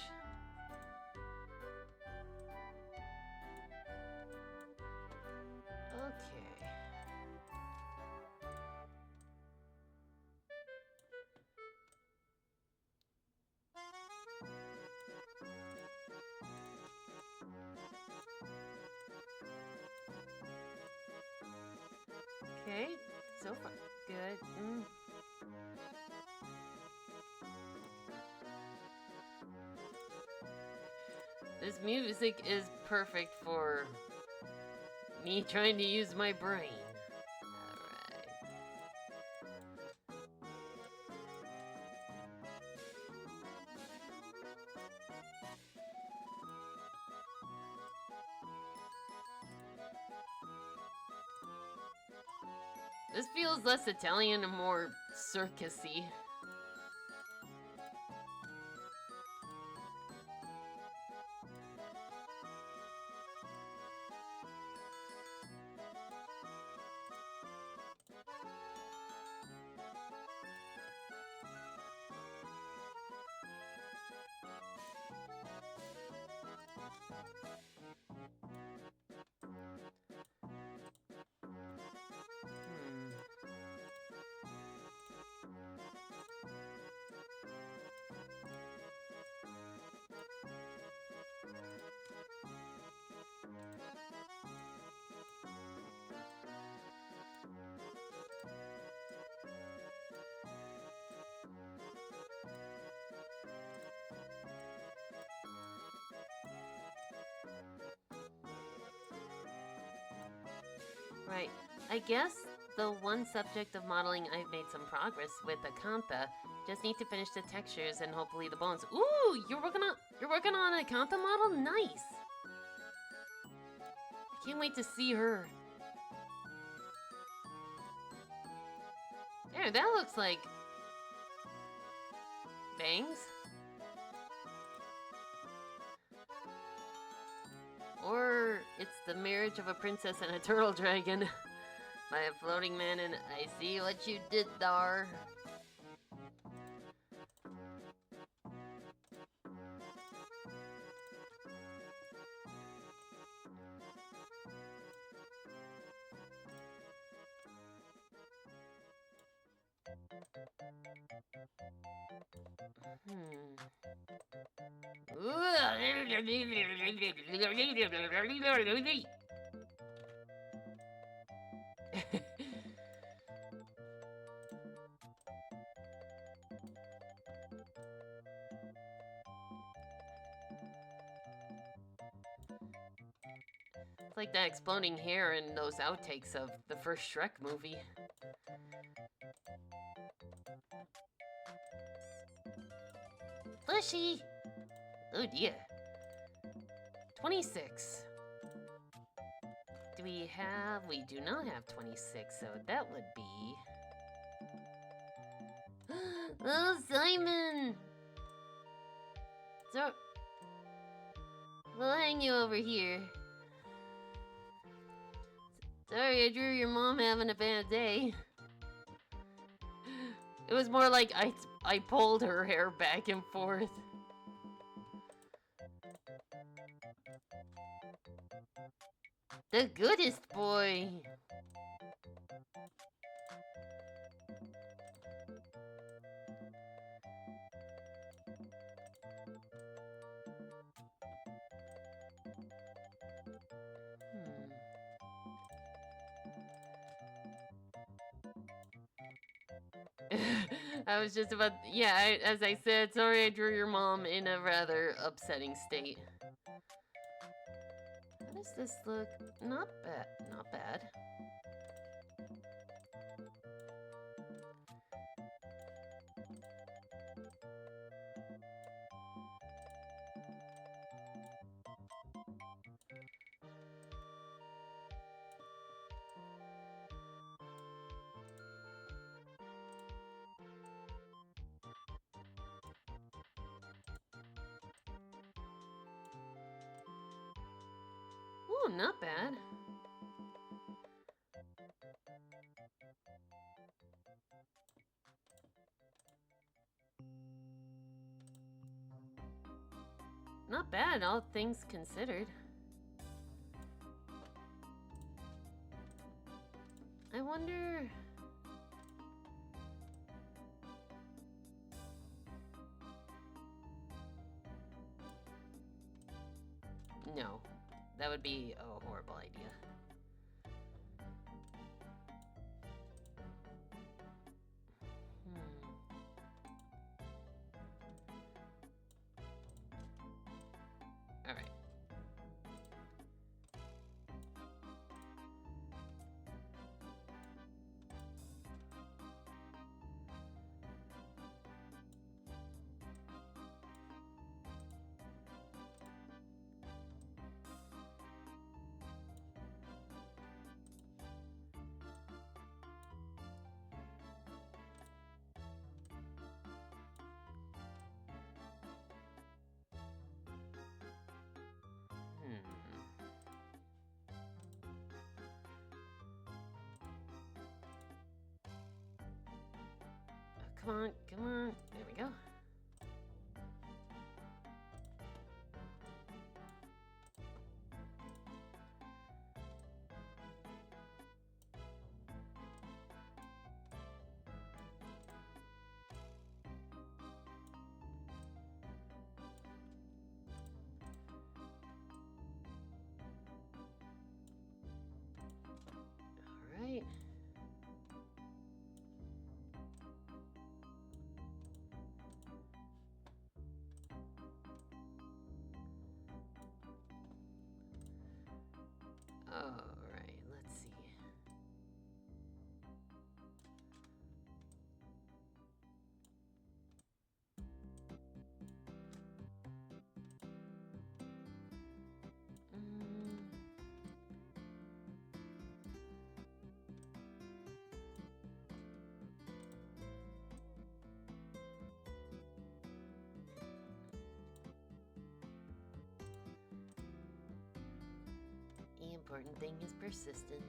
Okay. Okay, so far good. This music is perfect for me trying to use my brain. Alright. This feels less Italian and more circusy. Right. I guess the one subject of modeling I've made some progress with Acantha. Just need to finish the textures and hopefully the bones. Ooh, you're working on an Acantha model? Nice. I can't wait to see her. There, that looks like bangs. Or it's the marriage of a princess and a turtle dragon by a floating man, and I see what you did there. It's like that exploding hair in those outtakes of the first Shrek movie. Bushy! Oh dear. 26. Do we have... We do not have 26, so that would be... Oh, Simon! So... We'll hang you over here. Sorry, I drew your mom having a bad day. It was more like I pulled her hair back and forth. The goodest boy. I was just about, yeah, as I said, sorry I drew your mom in a rather upsetting state. How does this look? Not bad, not bad. Oh, not bad. Not bad, all things considered. I wonder... No, that would be a horrible idea. All right. Come on, come on. There we go. All right. Alright, let's see. The important thing is persistence.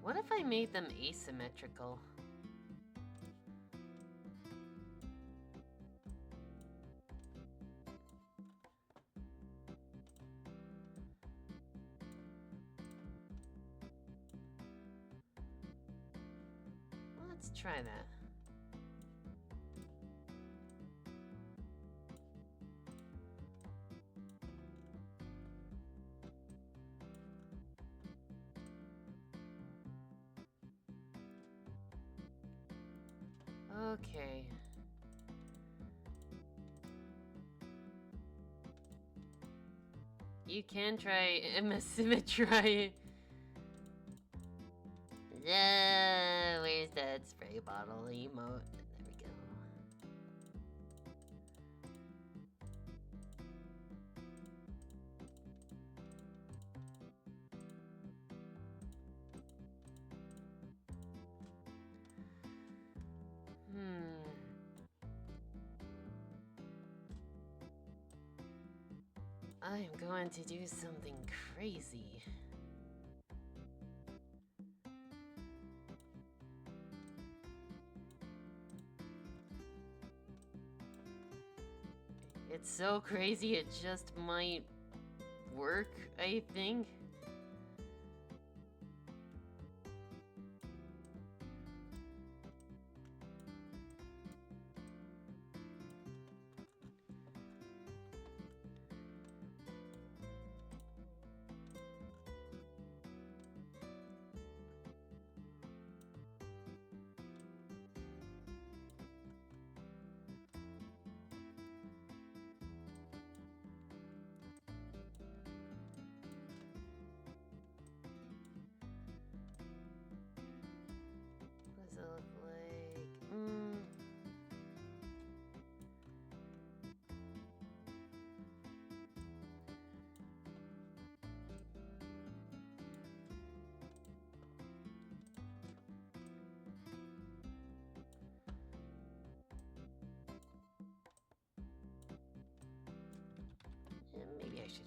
What if I made them asymmetrical? Let's try that. Okay. You can try symmetry. Where's that spray bottle emote? There we go. I am going to do something crazy. It's so crazy, it just might work, I think.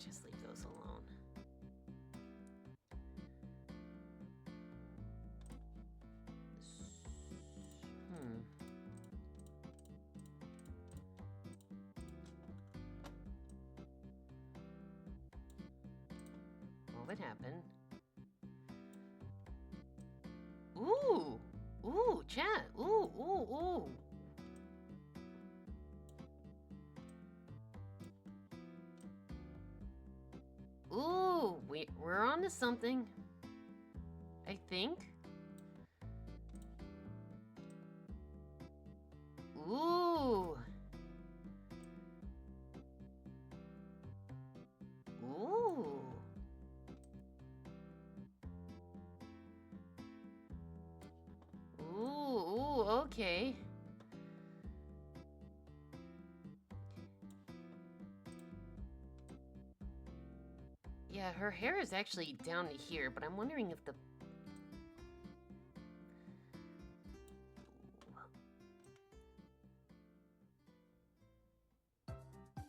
just leave those alone. What would happen? Ooh! Ooh, chat! Ooh, ooh, ooh! Ooh, we're on to something. I think. Ooh. Ooh. Ooh, okay. Yeah, her hair is actually down to here, but I'm wondering if the...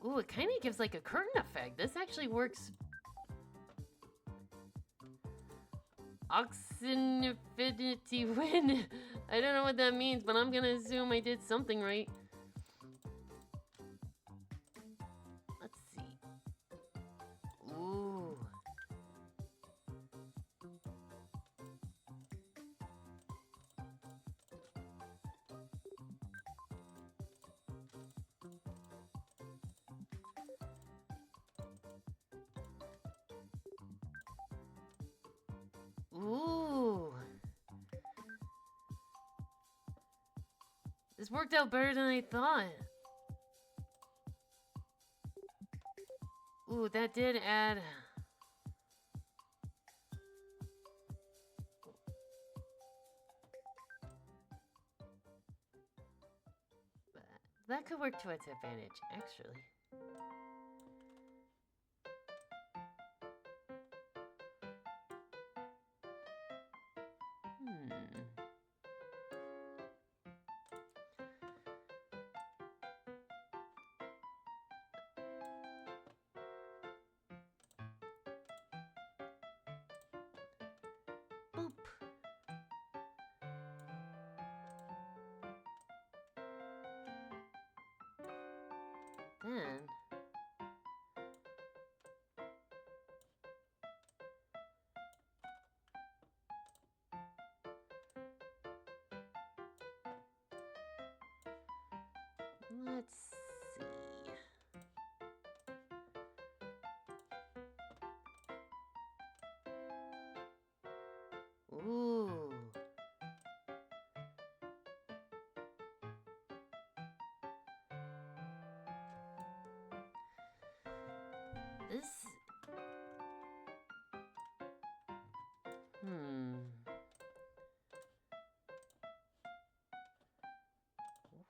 Ooh, it kind of gives like a curtain effect. This actually works. Oxinfinity win. I don't know what that means, but I'm gonna assume I did something right. Let's see. Ooh. Ooh. This worked out better than I thought. Ooh, that did add... That could work to its advantage, actually. Boop. Then... Let's see. Ooh. This...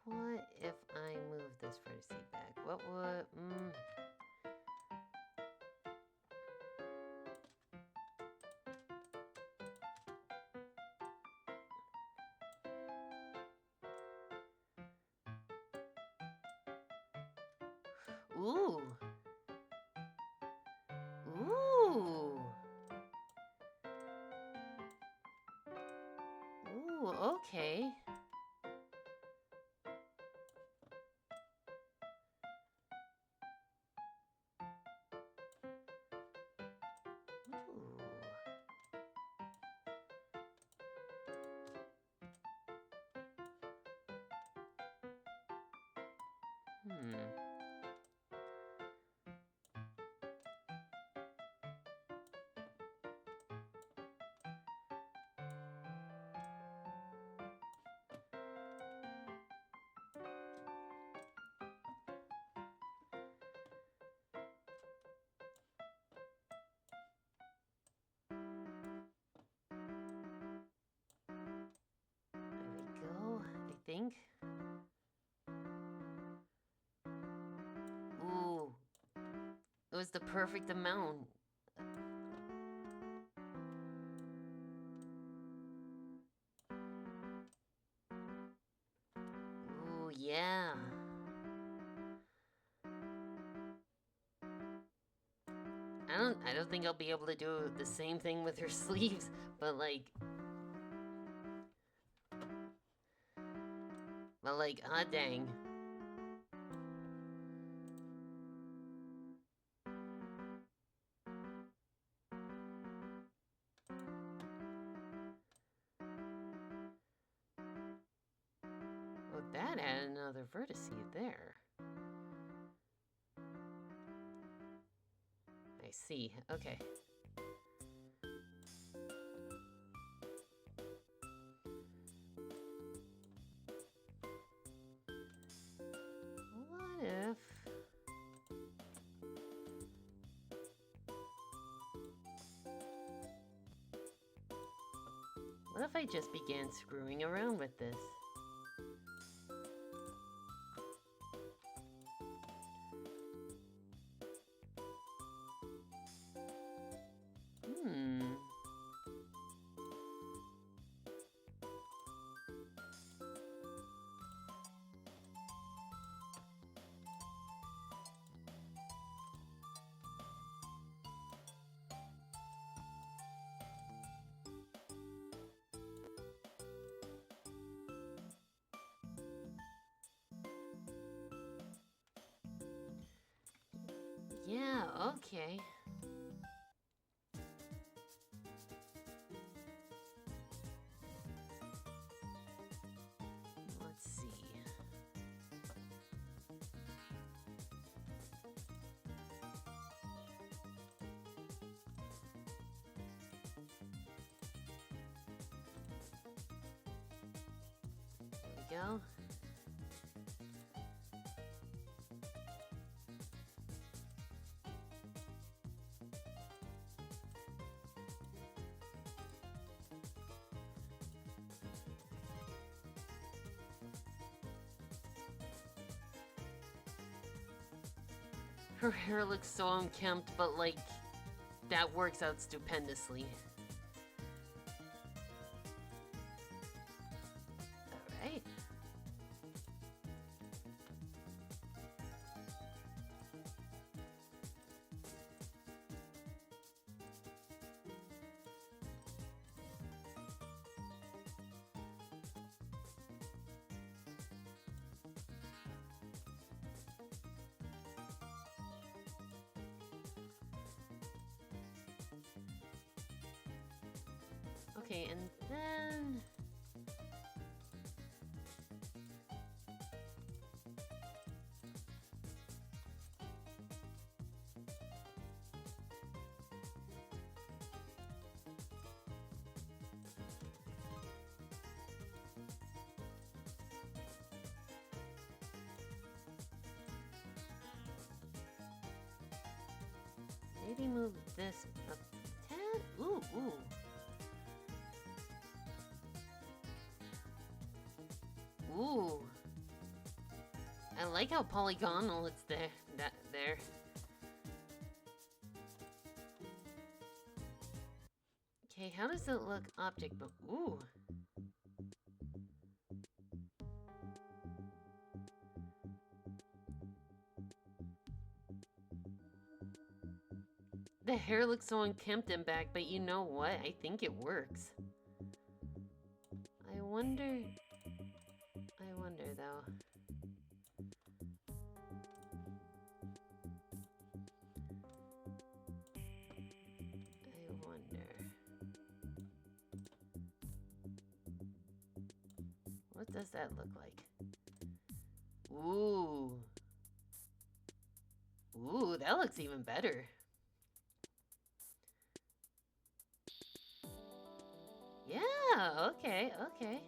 What if I move this front seat back? What would... Ooh. Ooh. Ooh, okay. Ooh. There we go, I think. Ooh. It was the perfect amount. Ooh, yeah. don't think I'll be able to do the same thing with her sleeves, but like, ah dang. Well, that had another vertice there. I see. Okay. What if... What if I just began screwing around with this? Yeah, okay. Let's see. There we go. Her hair looks so unkempt, but like, that works out stupendously. Alright. Okay, and then... maybe move this up a tad? Ooh, ooh. Ooh. I like how polygonal it's there. There. Okay, how does it look object? But ooh. The hair looks so unkempt and back, but you know what? I think it works. I wonder though. I wonder. What does that look like? Ooh. Ooh, that looks even better. Yeah, okay, okay.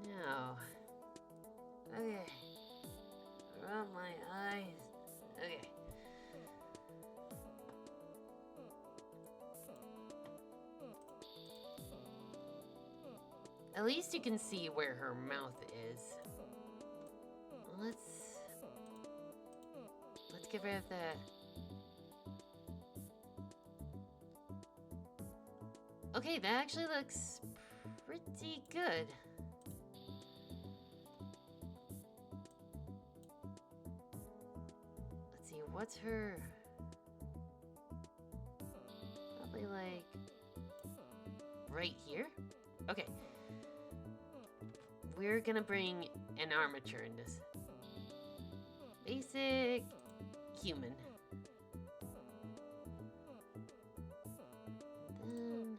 Now, okay, around my eyes, okay. At least you can see where her mouth is. Let's get rid of that. Okay, that actually looks pretty good. Let's see, what's her... Probably like... right here? Okay. We're gonna bring an armature in this. Basic... human. Then...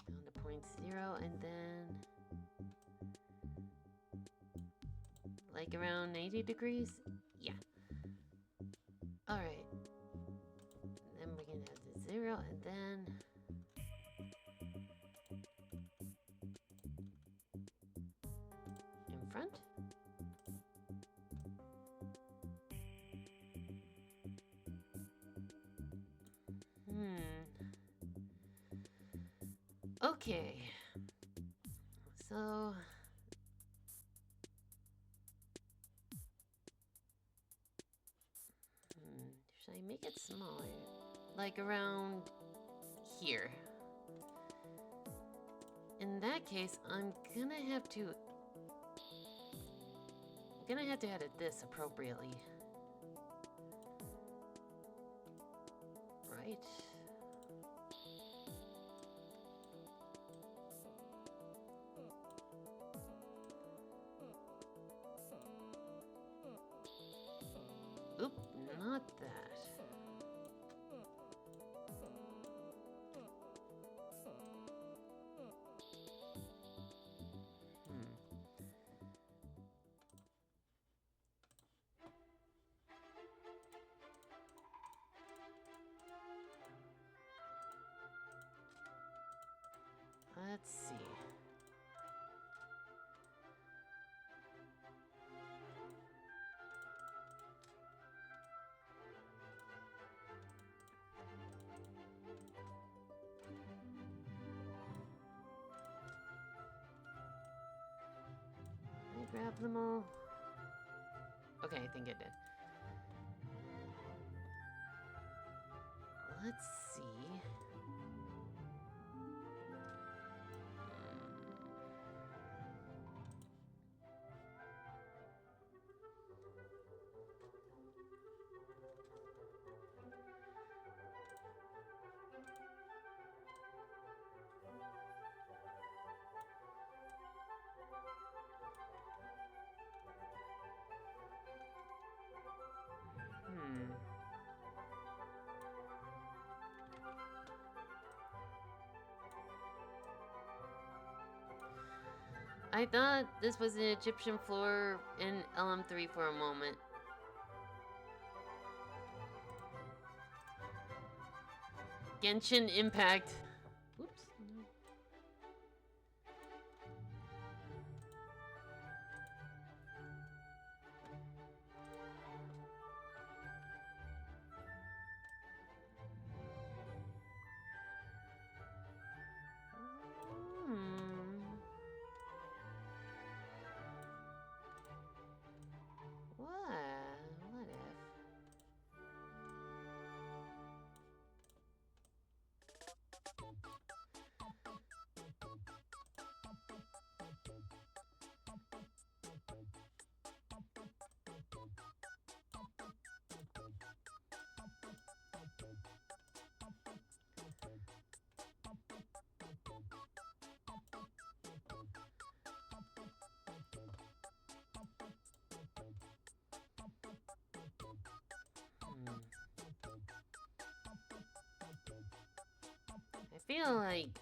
down to 0.0 and then... like around 90 degrees? Yeah. Alright. Then we're gonna have the 0 and then... in front? Okay. So... should I make it smaller? Like around here. In that case, I'm gonna have to edit this appropriately. Right? Oop, not that. Let's see. Did I grab them all? Okay, I think I did. Let's see. I thought this was an Egyptian floor in LM3 for a moment. Genshin Impact. Oops. What if?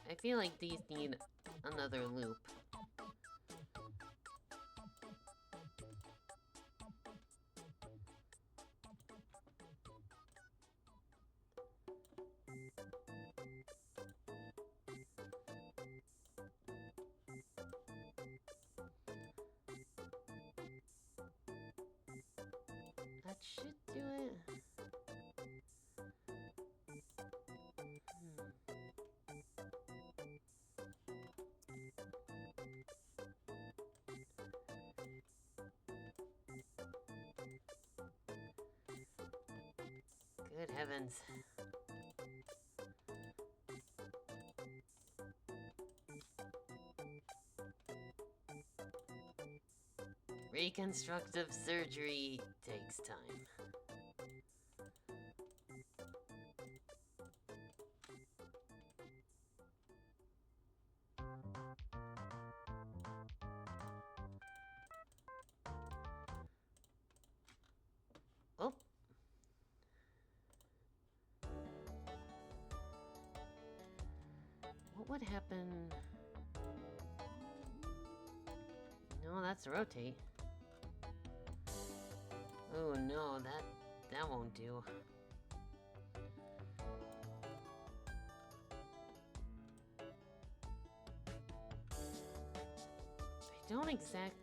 I feel like these need another loop. That should do it. Good heavens. Reconstructive surgery takes time. Oh. What would happen? No, that's rotate. Oh no, that won't do. I don't exact.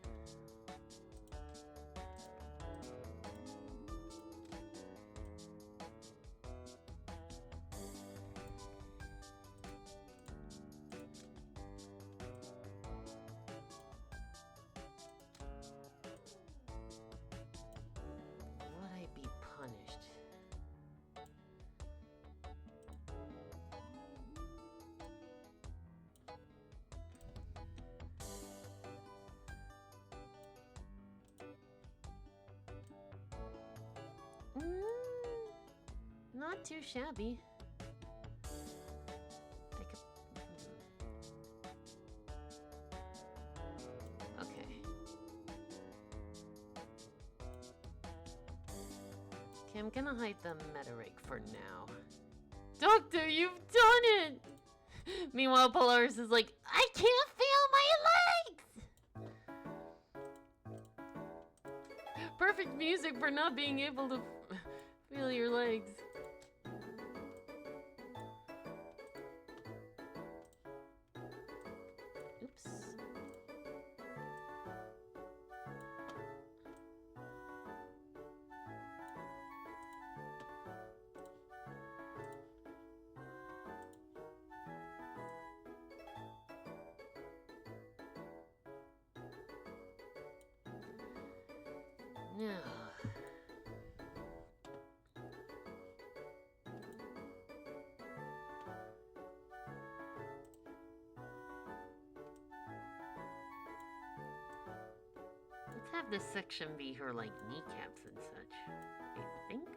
Would I be punished? Not too shabby. I could. Okay. Okay, I'm gonna hide the Metarig for now. Doctor, you've done it! Meanwhile, Polaris is like, I can't feel my legs! Perfect music for not being able to feel your legs. Oops. Now. Let's have this section be her, like, kneecaps and such, I think.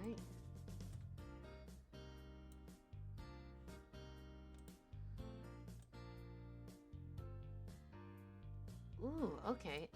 Right. Ooh, okay.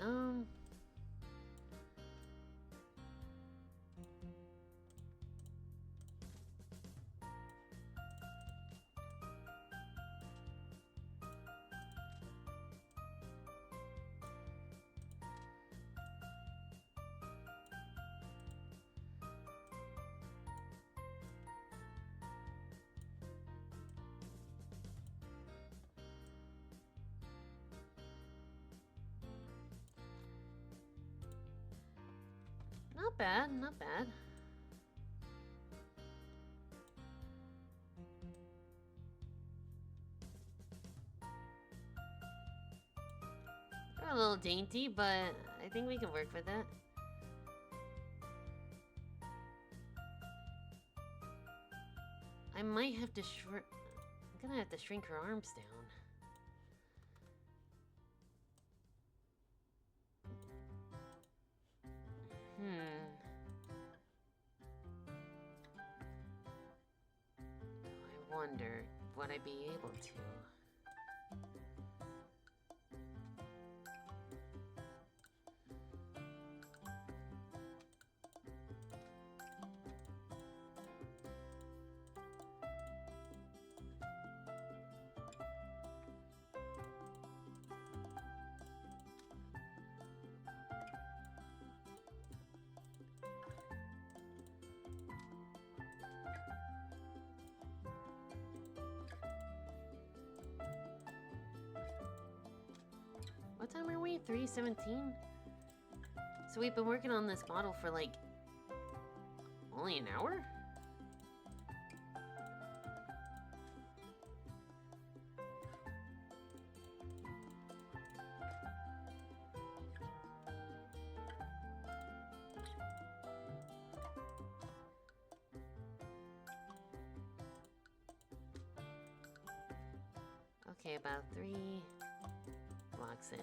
Not bad, not bad. They're a little dainty, but I think we can work with that. I might have to shrink. I'm gonna have to shrink her arms down. I wonder, would I be able to? What time are we? 3:17? So we've been working on this model for like only an hour? Okay, about 3 blocks in.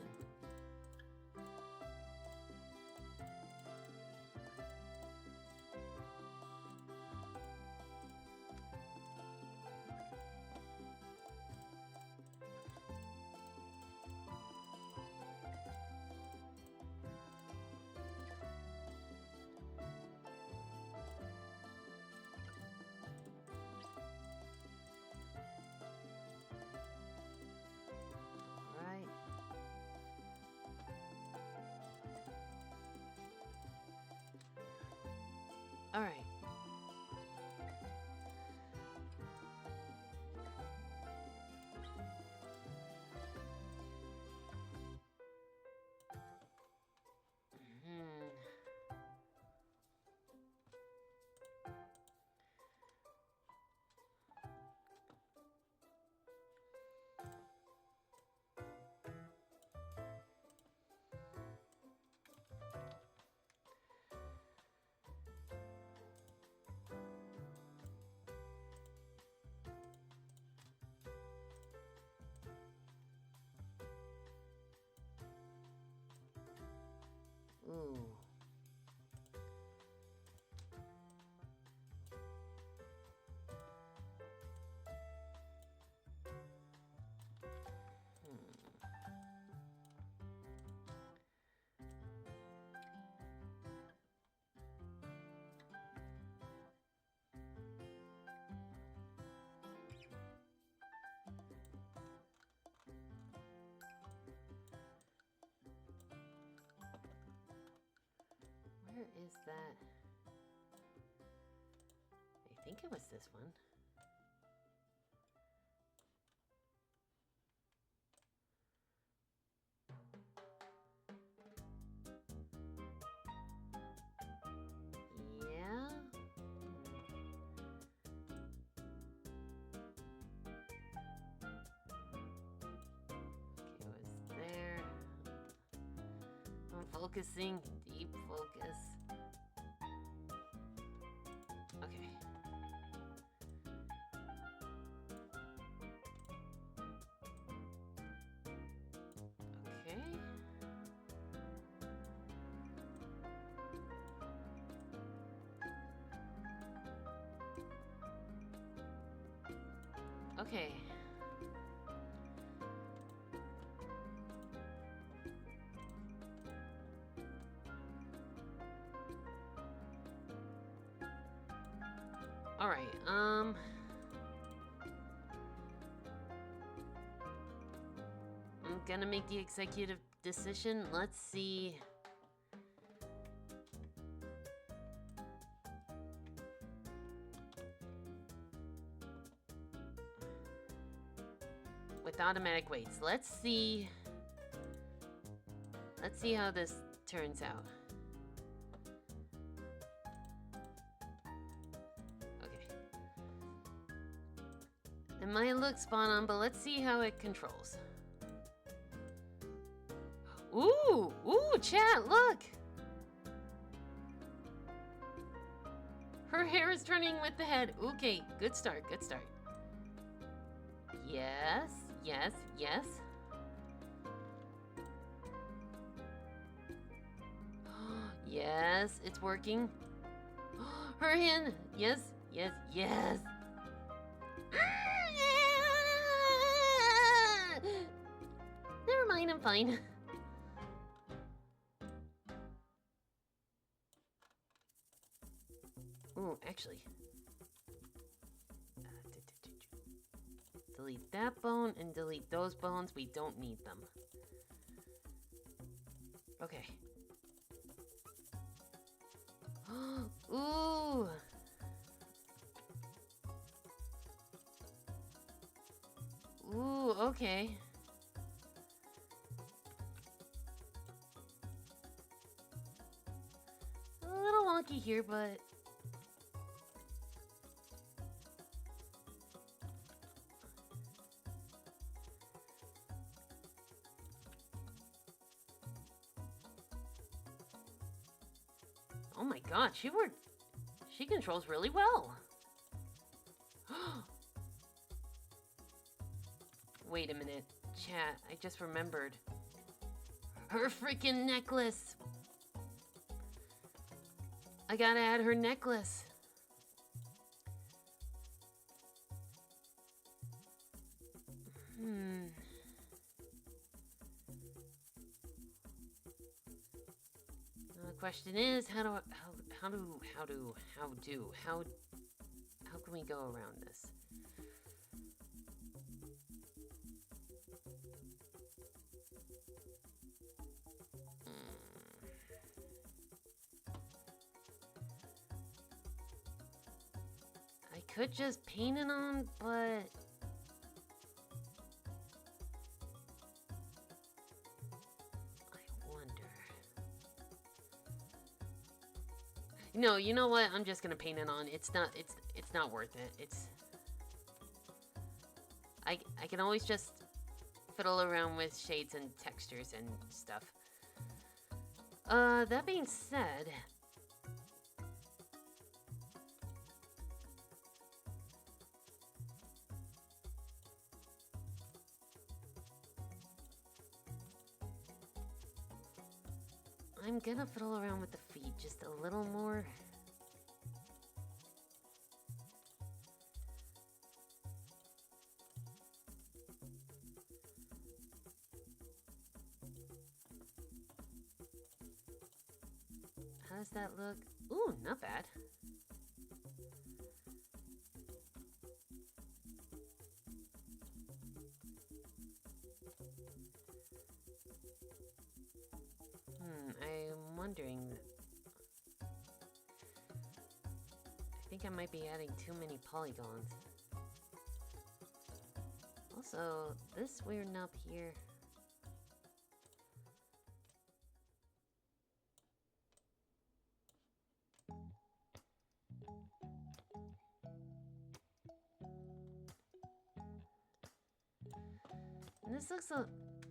Right. All right. Hmm. Ooh. Where is that? I think it was this one. Yeah. Okay, it was there. I'm focusing. Deep focus. Okay. Okay. Okay. All right. I'm gonna make the executive decision. Let's see. With automatic weights. Let's see how this turns out. Okay. It might look spot on, but let's see how it controls. Ooh, chat, look! Her hair is turning with the head. Okay, good start, good start. Yes, yes, yes. Yes, it's working. Her hand. Yes, yes, yes. Never mind, I'm fine. Ooh, actually. Delete that bone and delete those bones. We don't need them. Okay. Ooh. Ooh, okay. lucky here, but... Oh my god, she controls really well. Wait a minute, chat, I just remembered. Her freaking necklace! I gotta add her necklace. Now the question is, how can we go around this? I could just paint it on, but... No, you know what? I'm just gonna paint it on. It's not worth it. I can always just fiddle around with shades and textures and stuff. That being said, I'm gonna fiddle around with the feet just a little more. How does that look? Ooh, not bad. I'm wondering. I think I might be adding too many polygons. Also, this weird nub here. And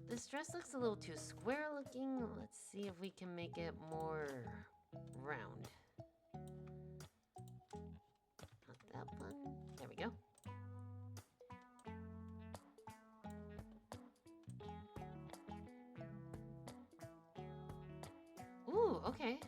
this dress looks a little too square looking. Let's see if we can make it more round. Not that one. There we go. Ooh, okay.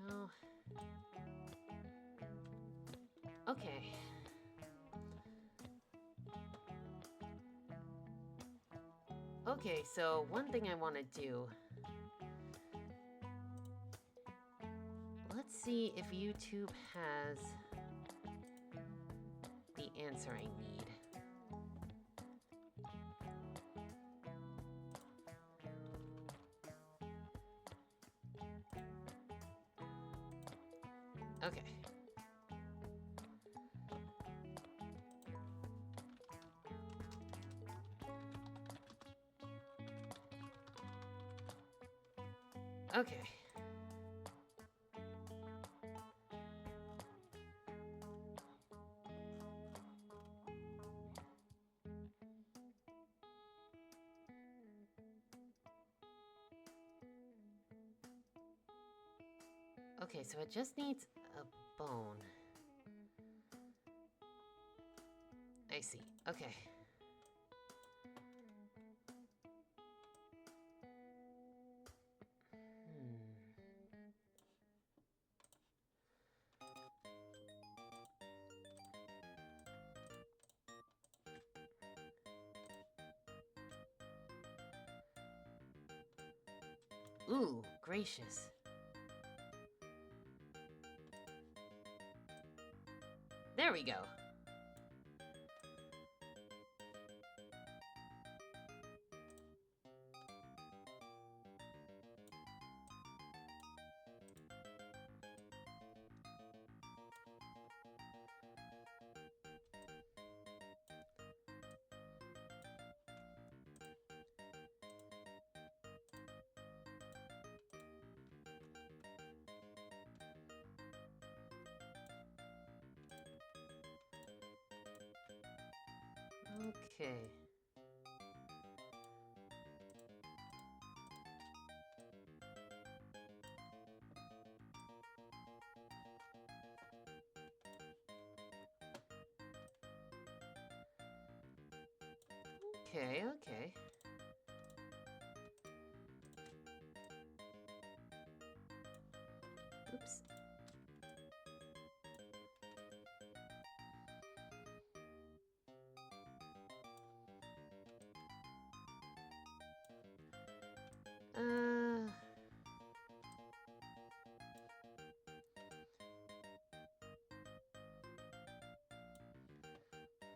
No. Okay. Okay, so one thing I want to do. Let's see if YouTube has the answer I need. Okay. Okay. Okay, so it just needs a bone. I see. Okay. Ooh, gracious. There we go. Okay. Okay, okay. Oops. Uh...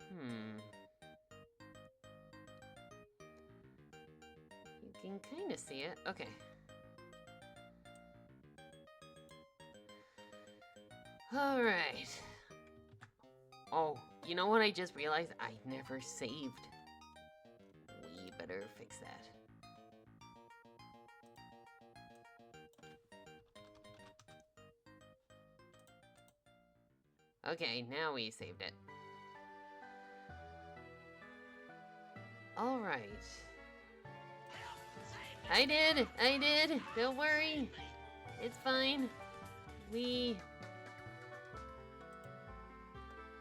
Hmm. You can kind of see it. Okay. All right. Oh, you know what I just realized? I never saved. We better fix that. Okay, now we saved it. All right. I did. Don't worry. It's fine.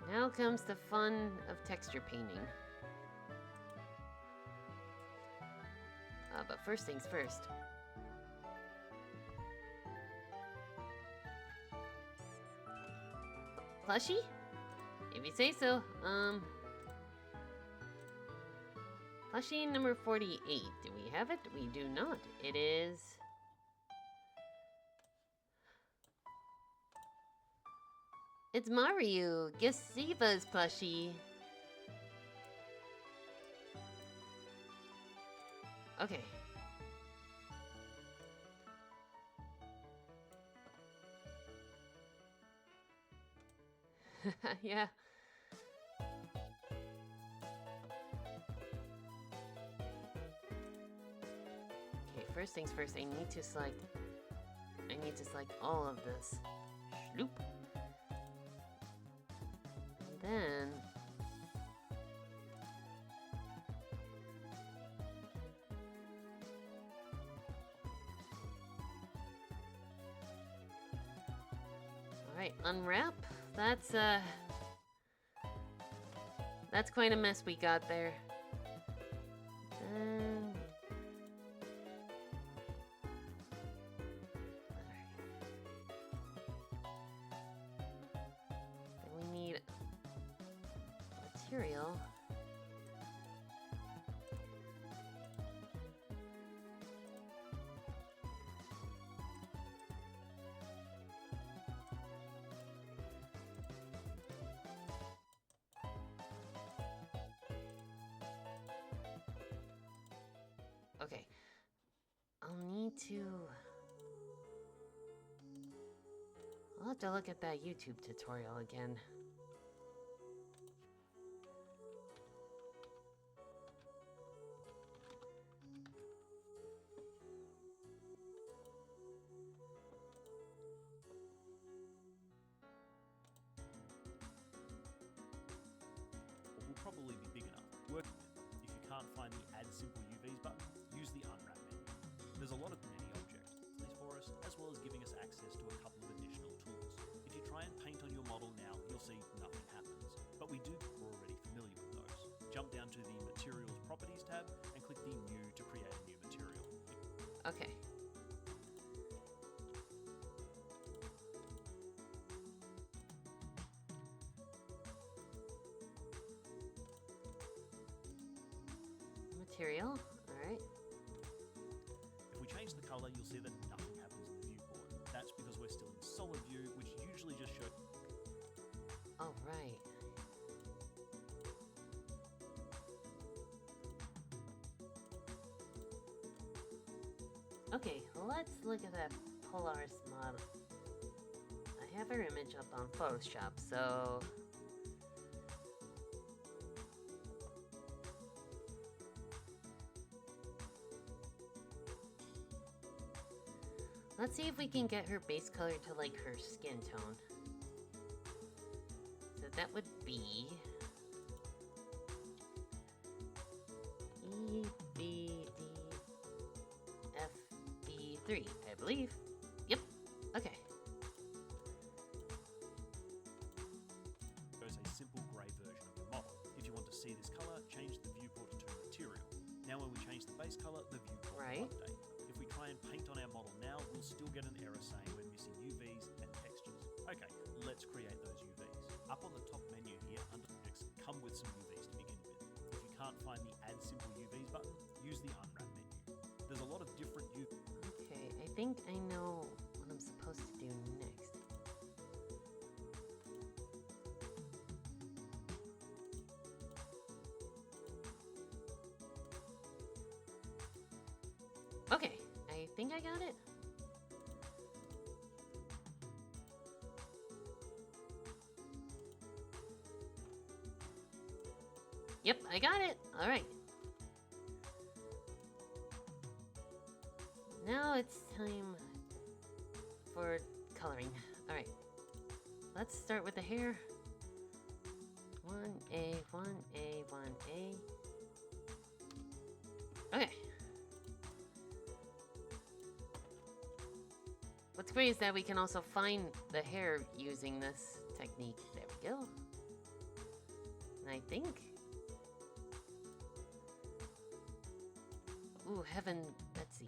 Now comes the fun of texture painting. But first things first. Plushie? If you say so. Plushie number 48. Do we have it? We do not. It is... It's Mario! Guess Siva's plushie! Okay. Yeah. Okay, first things first, I need to select all of this. Shloop. And then alright, unwrap. That's quite a mess we got there. Then we need material. Okay. I'll have to look at that YouTube tutorial again. Will probably be big enough. Work with it. If you can't find the Add Simple UVs button, use the Unwrap menu. There's a lot of many object displays for us, as well as giving us access to a couple of additional tools. If you try and paint on your model now, you'll see nothing happens. But we're already familiar with those. Jump down to the Materials Properties tab and click the New to create a new material. Okay. Material, alright. If we change the color, you'll see that nothing happens in the viewport. That's because we're still in solid view, which usually just shows... Oh, right. Okay, let's look at that Polaris model. I have her image up on Photoshop, so... Let's see if we can get her base color to like her skin tone. So that would be EBDFB3, I believe. Yep. Okay. Shows a simple grey version of the model. If you want to see this color, change the viewport to material. Now when we change the base color, the viewport will update. If we try and paint on our model now, we'll still get an error saying we're missing UVs and textures. Okay, let's create those UVs. Up on the top menu here, under objects, come with some UVs to begin with. If you can't find the Add Simple UVs button, use the Unwrap menu. There's a lot of different UVs. Okay, I think I know what I'm supposed to do next. Okay, I think I got it. Yep, I got it. All right. Now it's time for coloring. All right. Let's start with the hair. 1A, 1A, 1A. Okay. What's great is that we can also find the hair using this technique. There we go. And I think... Ooh, heaven, let's see.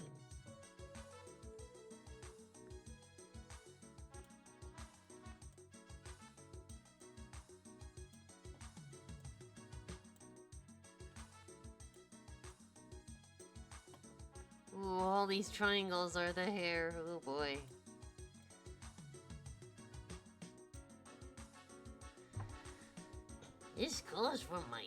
Ooh, all these triangles are the hair. Oh boy. This calls for my...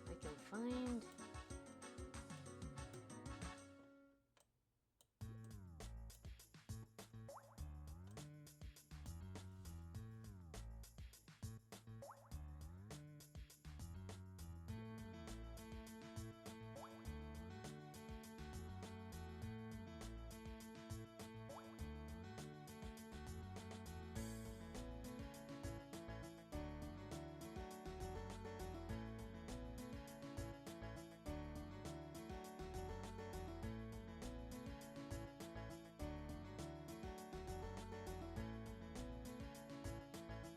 I can find...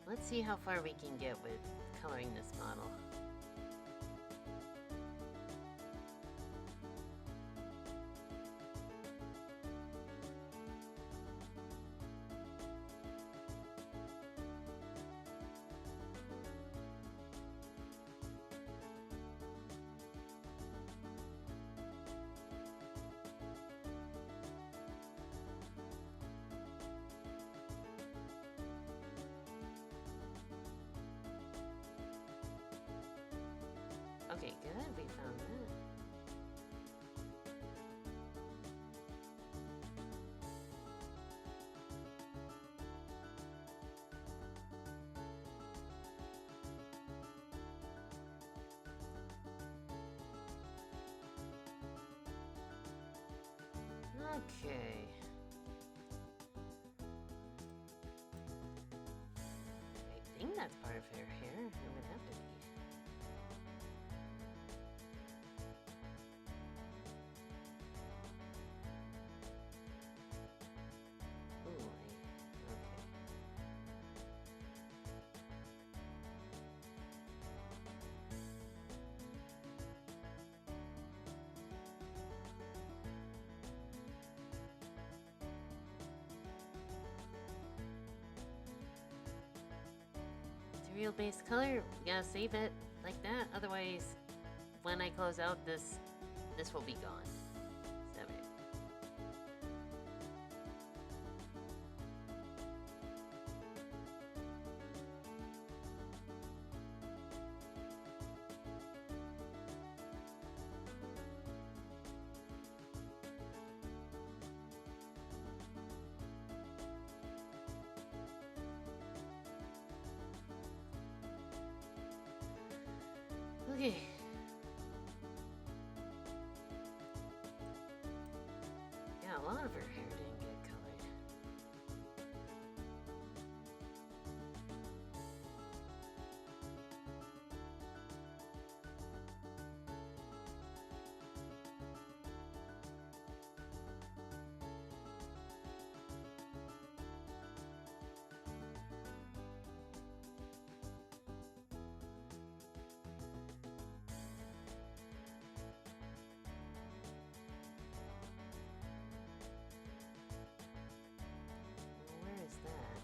Let's see how far we can get with coloring this model. Okay, good. We found that. Okay. I think that's part of her hair. It would have to be. Ooh, okay. real base color, we gotta save it like that. Otherwise, when I close out this will be gone. So, okay. Yeah, a lot of her hair didn't get colored. Where is that?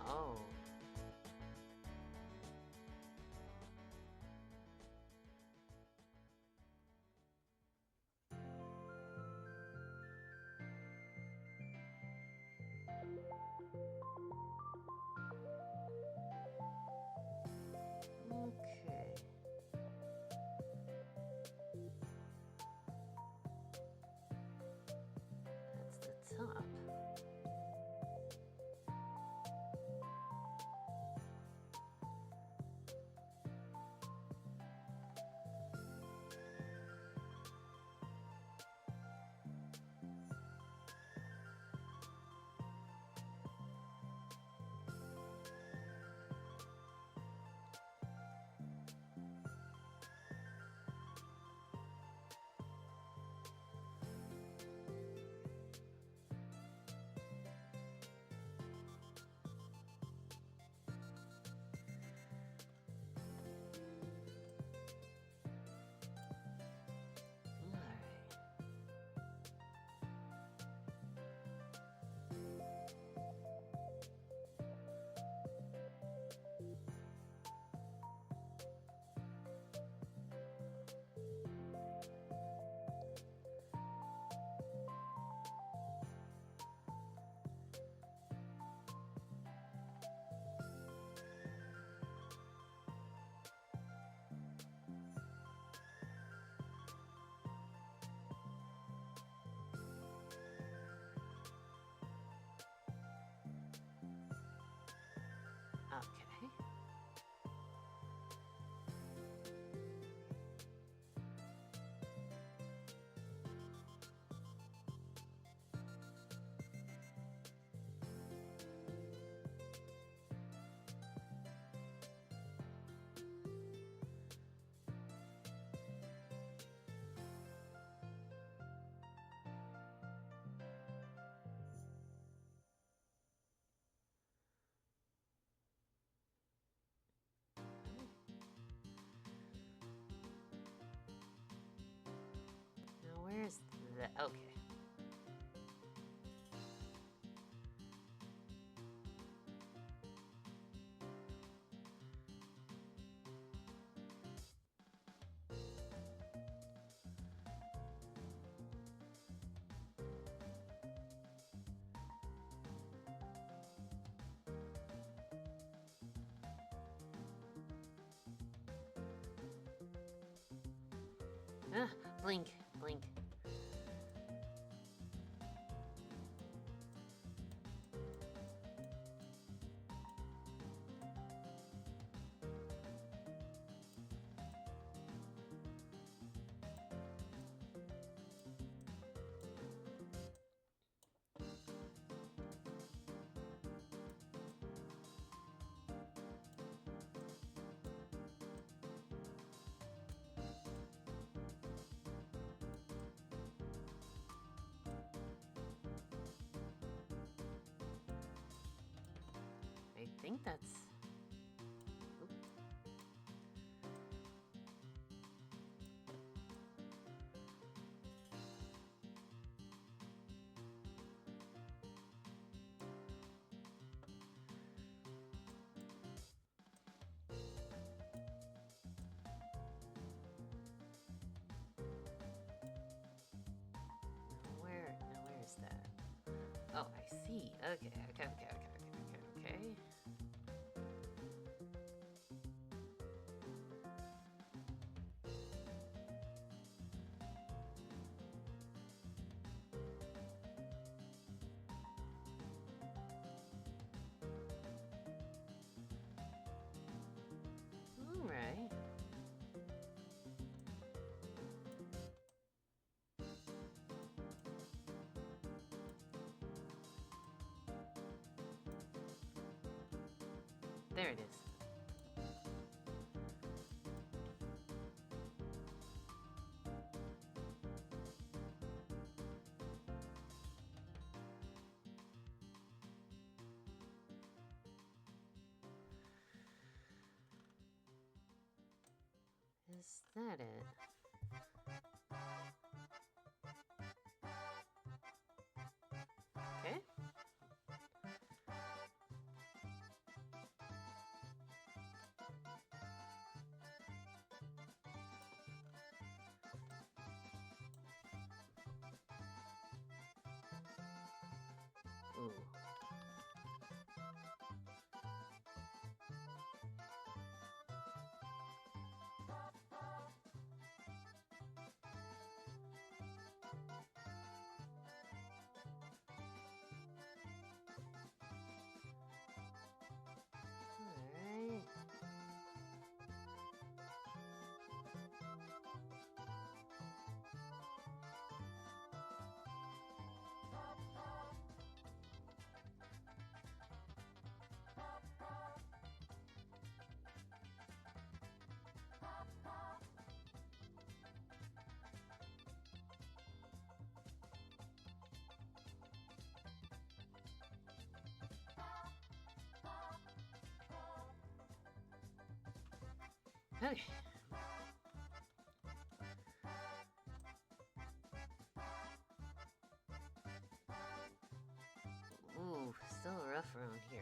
Oh. Okay. That's the top. Alright. Okay. Now where's the okay. Ah, blink, blink. I think that's... Oop. Oh, I see. Okay. All right. There it is. Is that it? Okay. Ooh. All right. Okay. Ooh, still rough around here.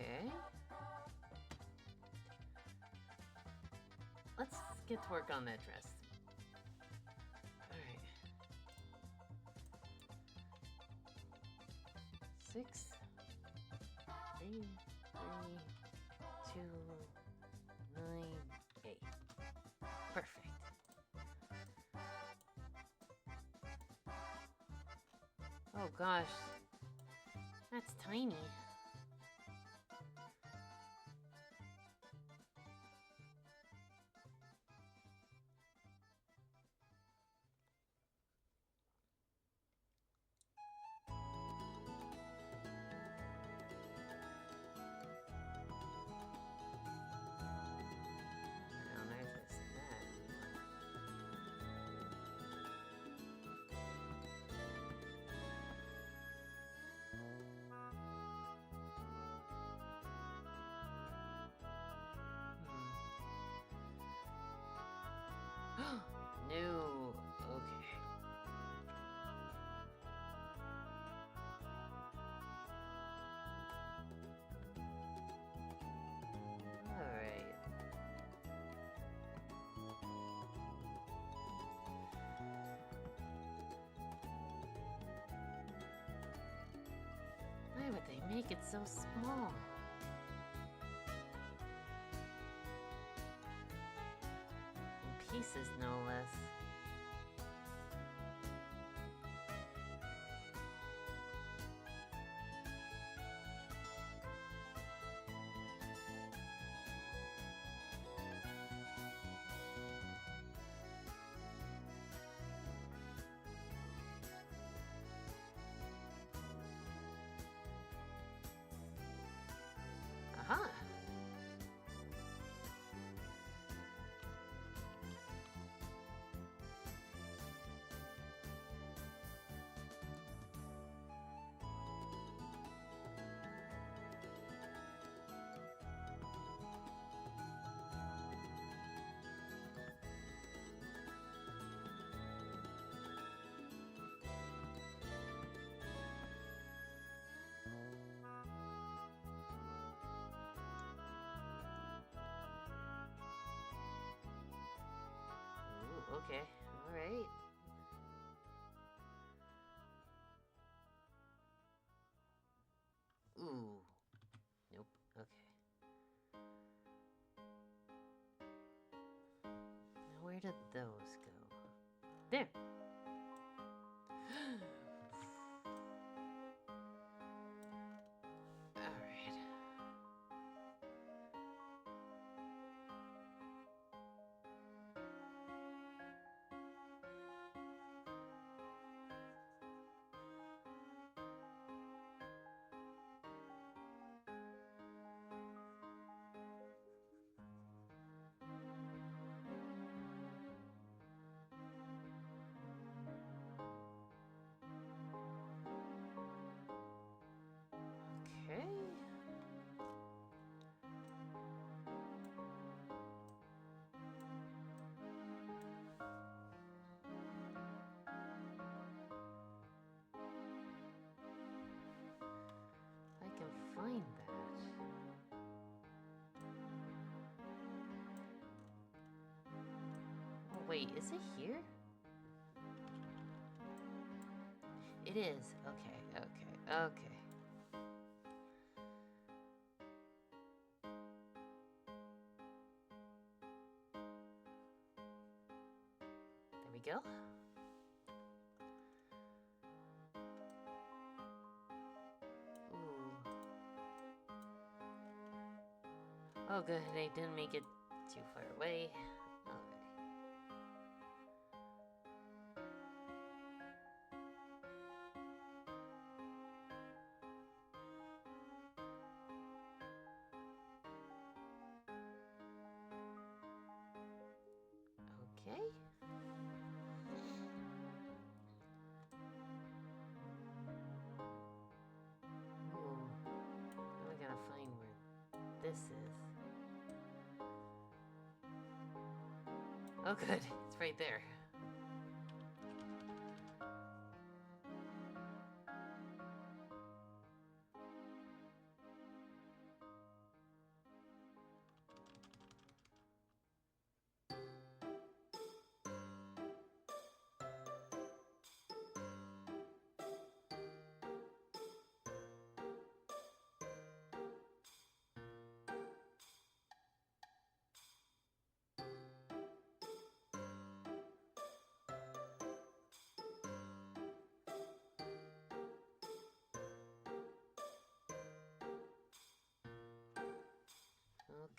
Okay. Let's get to work on that dress. Alright. 6, 3, 3, 2, 9, 8. Perfect. Oh gosh. That's tiny. Now there's that. No. Okay. All right. Why would they make it so small? In pieces, no less. Okay. Alright. Ooh. Nope. Okay. Now where did those go? There! Alright. Okay. I can find that. Oh, wait, is it here? It is. Okay, okay, okay. There we go. Ooh. Oh, good. I didn't make it too far away. Alright. Okay. Ooh. Now we gotta find where this is. Oh, good. It's right there.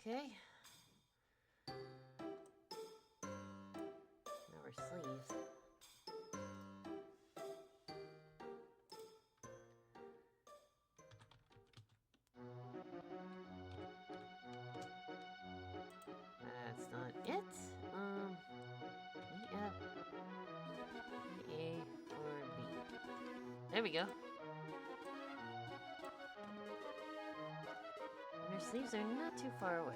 Okay. Now our sleeves. That's not it. E, F, A, or B. There we go. And our sleeves are not too far away.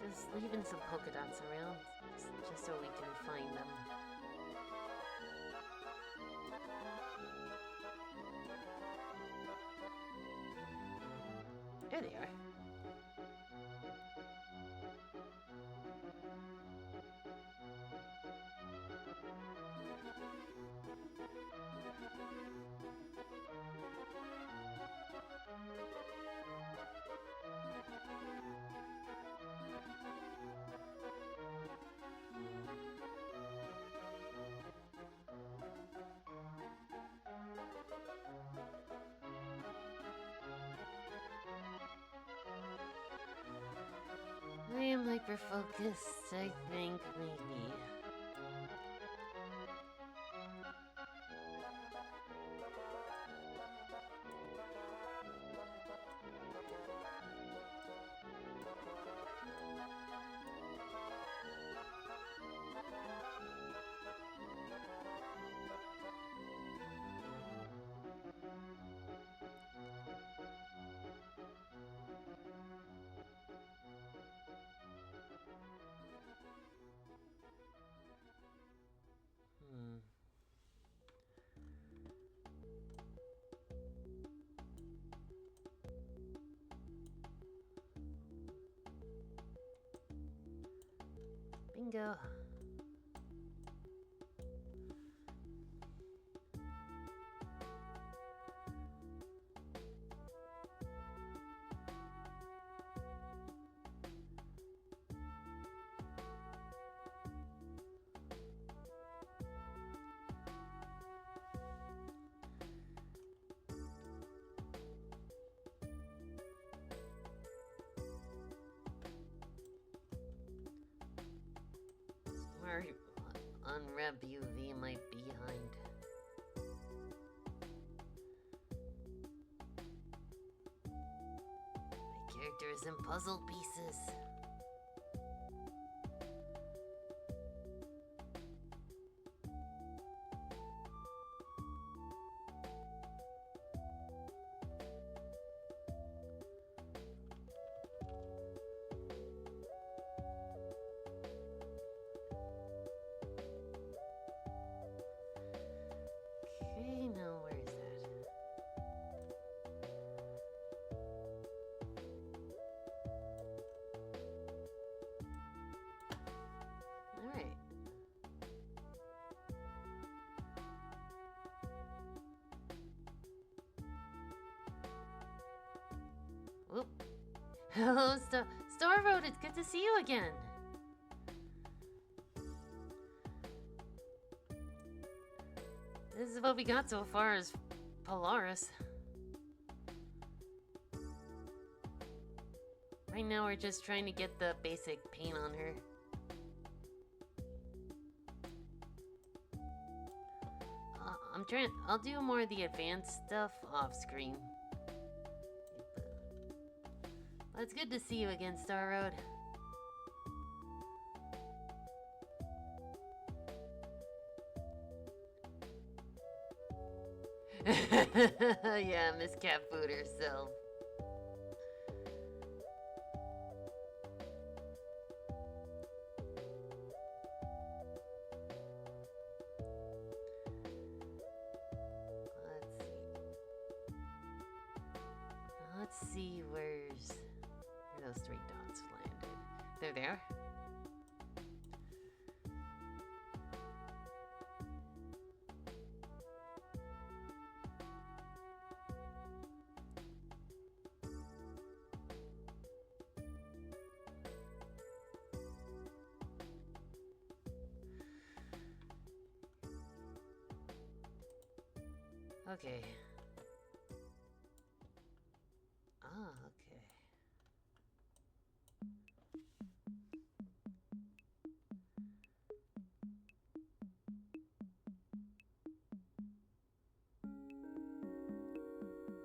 Just leaving some polka dots around, just so we can find them. There they are. I am hyper-focused, I think, maybe. Bingo. Smart unwrap UV might be behind. My character is in puzzle pieces. Okay, now where is that? All right. Whoop. Hello, Star Road. It's good to see you again. This is what we got so far as Polaris. Right now we're just trying to get the basic paint on her. I'll do more of the advanced stuff off screen. But it's good to see you again, Star Road. Yeah, Miss Cat Food herself. Let's see where those three dots landed. They're there. Okay. Ah, okay.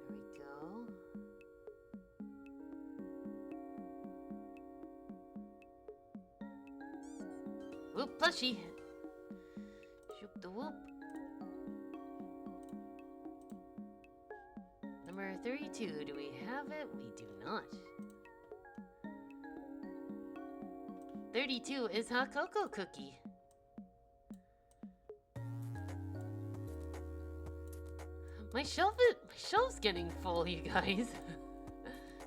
There we go. Whoop, plushie. Shoop the whoop. Number 32, do we have it? We do not. 32 is Hot Cocoa Cookie. My shelf's getting full, you guys.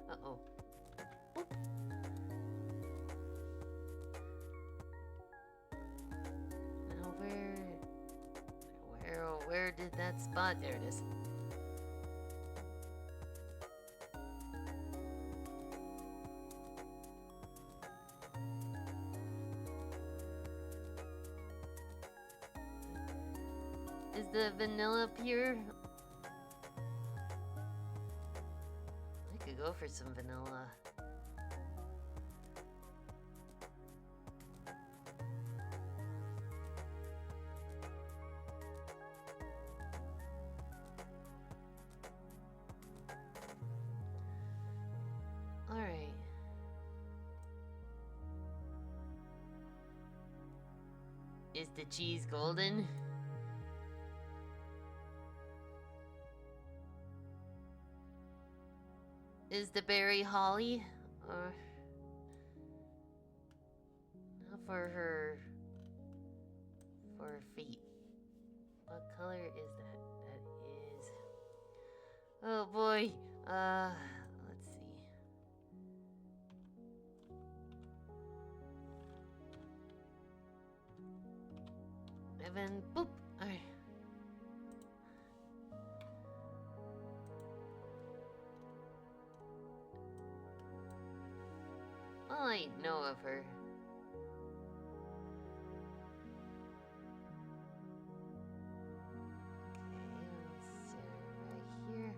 Uh-oh. Boop. Now where did that spot? There it is. Is the vanilla pure? I could go for some vanilla. All right. Is the cheese golden? Is the berry holly? Or not for her feet. What color is that? That is, oh boy. Let's see. 7, boop. Alright. All I know of her. Okay, let's set her right here.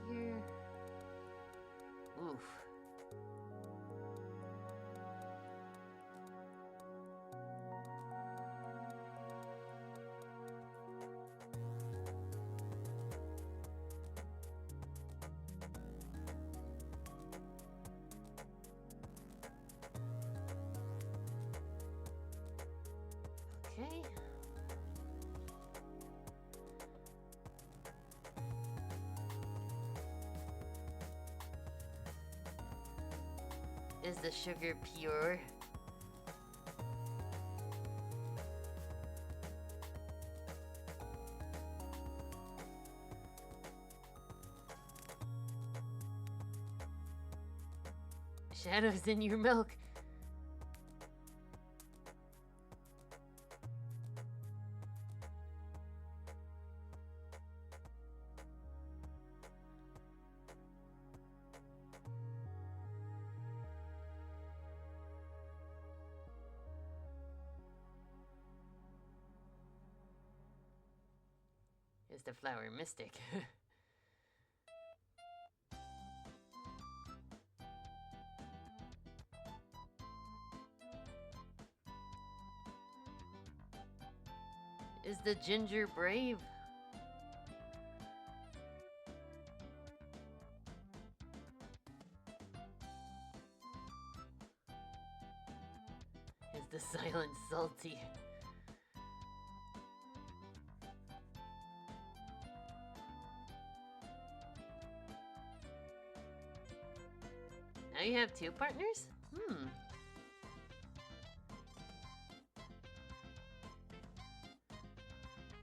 Around here. Oof. Okay. Is the sugar pure? Shadows in your milk. Is the flower mystic? Is the ginger brave? Is the silent salty? Now you have 2 partners?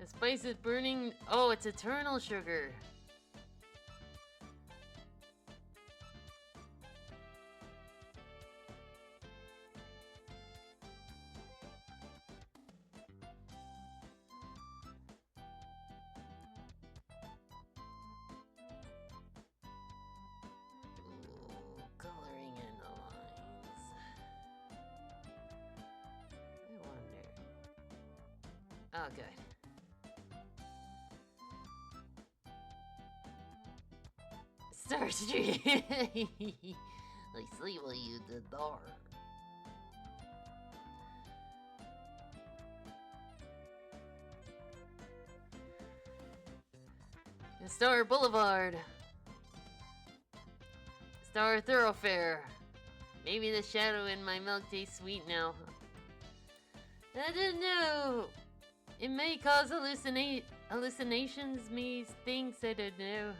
The spice is burning. Oh, it's eternal sugar. Ooh, coloring in the lines. I wonder. Oh, good. Star Street. I see what you did there. Star Boulevard. Star Thoroughfare. Maybe the shadow in my milk tastes sweet now. I don't know. It may cause hallucinations. Me thinks I don't know.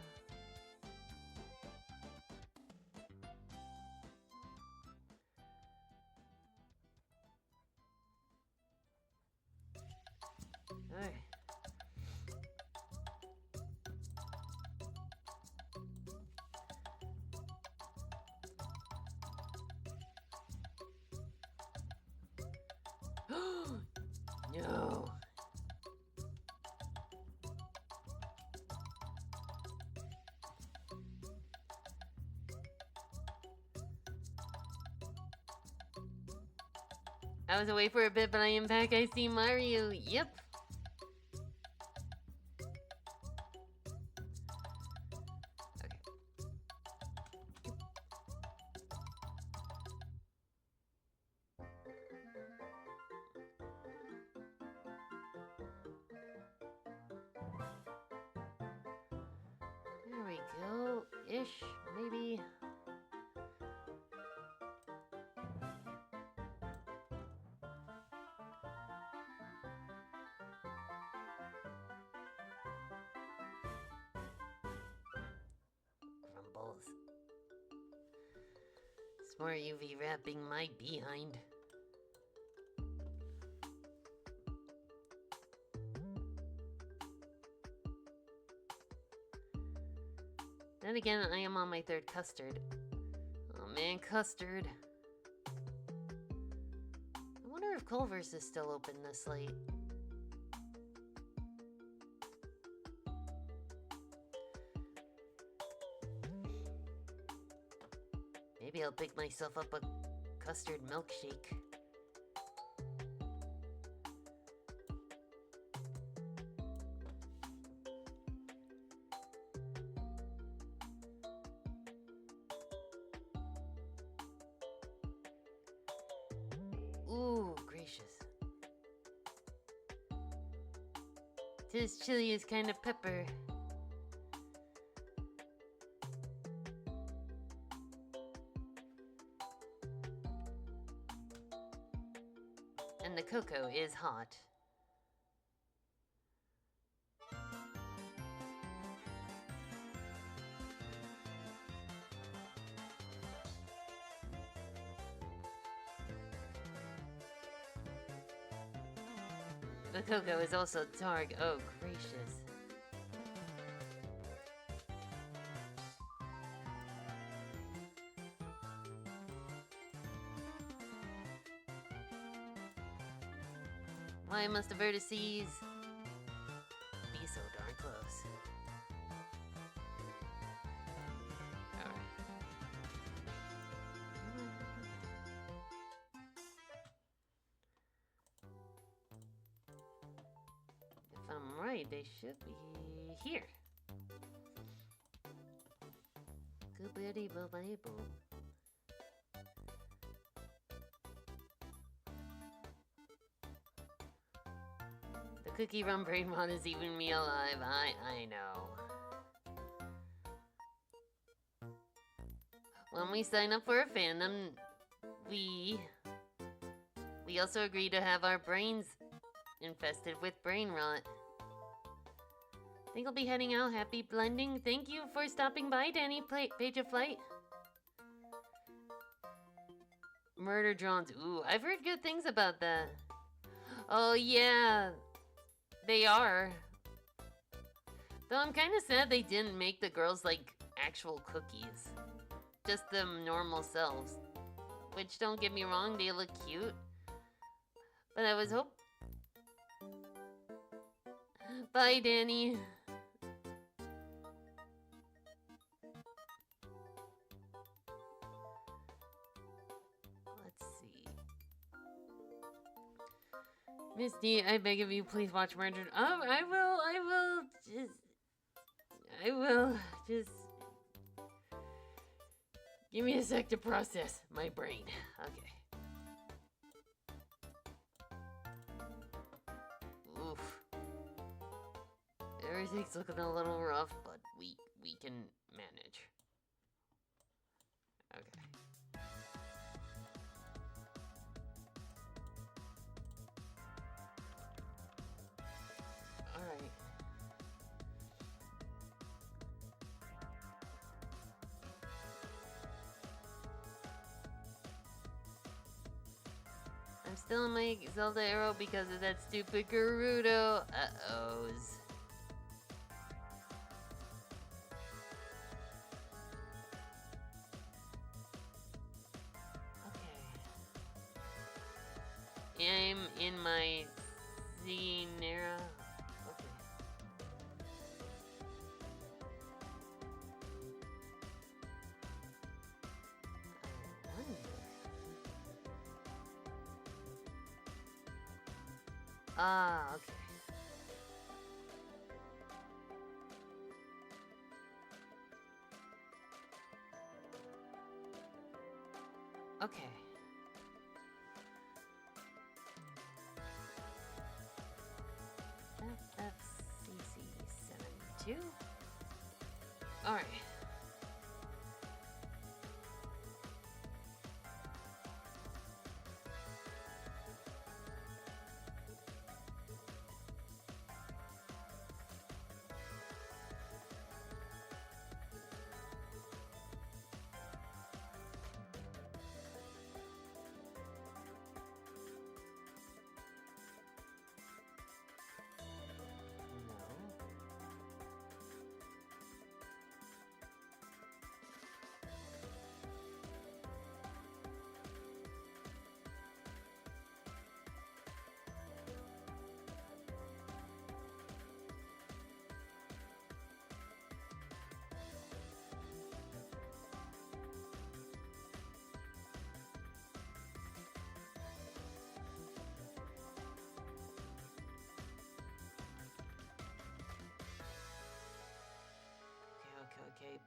Alright. No. I was away for a bit, but I am back. I see Mario. Yep. Okay. There we go. Ish, maybe. Grumbles. Smart UV wrapping my behind. Then again, I am on my third custard. Oh man, custard. I wonder if Culver's is still open this late. Maybe I'll pick myself up a custard milkshake. Ooh, gracious. Tis chili is kind of pepper. And the cocoa is hot. The cocoa is also dark. Oh, gracious. Why must the vertices be so darn close? Alright. If I'm right, they should be here. Goobity boobity boo. The cookie run brain mod is even me alive. I know. When we sign up for a fandom, we also agree to have our brains infested with brain rot. Think I'll be heading out. Happy blending. Thank you for stopping by, Danny. Page of Flight. Murder drones. Ooh, I've heard good things about that. Oh yeah, they are. Though I'm kind of sad they didn't make the girls like actual cookies. Just them normal selves. Which, don't get me wrong, they look cute. But I was hope. Bye, Danny. Let's see. Misty, I beg of you, please watch Murdered. Oh, I will just give me a sec to process my brain. Okay. Oof. Everything's looking a little rough, but we can manage. Okay. Alright. I'm still in my Zelda arrow because of that stupid Gerudo. Uh-ohs. Okay. I'm in my Zenera. Okay. I wonder. Ah, okay. Okay. FFCC72. All right. No.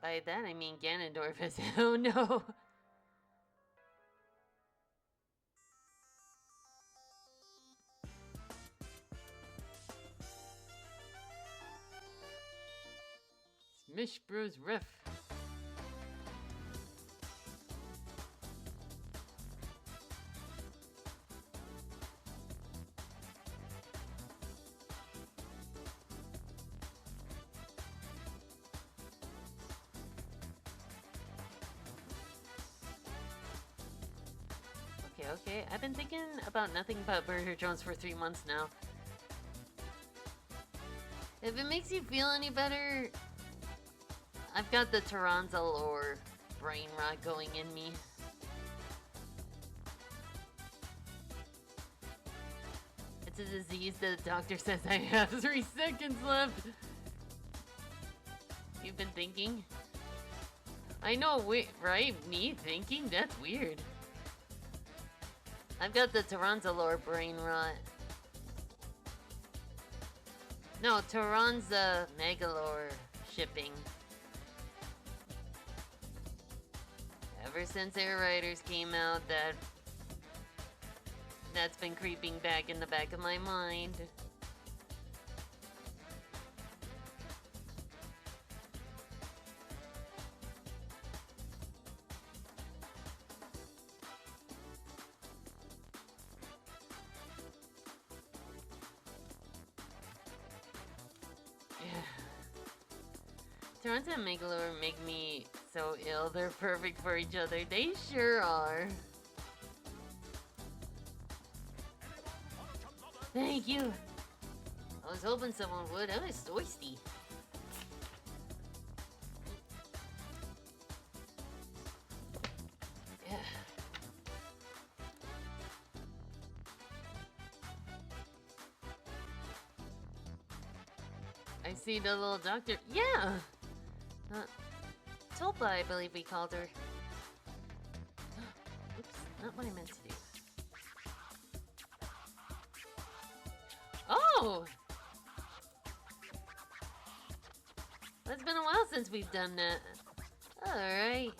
By that I mean Ganondorf is. Oh no! Smish Bros Riff. Okay, I've been thinking about nothing but Burger Jones for 3 months now. If it makes you feel any better, I've got the Taranza lore brain rot going in me. It's a disease that the doctor says I have 3 seconds left. You've been thinking? I know, wait, right? Me thinking? That's weird. I've got the Taranza lore brain rot. No, Taranza Megalore shipping. Ever since Air Riders came out, that's been creeping back in the back of my mind. Taranza and Megalore make me so ill. They're perfect for each other. They sure are. Thank you. I was hoping someone would. I was thirsty. Yeah. I see the little doctor. Yeah! Tulpa, I believe we called her. Oops, not what I meant to do. Oh! It's been a while since we've done that. Alright.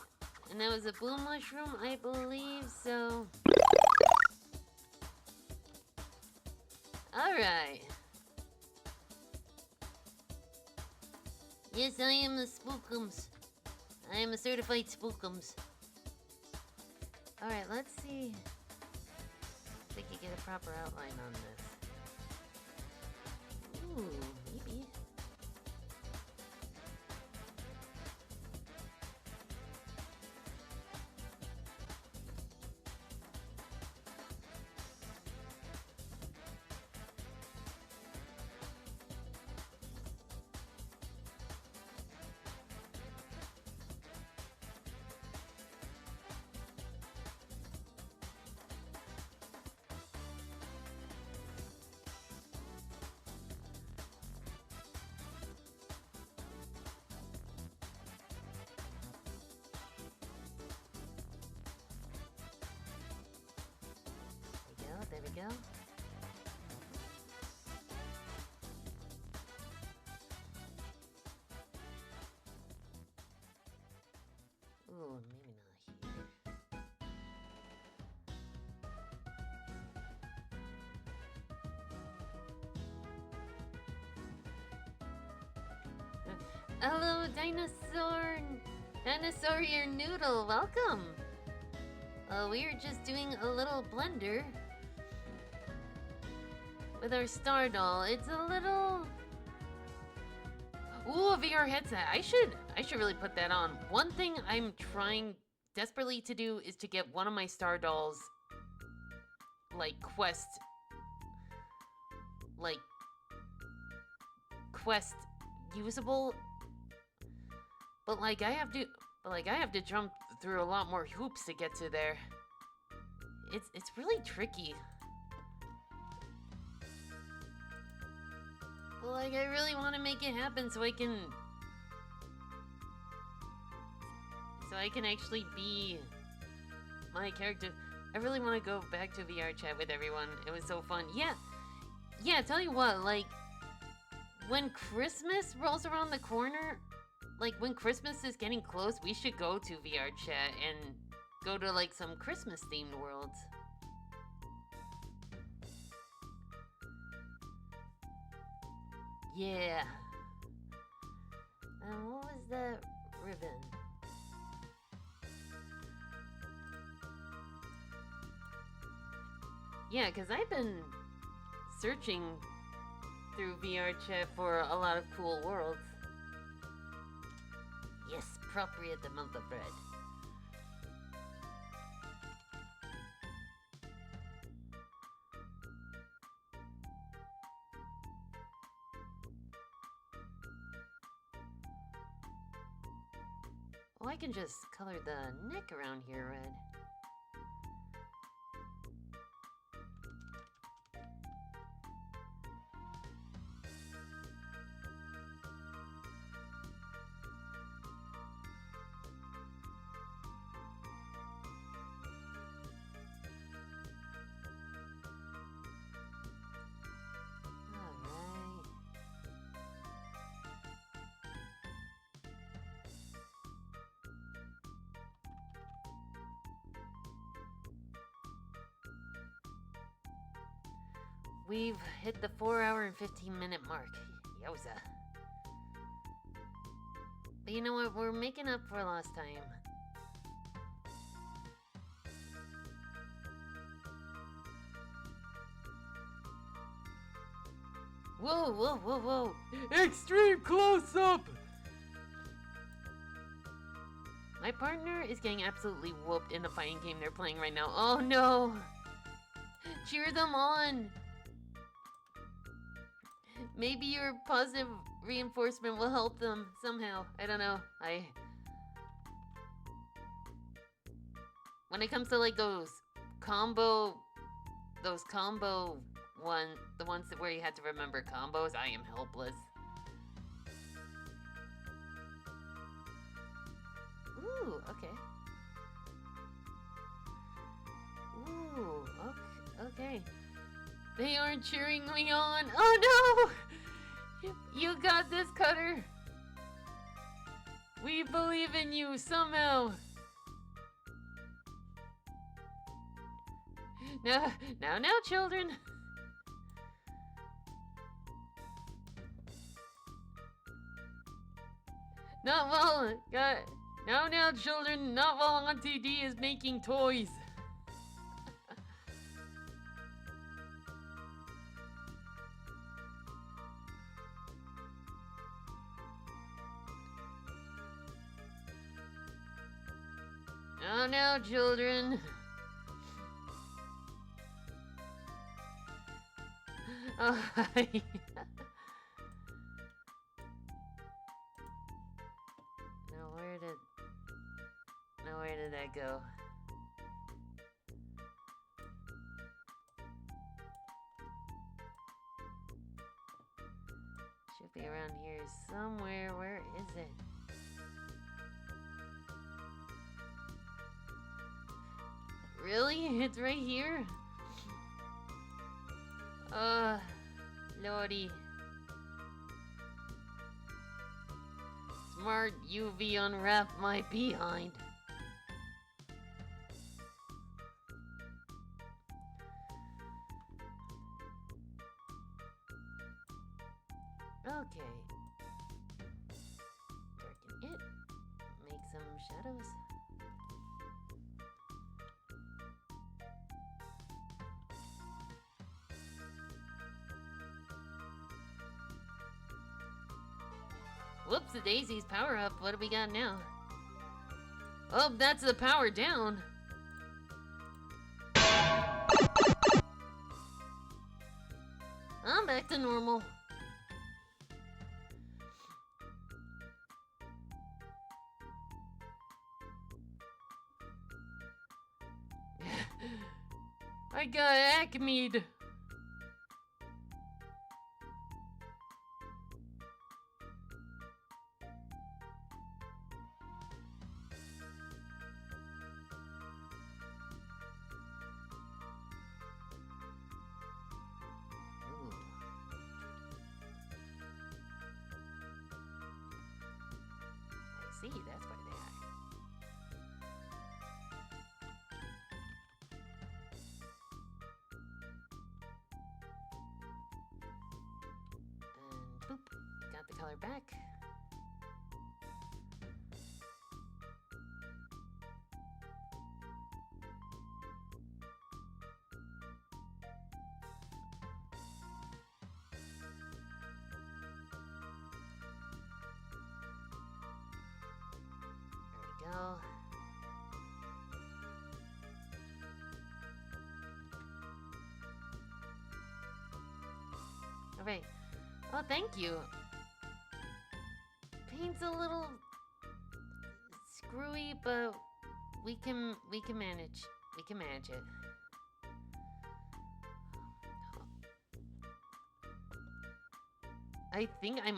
And that was a boom mushroom, I believe, so... Alright. Yes, I am the Spookums. I am a certified Spookums. Alright, let's see if we can get a proper outline on this. Ooh, maybe. There we go. Ooh, maybe not here. Hello, Dinosaurier Noodle, welcome! We are just doing a little blender with our Star Doll. It's a little... Ooh, a VR headset. I should really put that on. One thing I'm trying desperately to do is to get one of my Star Dolls, quest usable. But I have to jump through a lot more hoops to get to there. It's really tricky. But I really want to make it happen so I can actually be my character. I really want to go back to VR chat with everyone. It was so fun. Yeah, tell you what, when Christmas rolls around the corner, like when Christmas is getting close, we should go to VR chat and go to like some Christmas themed worlds. Yeah. What was that ribbon? Yeah, because I've been searching through VR chat for a lot of cool worlds. Yes, appropriate amount of bread. Oh, I can just color the neck around here red. Alright. We've hit the 4-hour and 15-minute mark. Yowza. But you know what? We're making up for lost time. Whoa, whoa, whoa, whoa! Extreme close-up! My partner is getting absolutely whooped in the fighting game they're playing right now. Oh no! Cheer them on! Maybe your positive reinforcement will help them somehow. I don't know. When it comes to like those combo the ones where you had to remember combos, I am helpless. Ooh, okay. Ooh, okay. They aren't cheering me on. Oh no! You got this, Cutter. We believe in you somehow. Now, children. Not while, now, children. Not while Auntie D is making toys. Now, children. Oh, hi. Now where did that go? Should be around here somewhere. Where is it? Really? It's right here? Lordy. Smart UV unwrap my behind. Okay. Darken it. Make some shadows. Whoops, the Daisy's power up. What do we got now? Oh, that's the power down. I'm back to normal. I got acme'd. speed, that's why they hide. And boop, got the color back. There we go. All right. Oh, thank you. Paint's a little screwy, but we can manage. We can manage it. I think I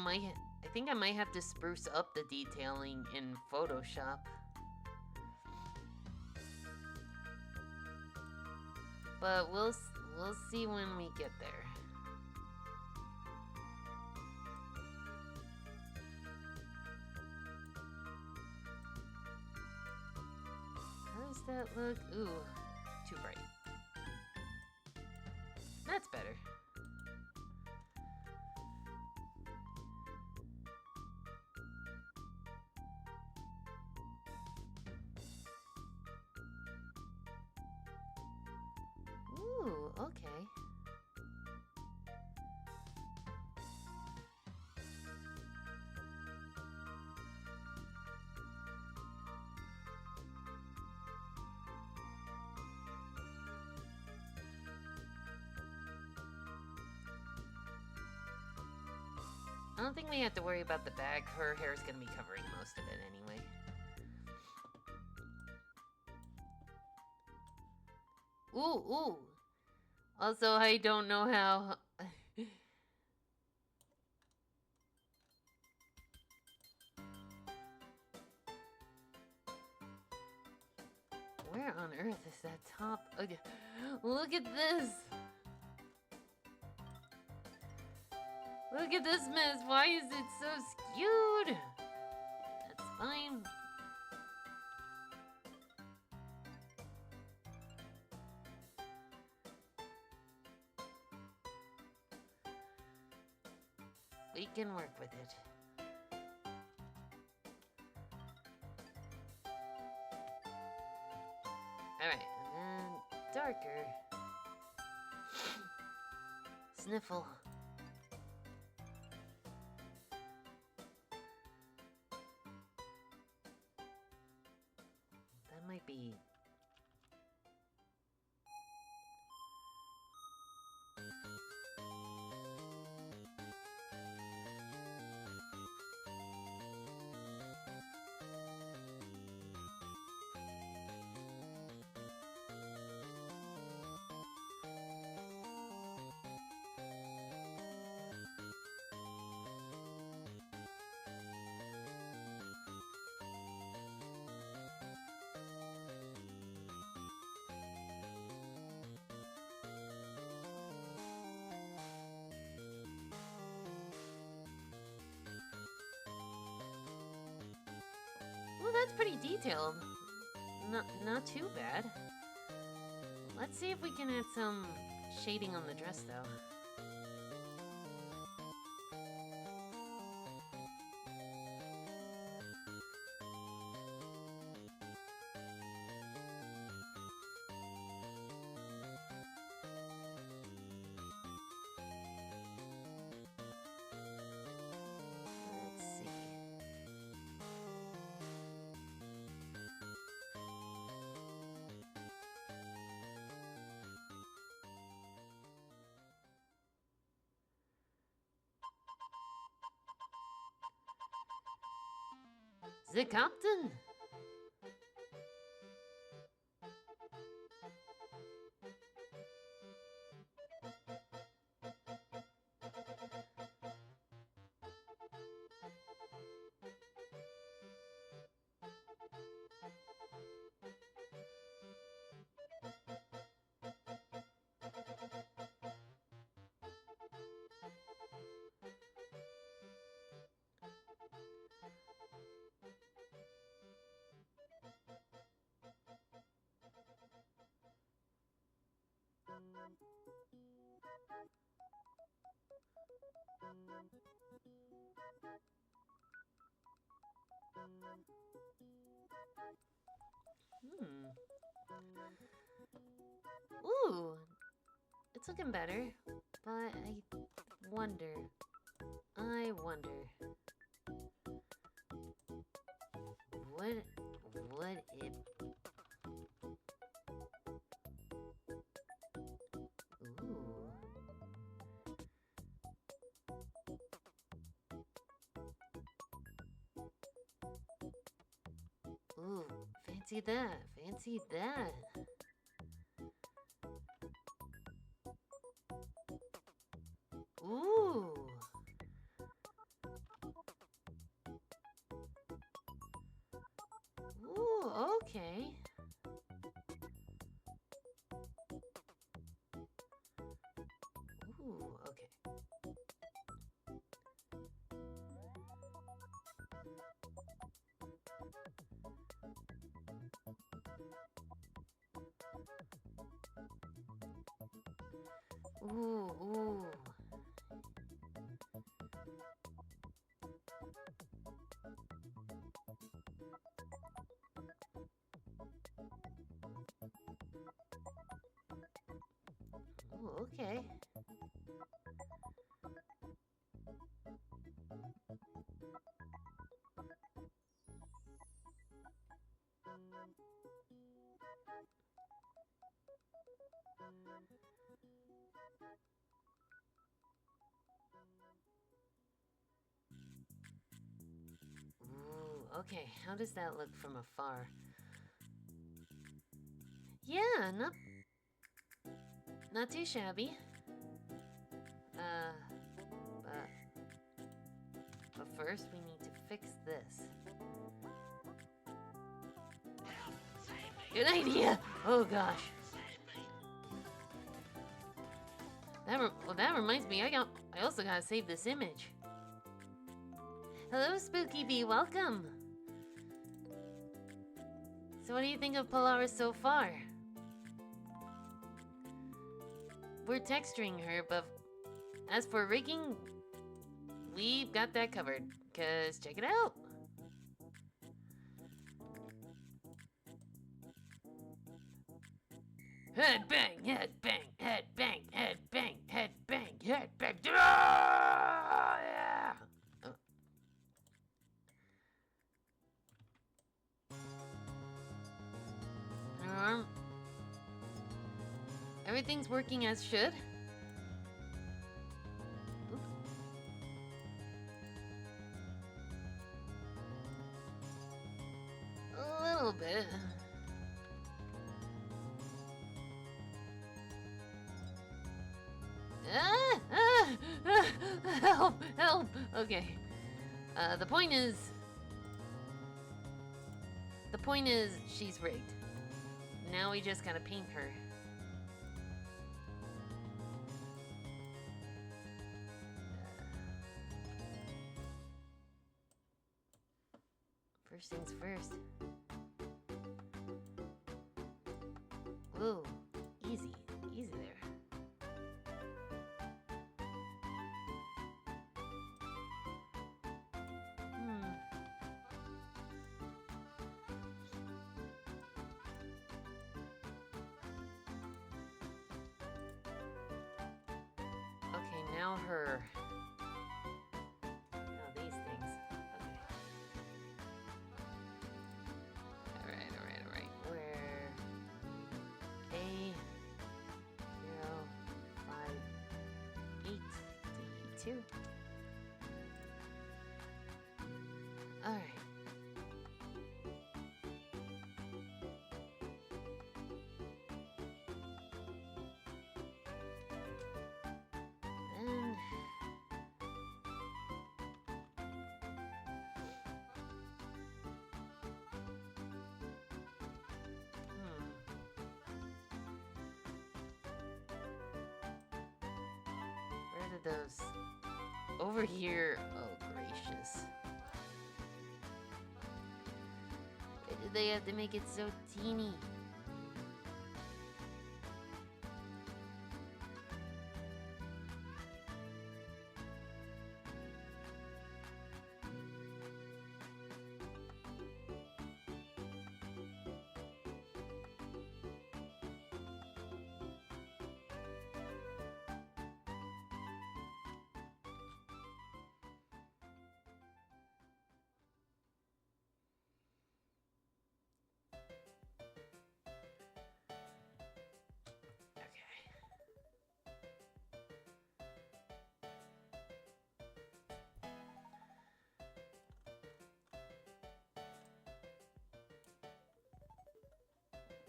might have to spruce up the detailing in Photoshop. But we'll see when we get there. How does that look? Ooh, too bright. That's better. Ooh, okay. I don't think we have to worry about the bag. Her hair is gonna be covering most of it anyway. Ooh, ooh. Also, I don't know how. Where on earth is that top? Okay. Look at this. Look at this mess. Why is it so skewed? That's fine. We can work with it. Alright, and then darker. Sniffle. That might be... Well, that's pretty detailed. Not too bad. Let's see if we can add some shading on the dress, though. Let's see. The captain! Hmm. Ooh, it's looking better, but I wonder, what would it? Ooh, fancy that, fancy that. Ooh. Ooh, okay. Ooh, okay. Ooh, ooh. Ooh, okay. Ooh, okay. How does that look from afar? Yeah, not too shabby. But first we need to fix this. Good idea. Oh gosh. That reminds me. I also gotta save this image. Hello, Spooky Bee. Welcome. So, what do you think of Polaris so far? We're texturing her, but as for rigging, we've got that covered. 'Cause check it out. Head bang, head bang, head bang, head bang, head bang, head bang. Ah, yeah. Everything's working as should. Oop. A little bit. Help! Help! Okay. The point is, she's rigged. Now we just gotta paint her. First things first. Whoa, easy there. Okay, now her. Now these things. Okay. Alright. Where A058D2. Alright. Then where did those? Over here. Oh, gracious. Why did they have to make it so teeny?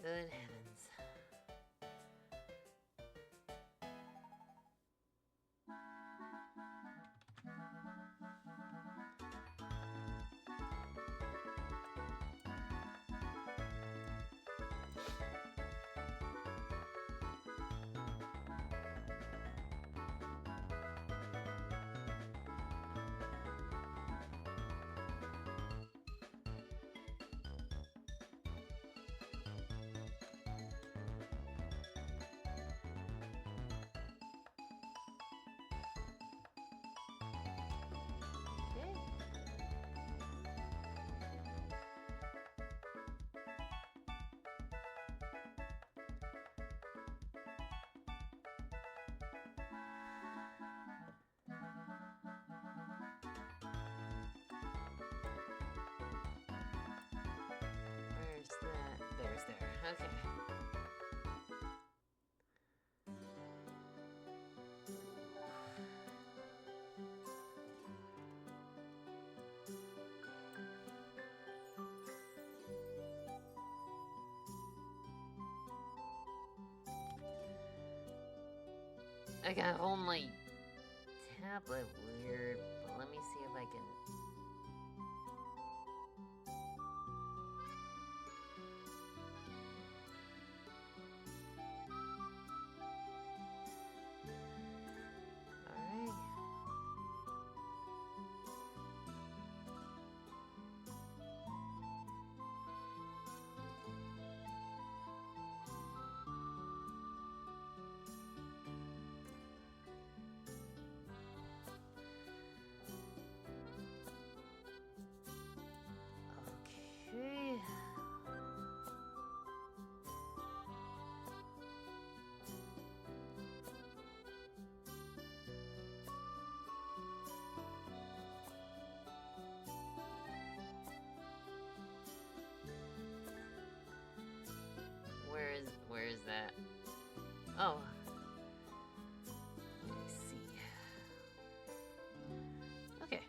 Good heavens. Okay. Where's that? There's there. Okay. I got hold my tablet weird, but let me see if I can. Alright. Okay. Where is that? Oh. Let me see. Okay.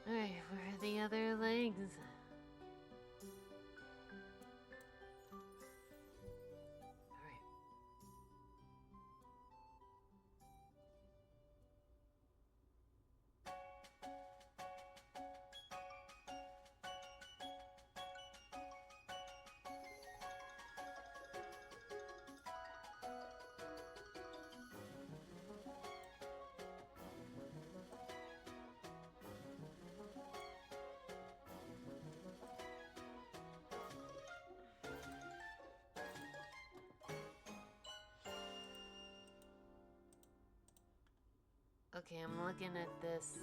Alright, where are the other legs? Alright. Okay, I'm looking at this.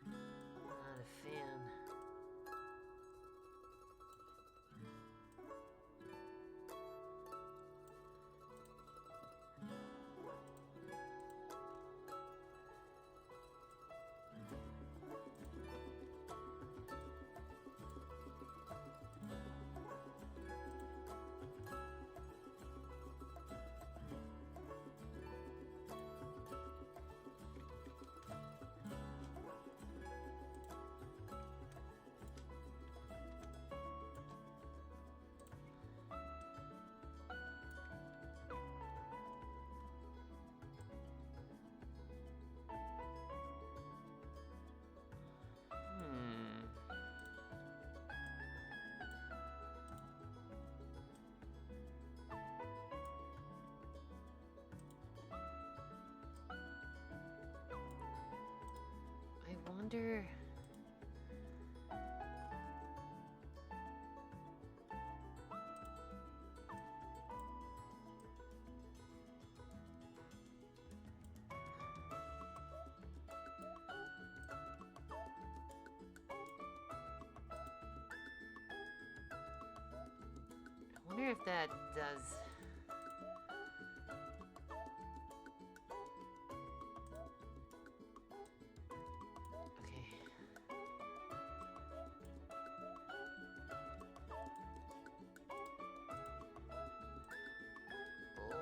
Not a fan. I wonder. wonder if that does. Okay.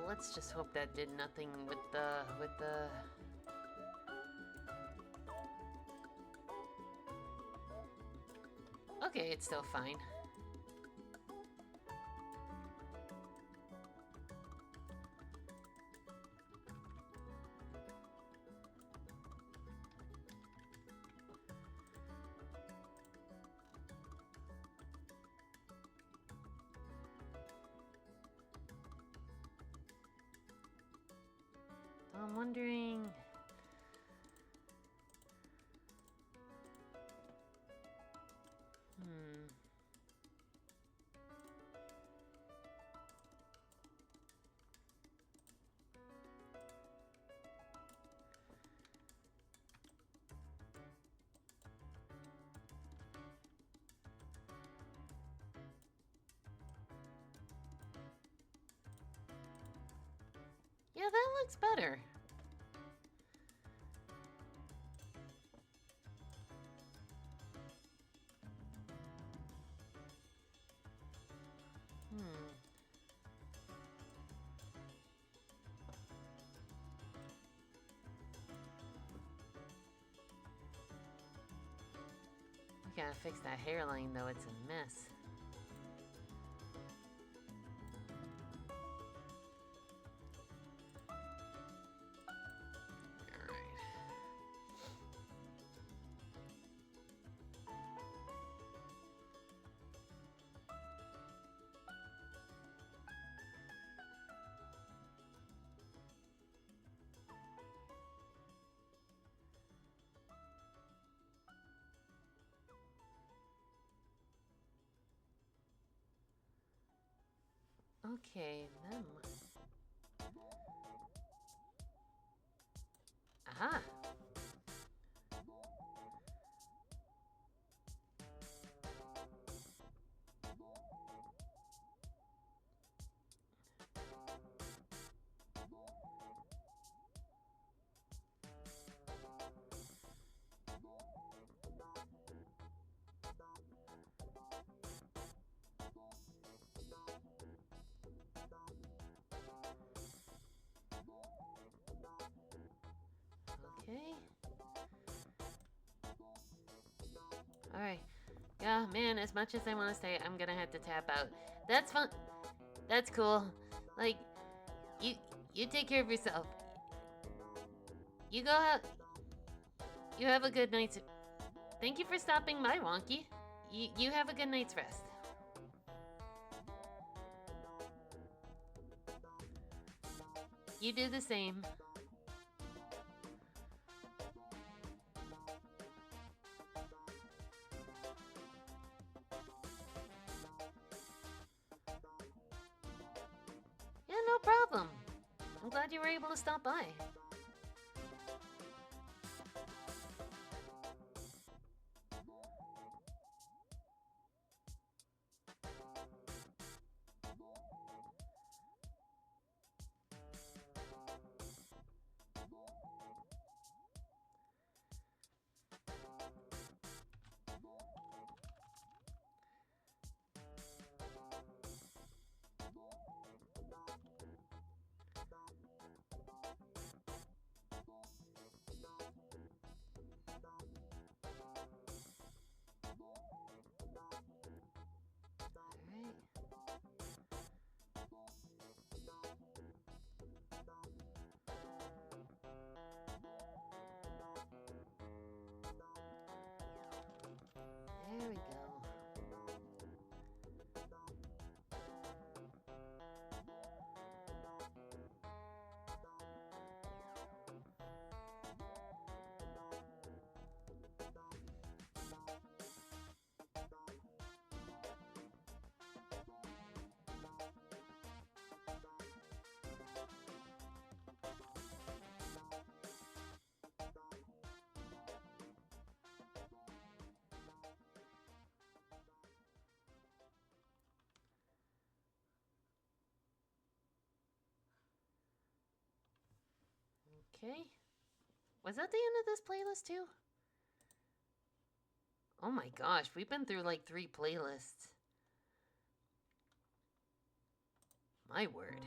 Let's just hope that did nothing with the. Okay, it's still fine. I'm wondering. Yeah, that looks better. We gotta fix that hairline though, it's a mess. Okay, then. Aha! Okay. Alright. Yeah, man, as much as I want to stay, I'm gonna have to tap out. That's fun. That's cool. Like, you take care of yourself. You go out. You have a good night's... Thank you for stopping by, Wonky. You have a good night's rest. You do the same. Yeah, no problem. I'm glad you were able to stop by. Okay. Was that the end of this playlist too? Oh my gosh, we've been through like 3 playlists. My word.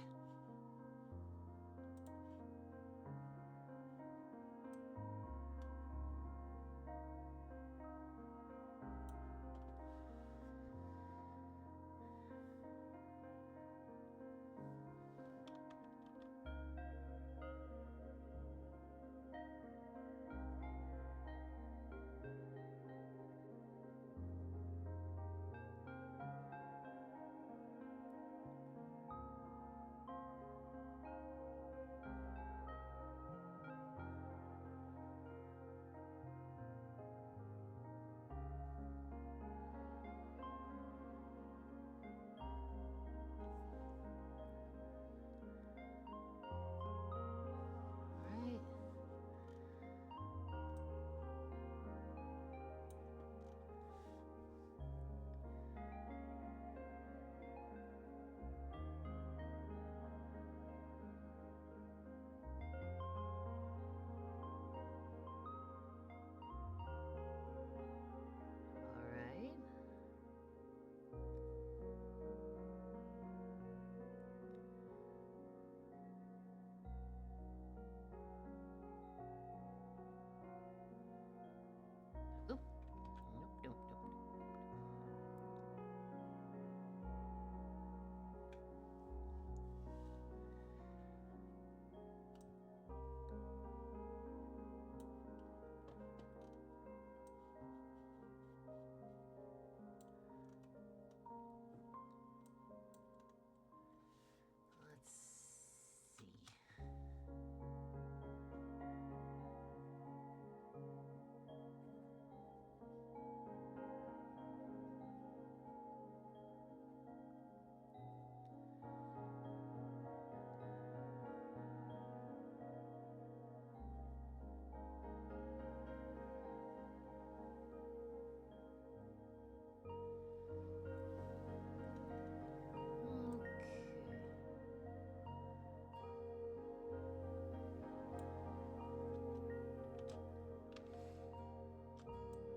Alright. Alright. Oop. Nope, nope, nope. Let's see. Okay.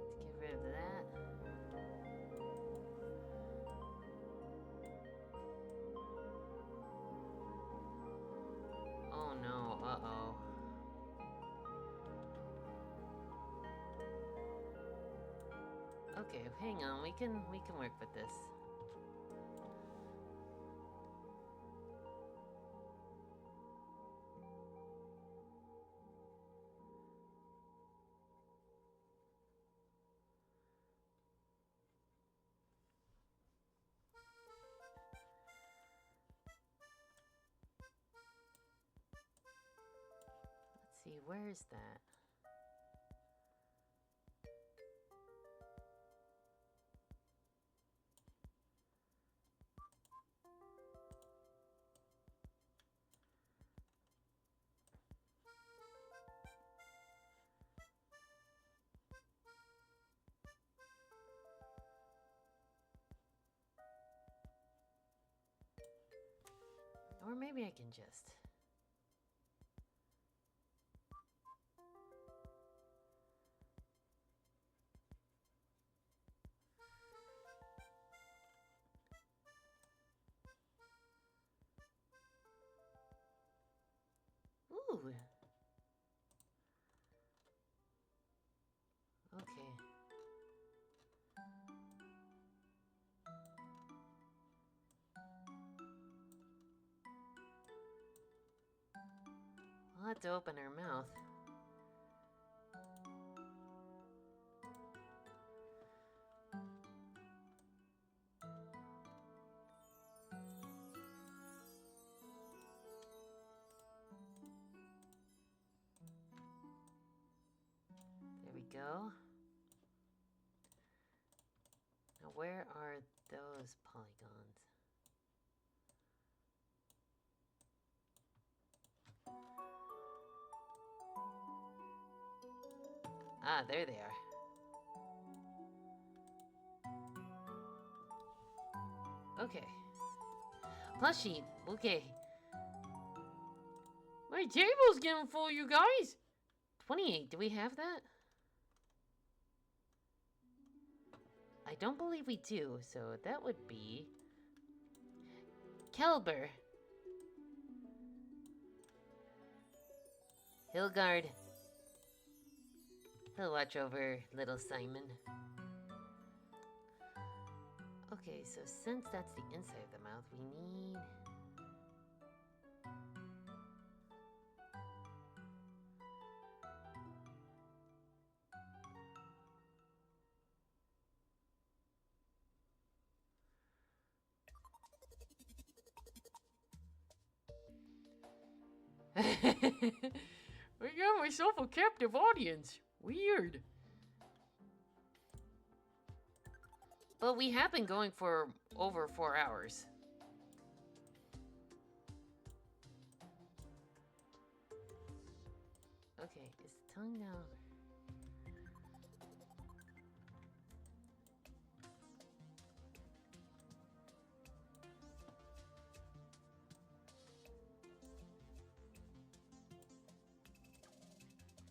Let's get rid of that. Oh no, uh-oh. Okay, hang on, we can work with this. Let's see, where is that? Or maybe I can just... Ooh. Okay. We'll have to open her mouth. There we go. Now where are those polygons? Ah, there they are. Okay. Plushie, okay. Where My table's getting full, you guys. 28. Do we have that? I don't believe we do, so that would be Kelber. Hilgard. He'll watch over little Simon. Okay, so since that's the inside of the mouth, we need... I got myself a captive audience. Weird. But we have been going for over 4 hours. Okay, is the tongue down?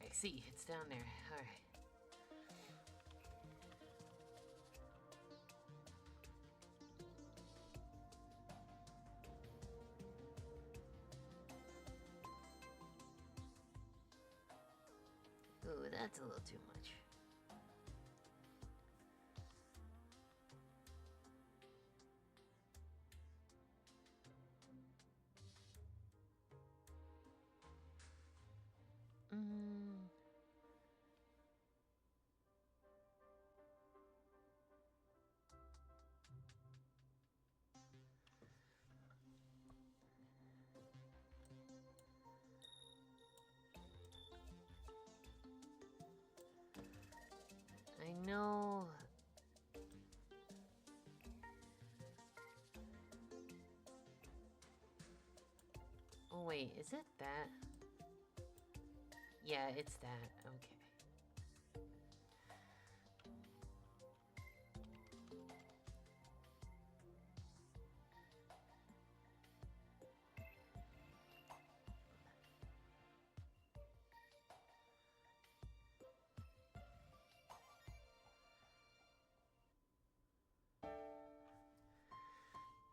I see, it's down there. Alright. Ooh, that's a little too much. I know. Oh wait, is it that? Yeah, it's that. Okay.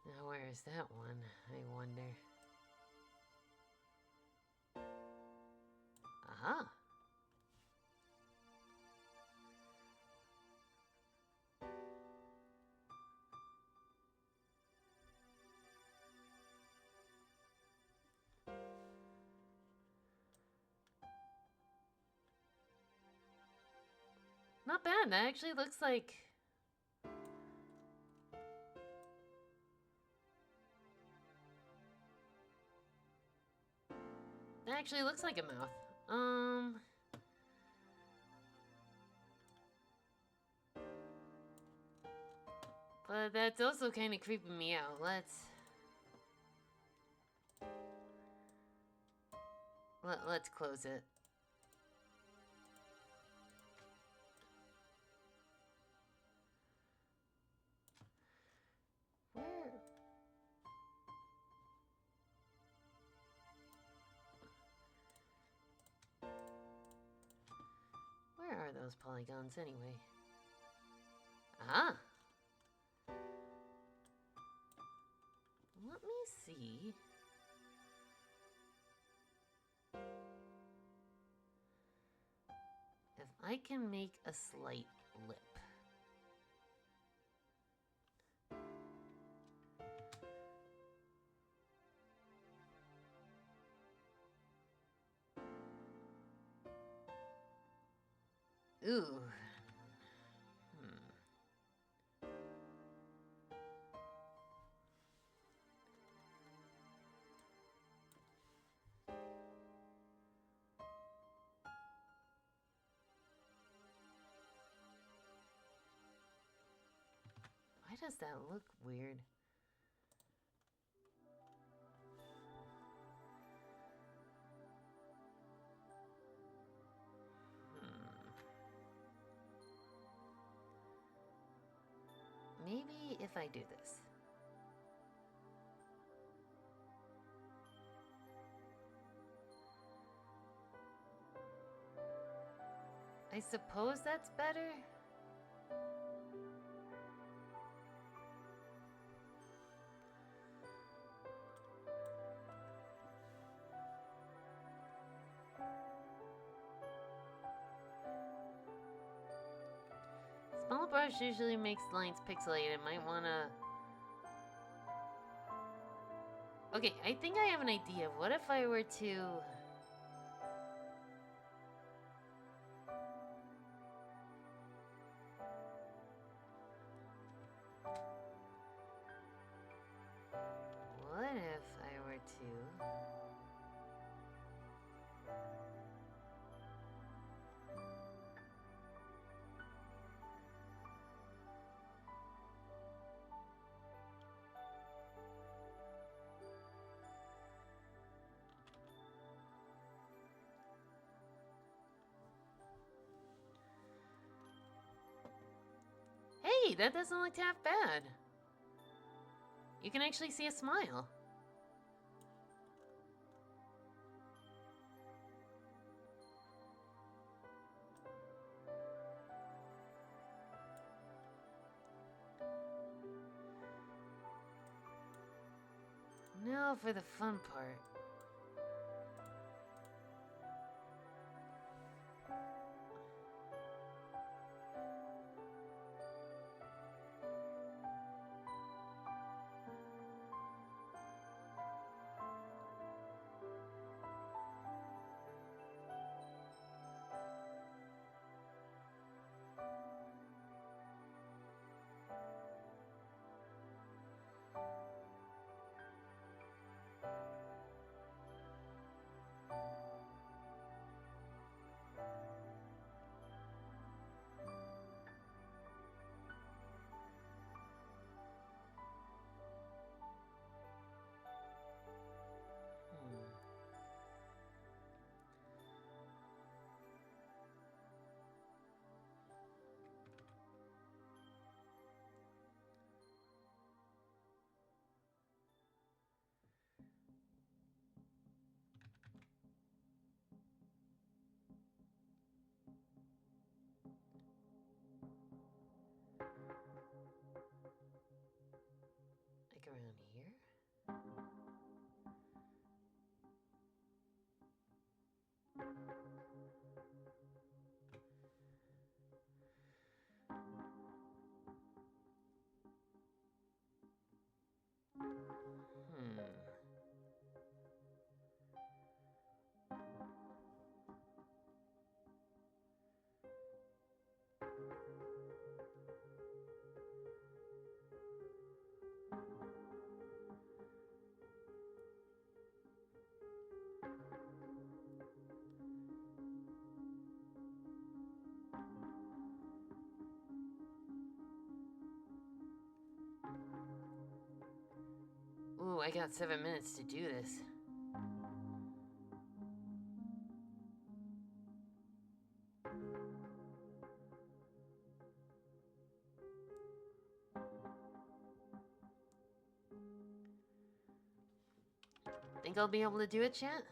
Now where is that one, I wonder? Aha! Not bad, that actually looks like... That actually looks like a mouth. But that's also kind of creeping me out. Let's close it. Where are those polygons anyway? Ah! Let me see. If I can make a slight lip. Ooh. Why does that look weird? Maybe if I do this. I suppose that's better. Small brush usually makes lines pixelated. Might wanna... Okay, I think I have an idea. What if I were to... What if I were to... Hey, that doesn't look half bad. You can actually see a smile. Now for the fun part. Like around here? Hmm. Ooh, I got 7 minutes to do this. Think I'll be able to do it, chat?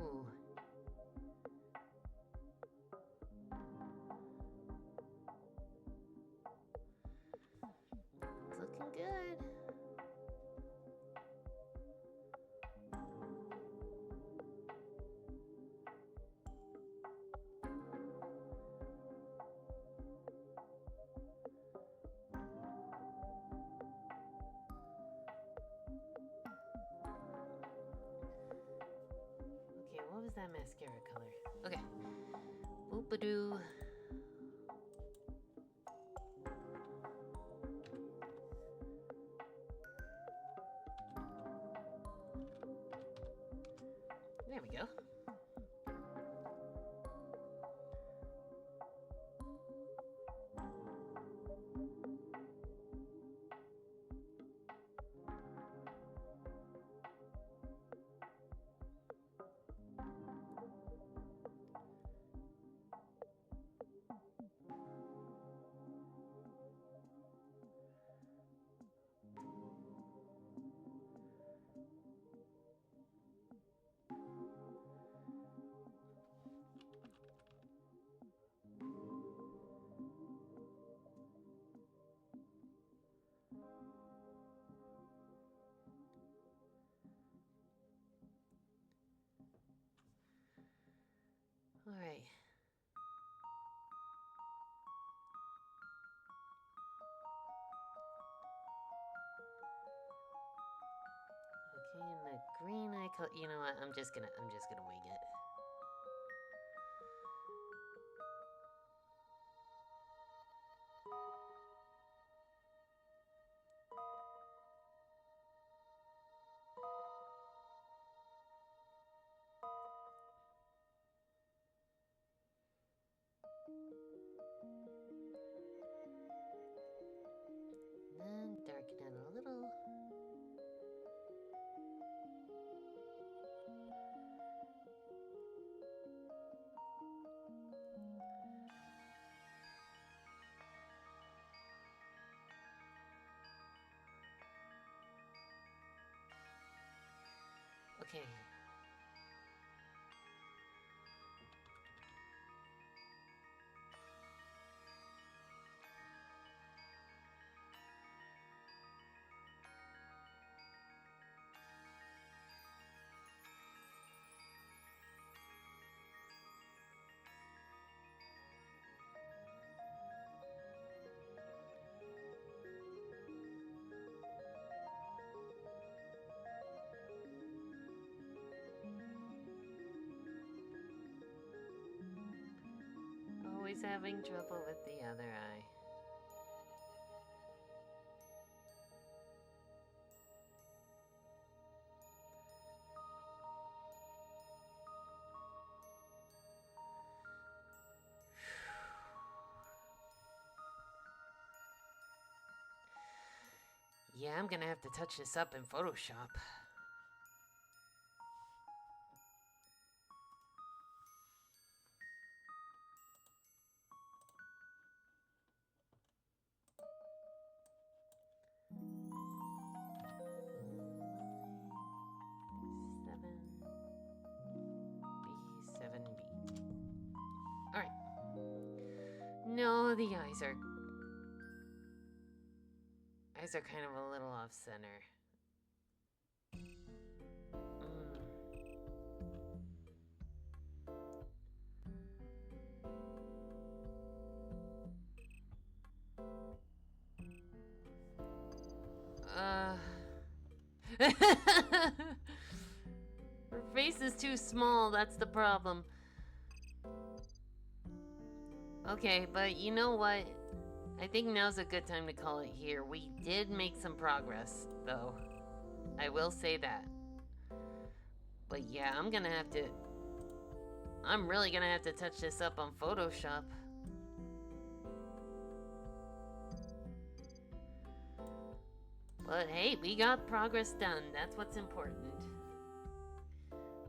Ooh. It's looking good. Okay, what was that mascara color? Okay. Boop-a-doo. There we go. All right. Okay, and the green eye color. You know what? I'm just gonna wing it. Then darken it a little. Okay. Always having trouble with the other eye. Yeah, I'm gonna have to touch this up in Photoshop. B7B. All right. No, the eyes are kind of a little off center. Her face is too small, that's the problem. Okay, but you know what? I think now's a good time to call it here. We did make some progress, though. I will say that. But yeah, I'm really gonna have to touch this up on Photoshop. But hey, we got progress done. That's what's important.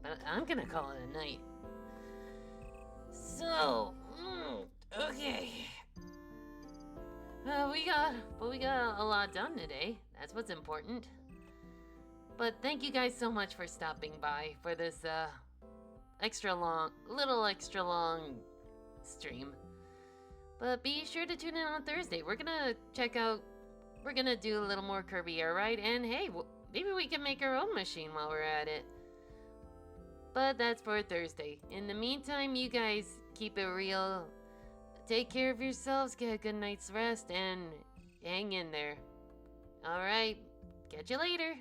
But I'm gonna call it a night. So, okay. We got a lot done today. That's what's important. But thank you guys so much for stopping by for this little extra long stream. But be sure to tune in on Thursday. We're gonna do a little more Kirby Air Ride, and hey, maybe we can make our own machine while we're at it. But that's for Thursday. In the meantime, you guys keep it real. Take care of yourselves, get a good night's rest, and hang in there. Alright, catch you later.